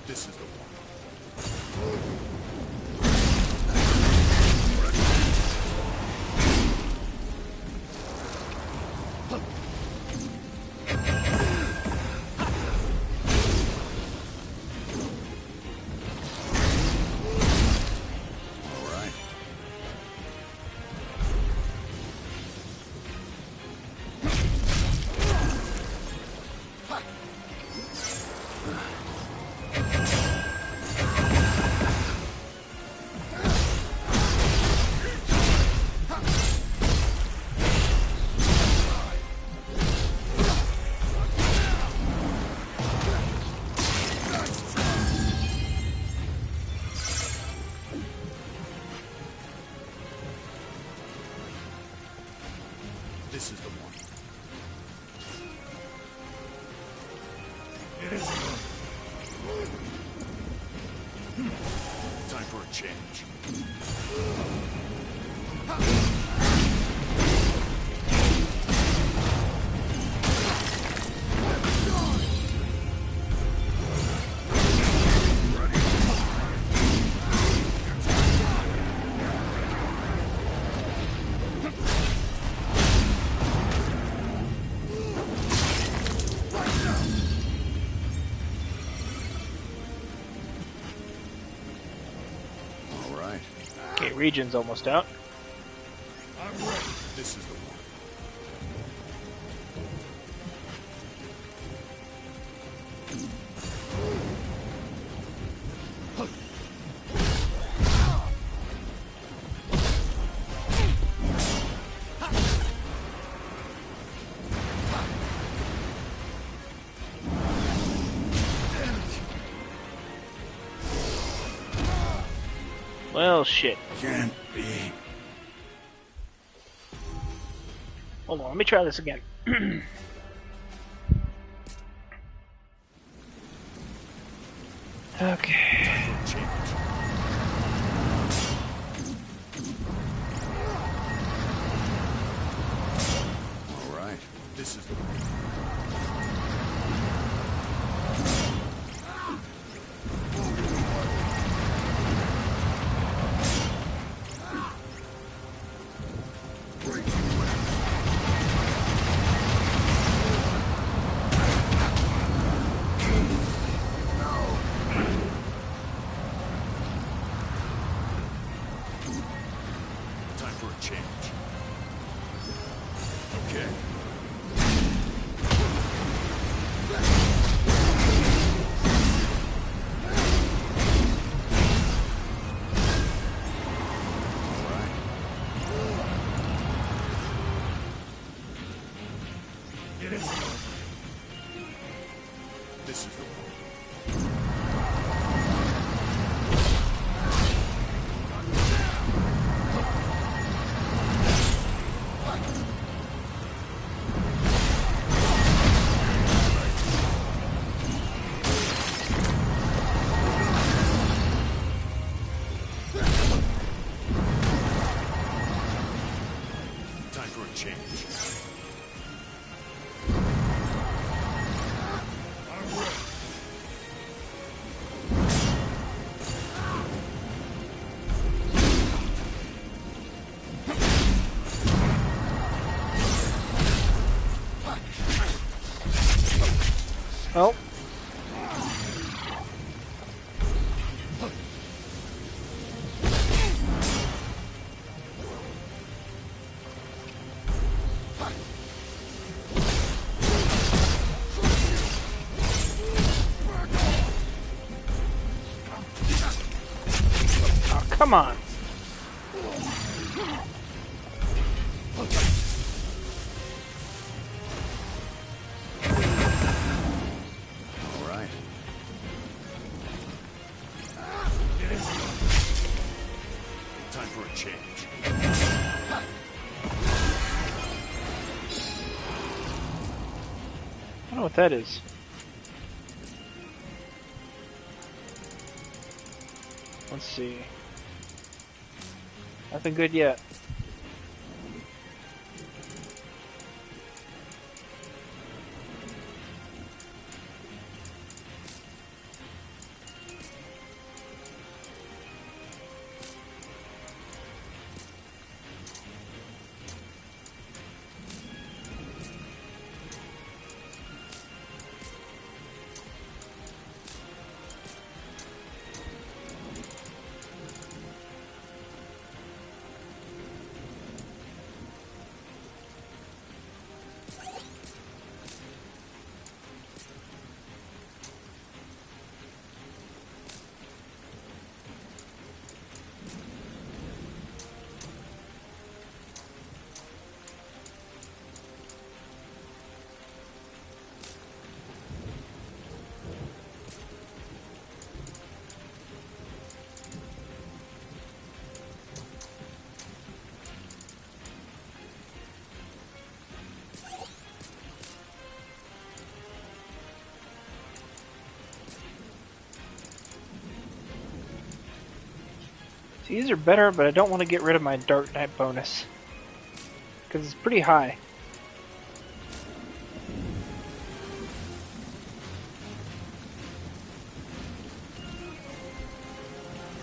S2: This is the one. This is the one.
S4: It is
S2: Time for a change.
S1: Okay, region's almost out.
S4: I'm ready.
S2: This is the one.
S1: Well, shit.
S2: Can't be.
S1: Hold on, let me try this again. Okay.
S2: All right, this is the time for a change. Okay. This is the one. Time for a change.
S1: Well. Oh, come on.
S2: All right. Time for a change.
S1: I don't know what that is. Let's see. Nothing good yet. These are better, but I don't want to get rid of my Dark Knight bonus. Because it's pretty high.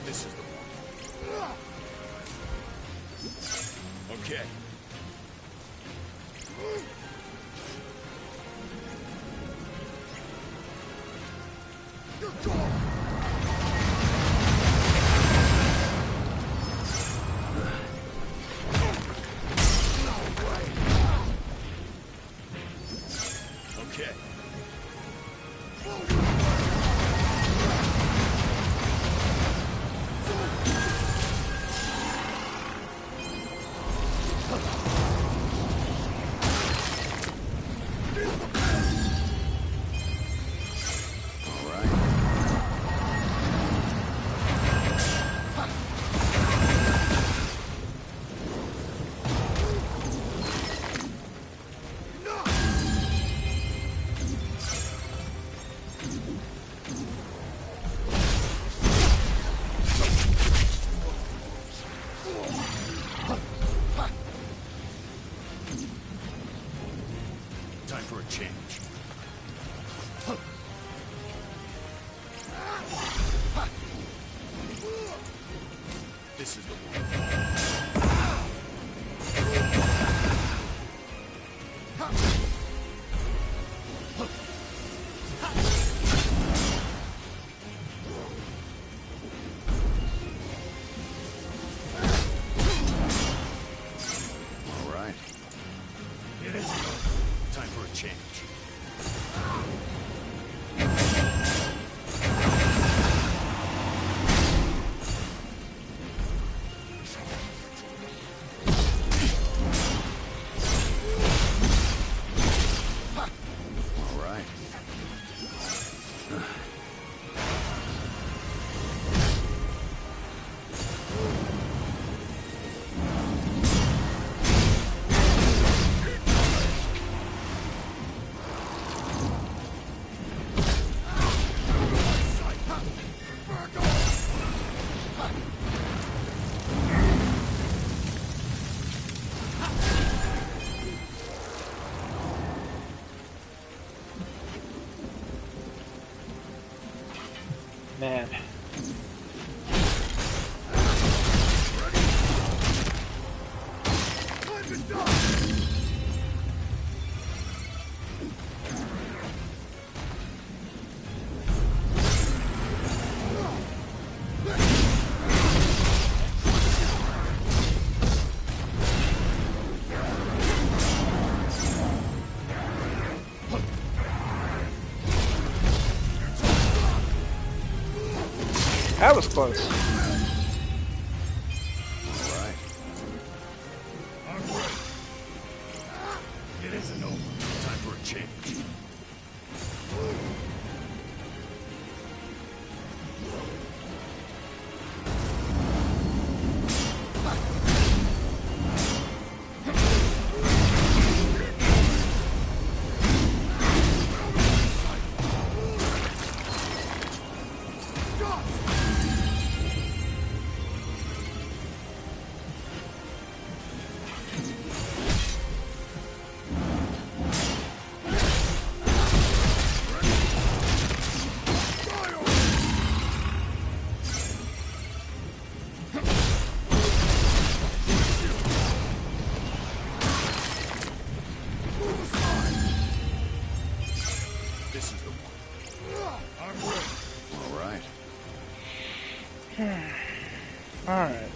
S2: This is the one. Okay. Okay. All right. This is the one. All right. It is time for a change. All right.
S1: Man. That was close.
S2: All right. It isn't over. Time for a change. This is the one. All right.
S1: Alright.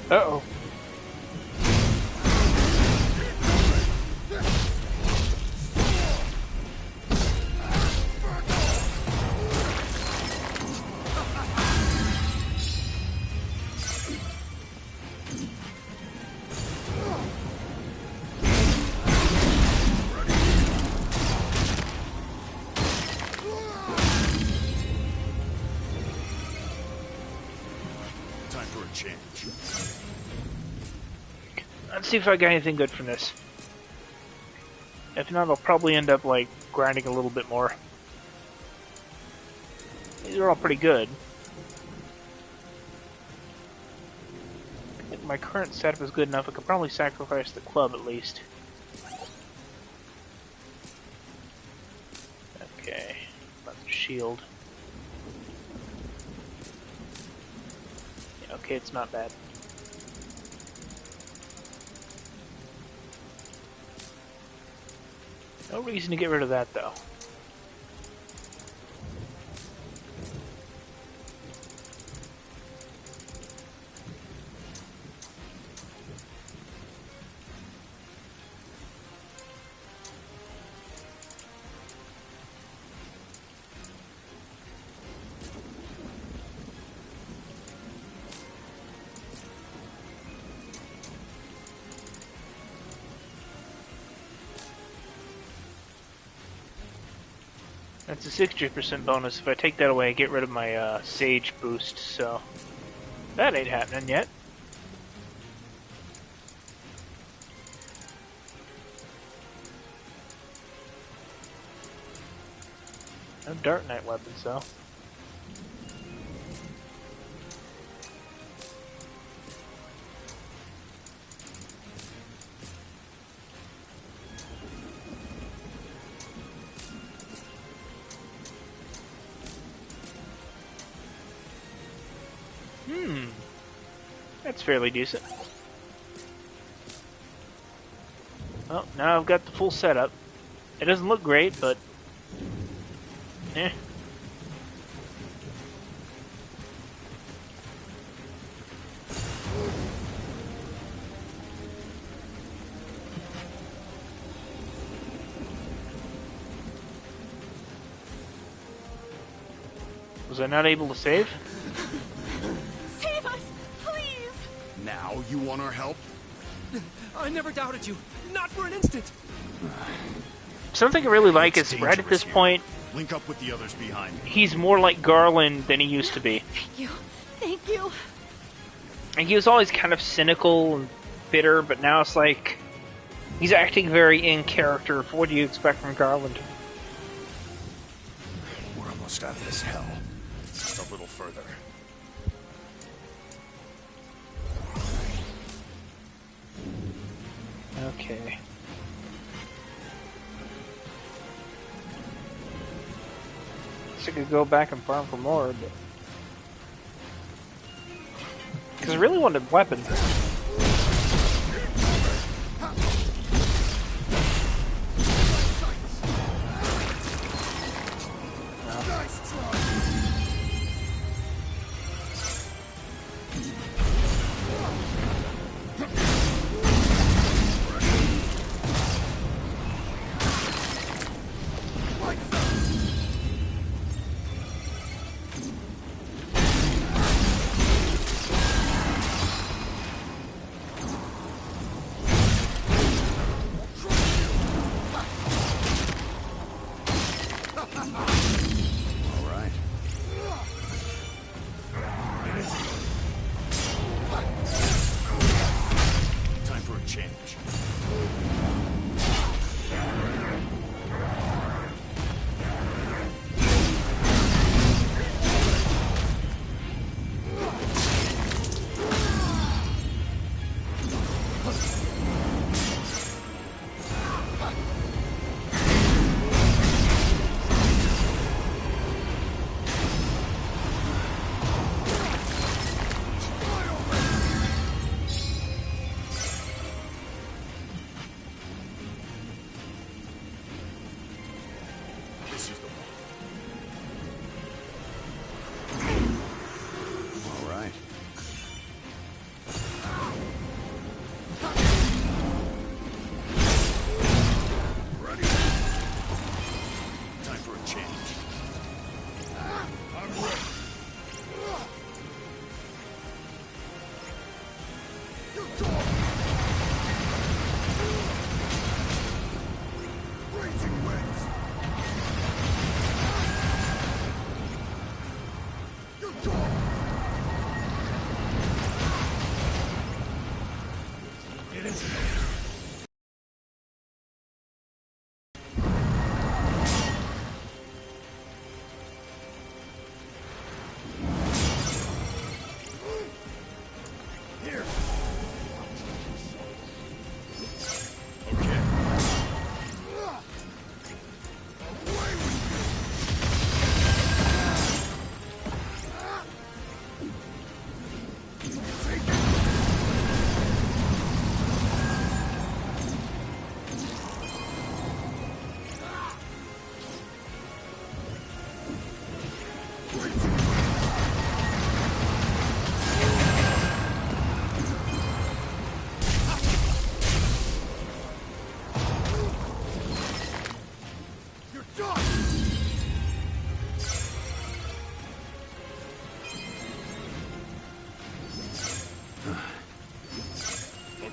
S1: Uh-oh.
S2: Time for a change.
S1: Let's see if I got anything good from this. If not, I'll probably end up, like, grinding a little bit more. These are all pretty good. I think my current setup is good enough. I could probably sacrifice the club at least. Okay, about the shield. Yeah, okay, it's not bad. No reason to get rid of that, though. That's a 60% bonus. If I take that away, I get rid of my Sage boost, so that ain't happening yet. No Dark Knight weapons, though. That's fairly decent. Well, now I've got the full setup. It doesn't look great, but... eh. Was I not able to save?
S5: Save us, please!
S2: Now you want our help?
S6: I never doubted you. Not for an instant.
S1: Something I really like
S2: It's
S1: is right at this
S2: dangerous
S1: point,
S2: here. Link up with the others behind me.
S1: he's more like Garland than he used to be.
S5: Thank you. Thank you.
S1: And he was always kind of cynical and bitter, but now it's like he's acting very in character. What do you expect from Garland?
S2: We're almost out of this hell. Just a little further.
S1: Okay. Guess I could go back and farm for more, but... because I really wanted weapons.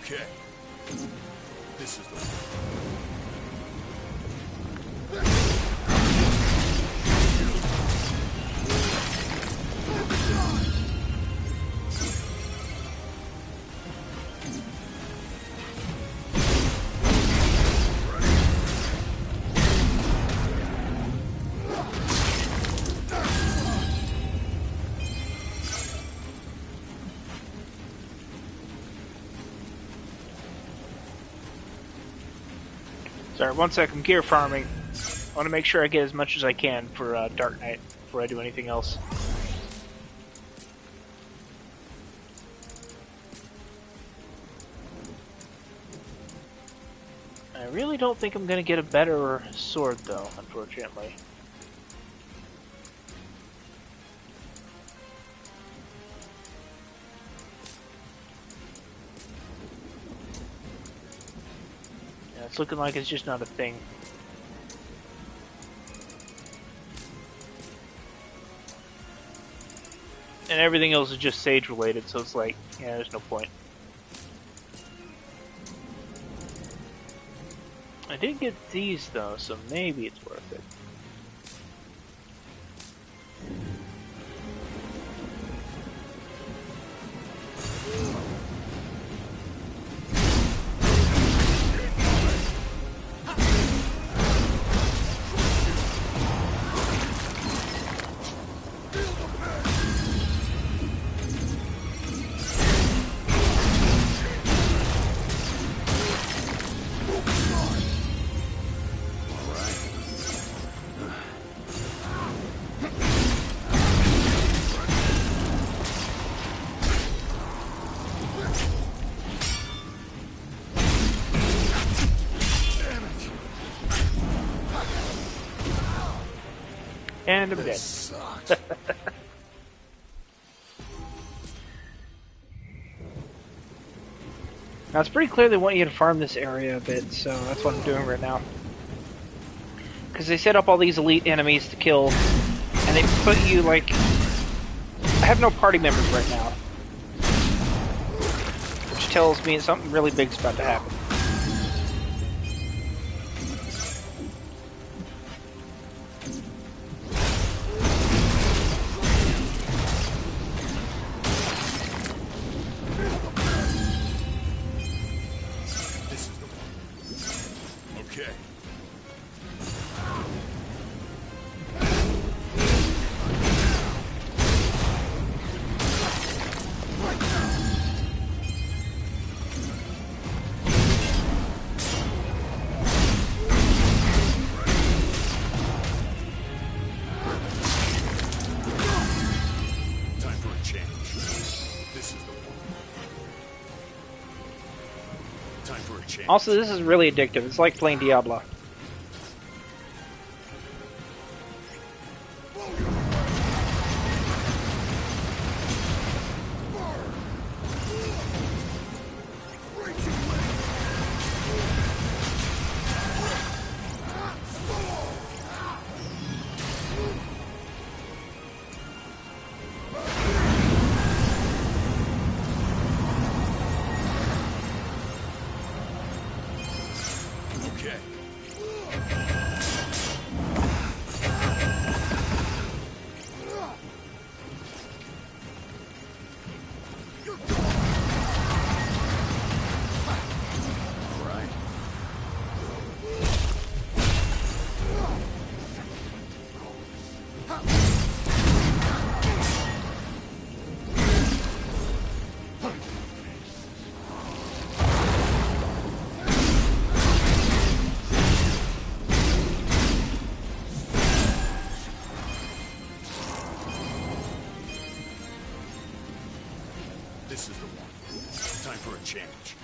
S2: Okay. This is the one.
S1: Sorry, one sec, I'm gear farming. I want to make sure I get as much as I can for Dark Knight before I do anything else. I really don't think I'm going to get a better sword, though, unfortunately. Yeah, it's looking like it's just not a thing. And everything else is just Sage related, so it's like, yeah, there's no point. I did get these though, so maybe it's worth it. And I'm dead. Now it's pretty clear they want you to farm this area a bit, so that's what I'm doing right now. Because they set up all these elite enemies to kill, and they put you like... I have no party members right now. Which tells me something really big's about to happen. Also, this is really addictive. It's like playing Diablo.
S2: This is the one. Time for a change.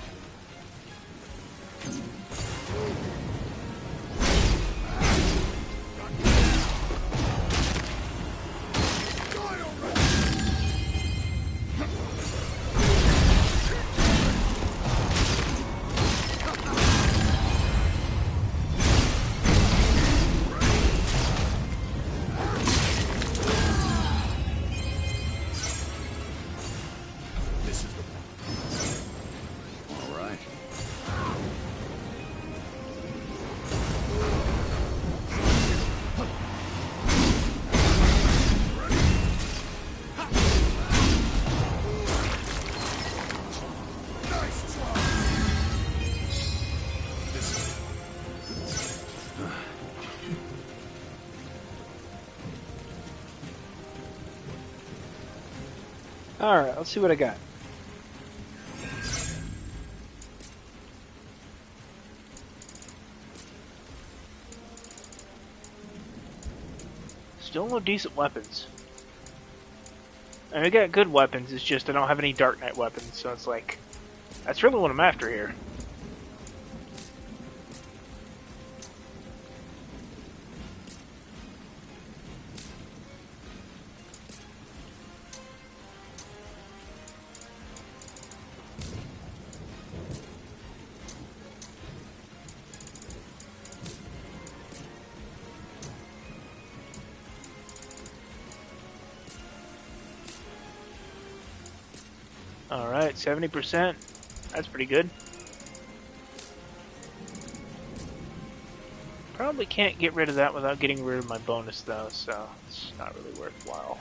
S1: Alright, let's see what I got. Still no decent weapons. I got good weapons, it's just I don't have any Dark Knight weapons, so it's like... That's really what I'm after here. Alright, 70%. That's pretty good. Probably can't get rid of that without getting rid of my bonus though, so it's not really worthwhile.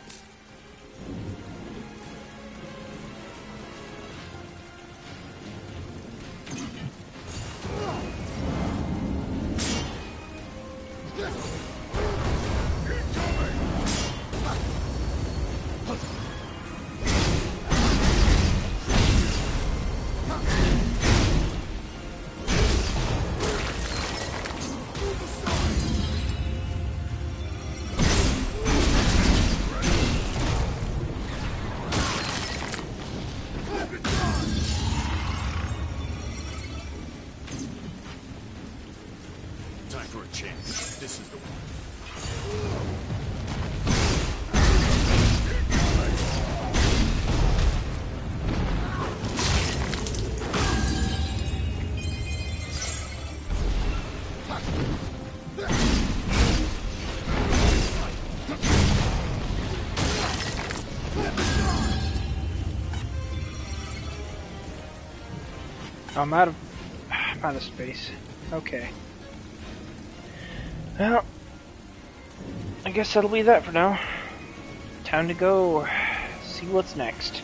S2: Time for a chance. This is the one.
S1: I'm out of space. Okay. Well, I guess that'll be that for now. Time to go see what's next.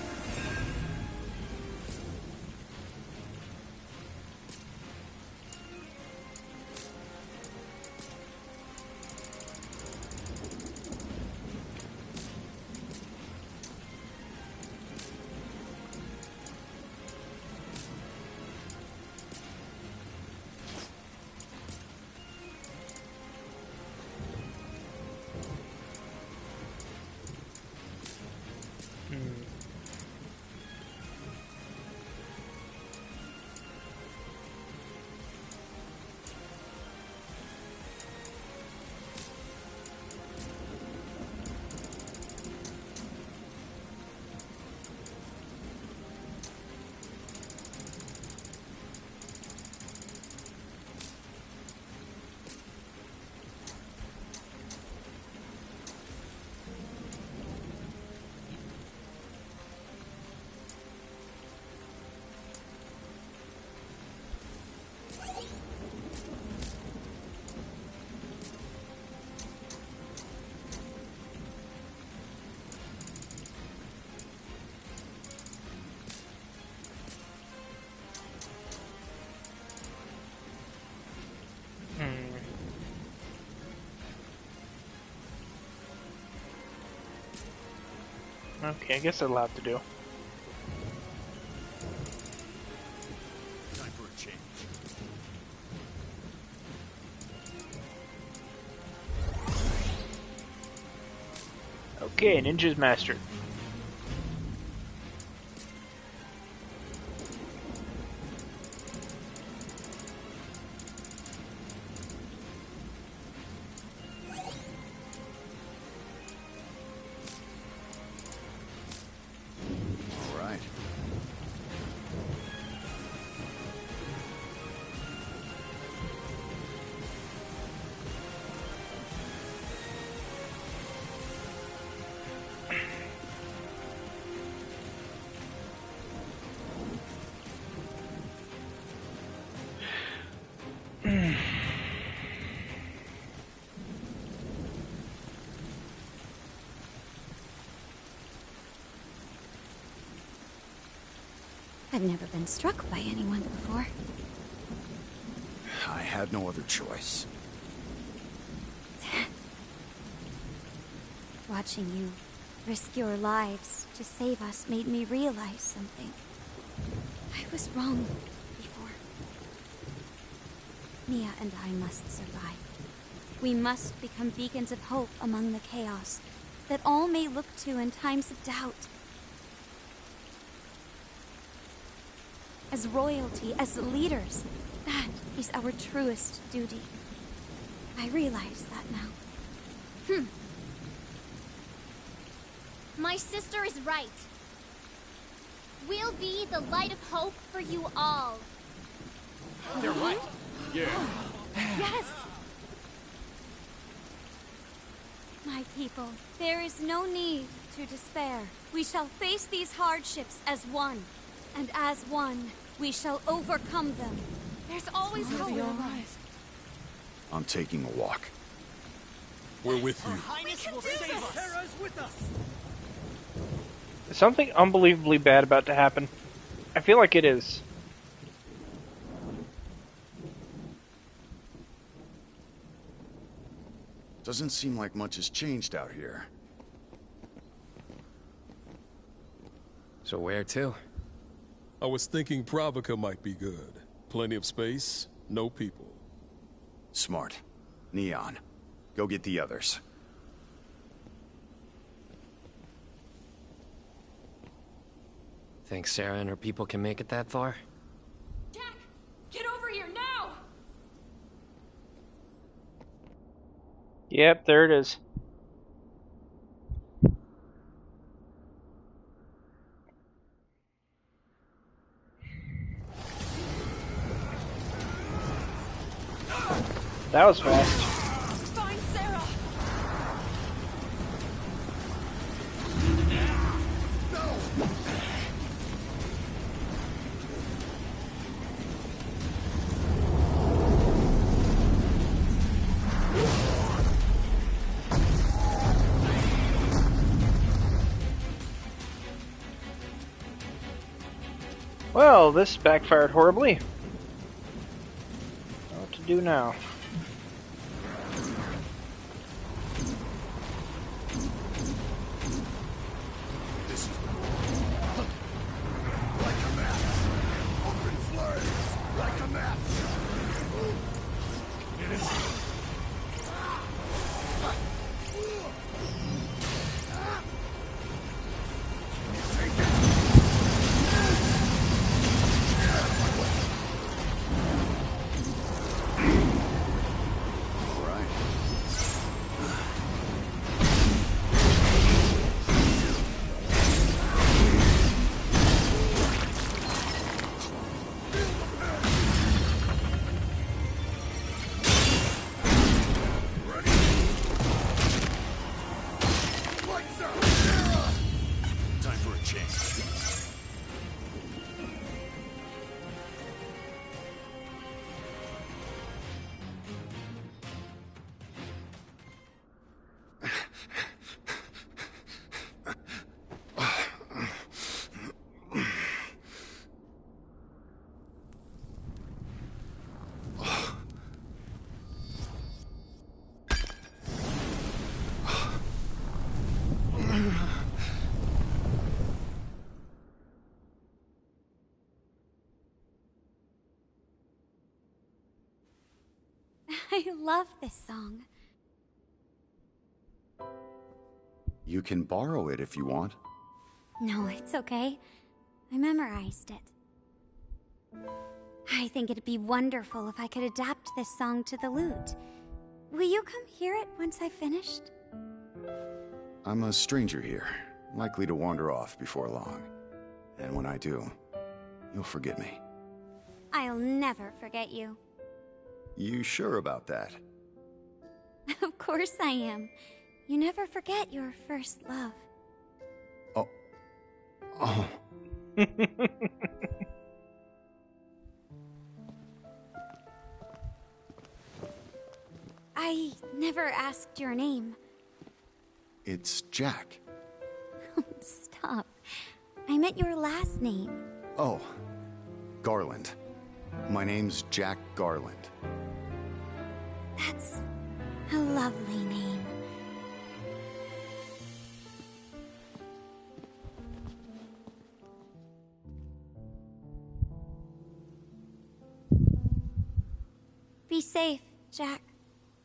S1: Okay, I guess that'll have to do.
S2: Time for a change.
S1: Okay, Ninja's mastered.
S5: I've never been struck by anyone before.
S2: I had no other choice.
S5: Watching you risk your lives to save us made me realize something. I was wrong before. Mia and I must survive. We must become beacons of hope among the chaos, that all may look to in times of doubt. As royalty, as leaders, that is our truest duty. I realize that now.
S10: My sister is right. We'll be the light of hope for you all.
S9: They're right. Yeah.
S5: Yes! My people, there is no need to despair. We shall face these hardships as one. And as one, we shall overcome them. There's always hope.
S2: I'm taking a walk.
S4: We're with you.
S6: Highness will save us. Terra's with us.
S1: Is something unbelievably bad about to happen? I feel like it is.
S2: Doesn't seem like much has changed out here.
S6: So where to?
S4: I was thinking Pravica might be good. Plenty of space, no people.
S2: Smart. Neon. Go get the others.
S6: Think Sarah and her people can make it that far?
S5: Jack! Get over here now!
S1: Yep, there it is. That was fast.
S5: Find Sarah!
S1: Well, this backfired horribly. What to do now?
S2: Time for a change.
S5: I love this song.
S2: You can borrow it if you want.
S5: No, it's okay. I memorized it. I think it'd be wonderful if I could adapt this song to the lute. Will you come hear it once I've finished?
S2: I'm a stranger here, likely to wander off before long. And when I do, you'll forget me.
S5: I'll never forget you.
S2: You sure about that?
S5: Of course I am. You never forget your first love.
S2: Oh. Oh.
S5: I never asked your name.
S2: It's Jack.
S5: Stop. I meant your last name.
S2: Oh. Garland. My name's Jack Garland.
S5: That's a lovely name. Be safe, Jack.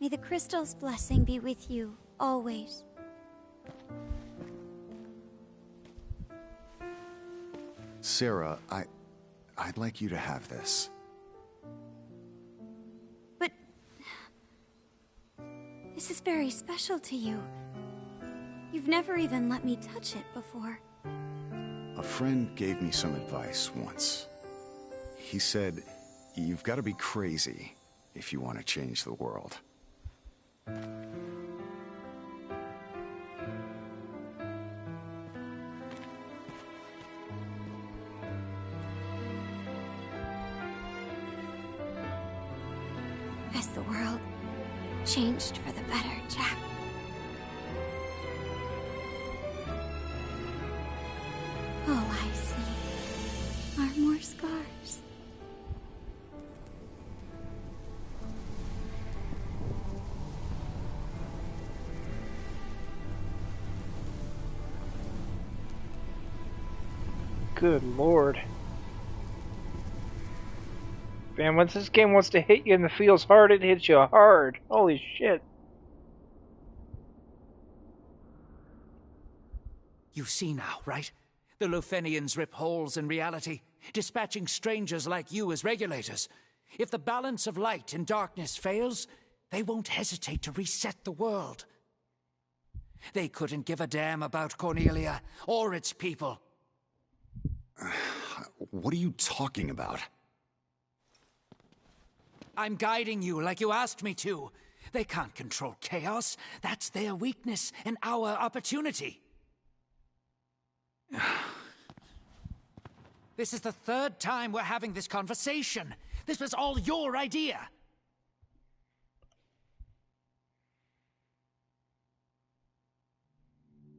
S5: May the crystal's blessing be with you, always.
S2: Sarah, I'd like you to have this.
S5: But... this is very special to you. You've never even let me touch it before.
S2: A friend gave me some advice once. He said, you've got to be crazy if you want to change the world.
S5: Has the world changed for the better, Jack? All I see are more scars.
S1: Good lord. Man, once this game wants to hit you in the feels hard, it hits you hard. Holy shit.
S11: You see now, right? The Lufenians rip holes in reality, dispatching strangers like you as regulators. If the balance of light and darkness fails, they won't hesitate to reset the world. They couldn't give a damn about Cornelia or its people.
S2: What are you talking about?
S11: I'm guiding you like you asked me to. They can't control chaos. That's their weakness and our opportunity. This is the third time we're having this conversation. This was all your idea.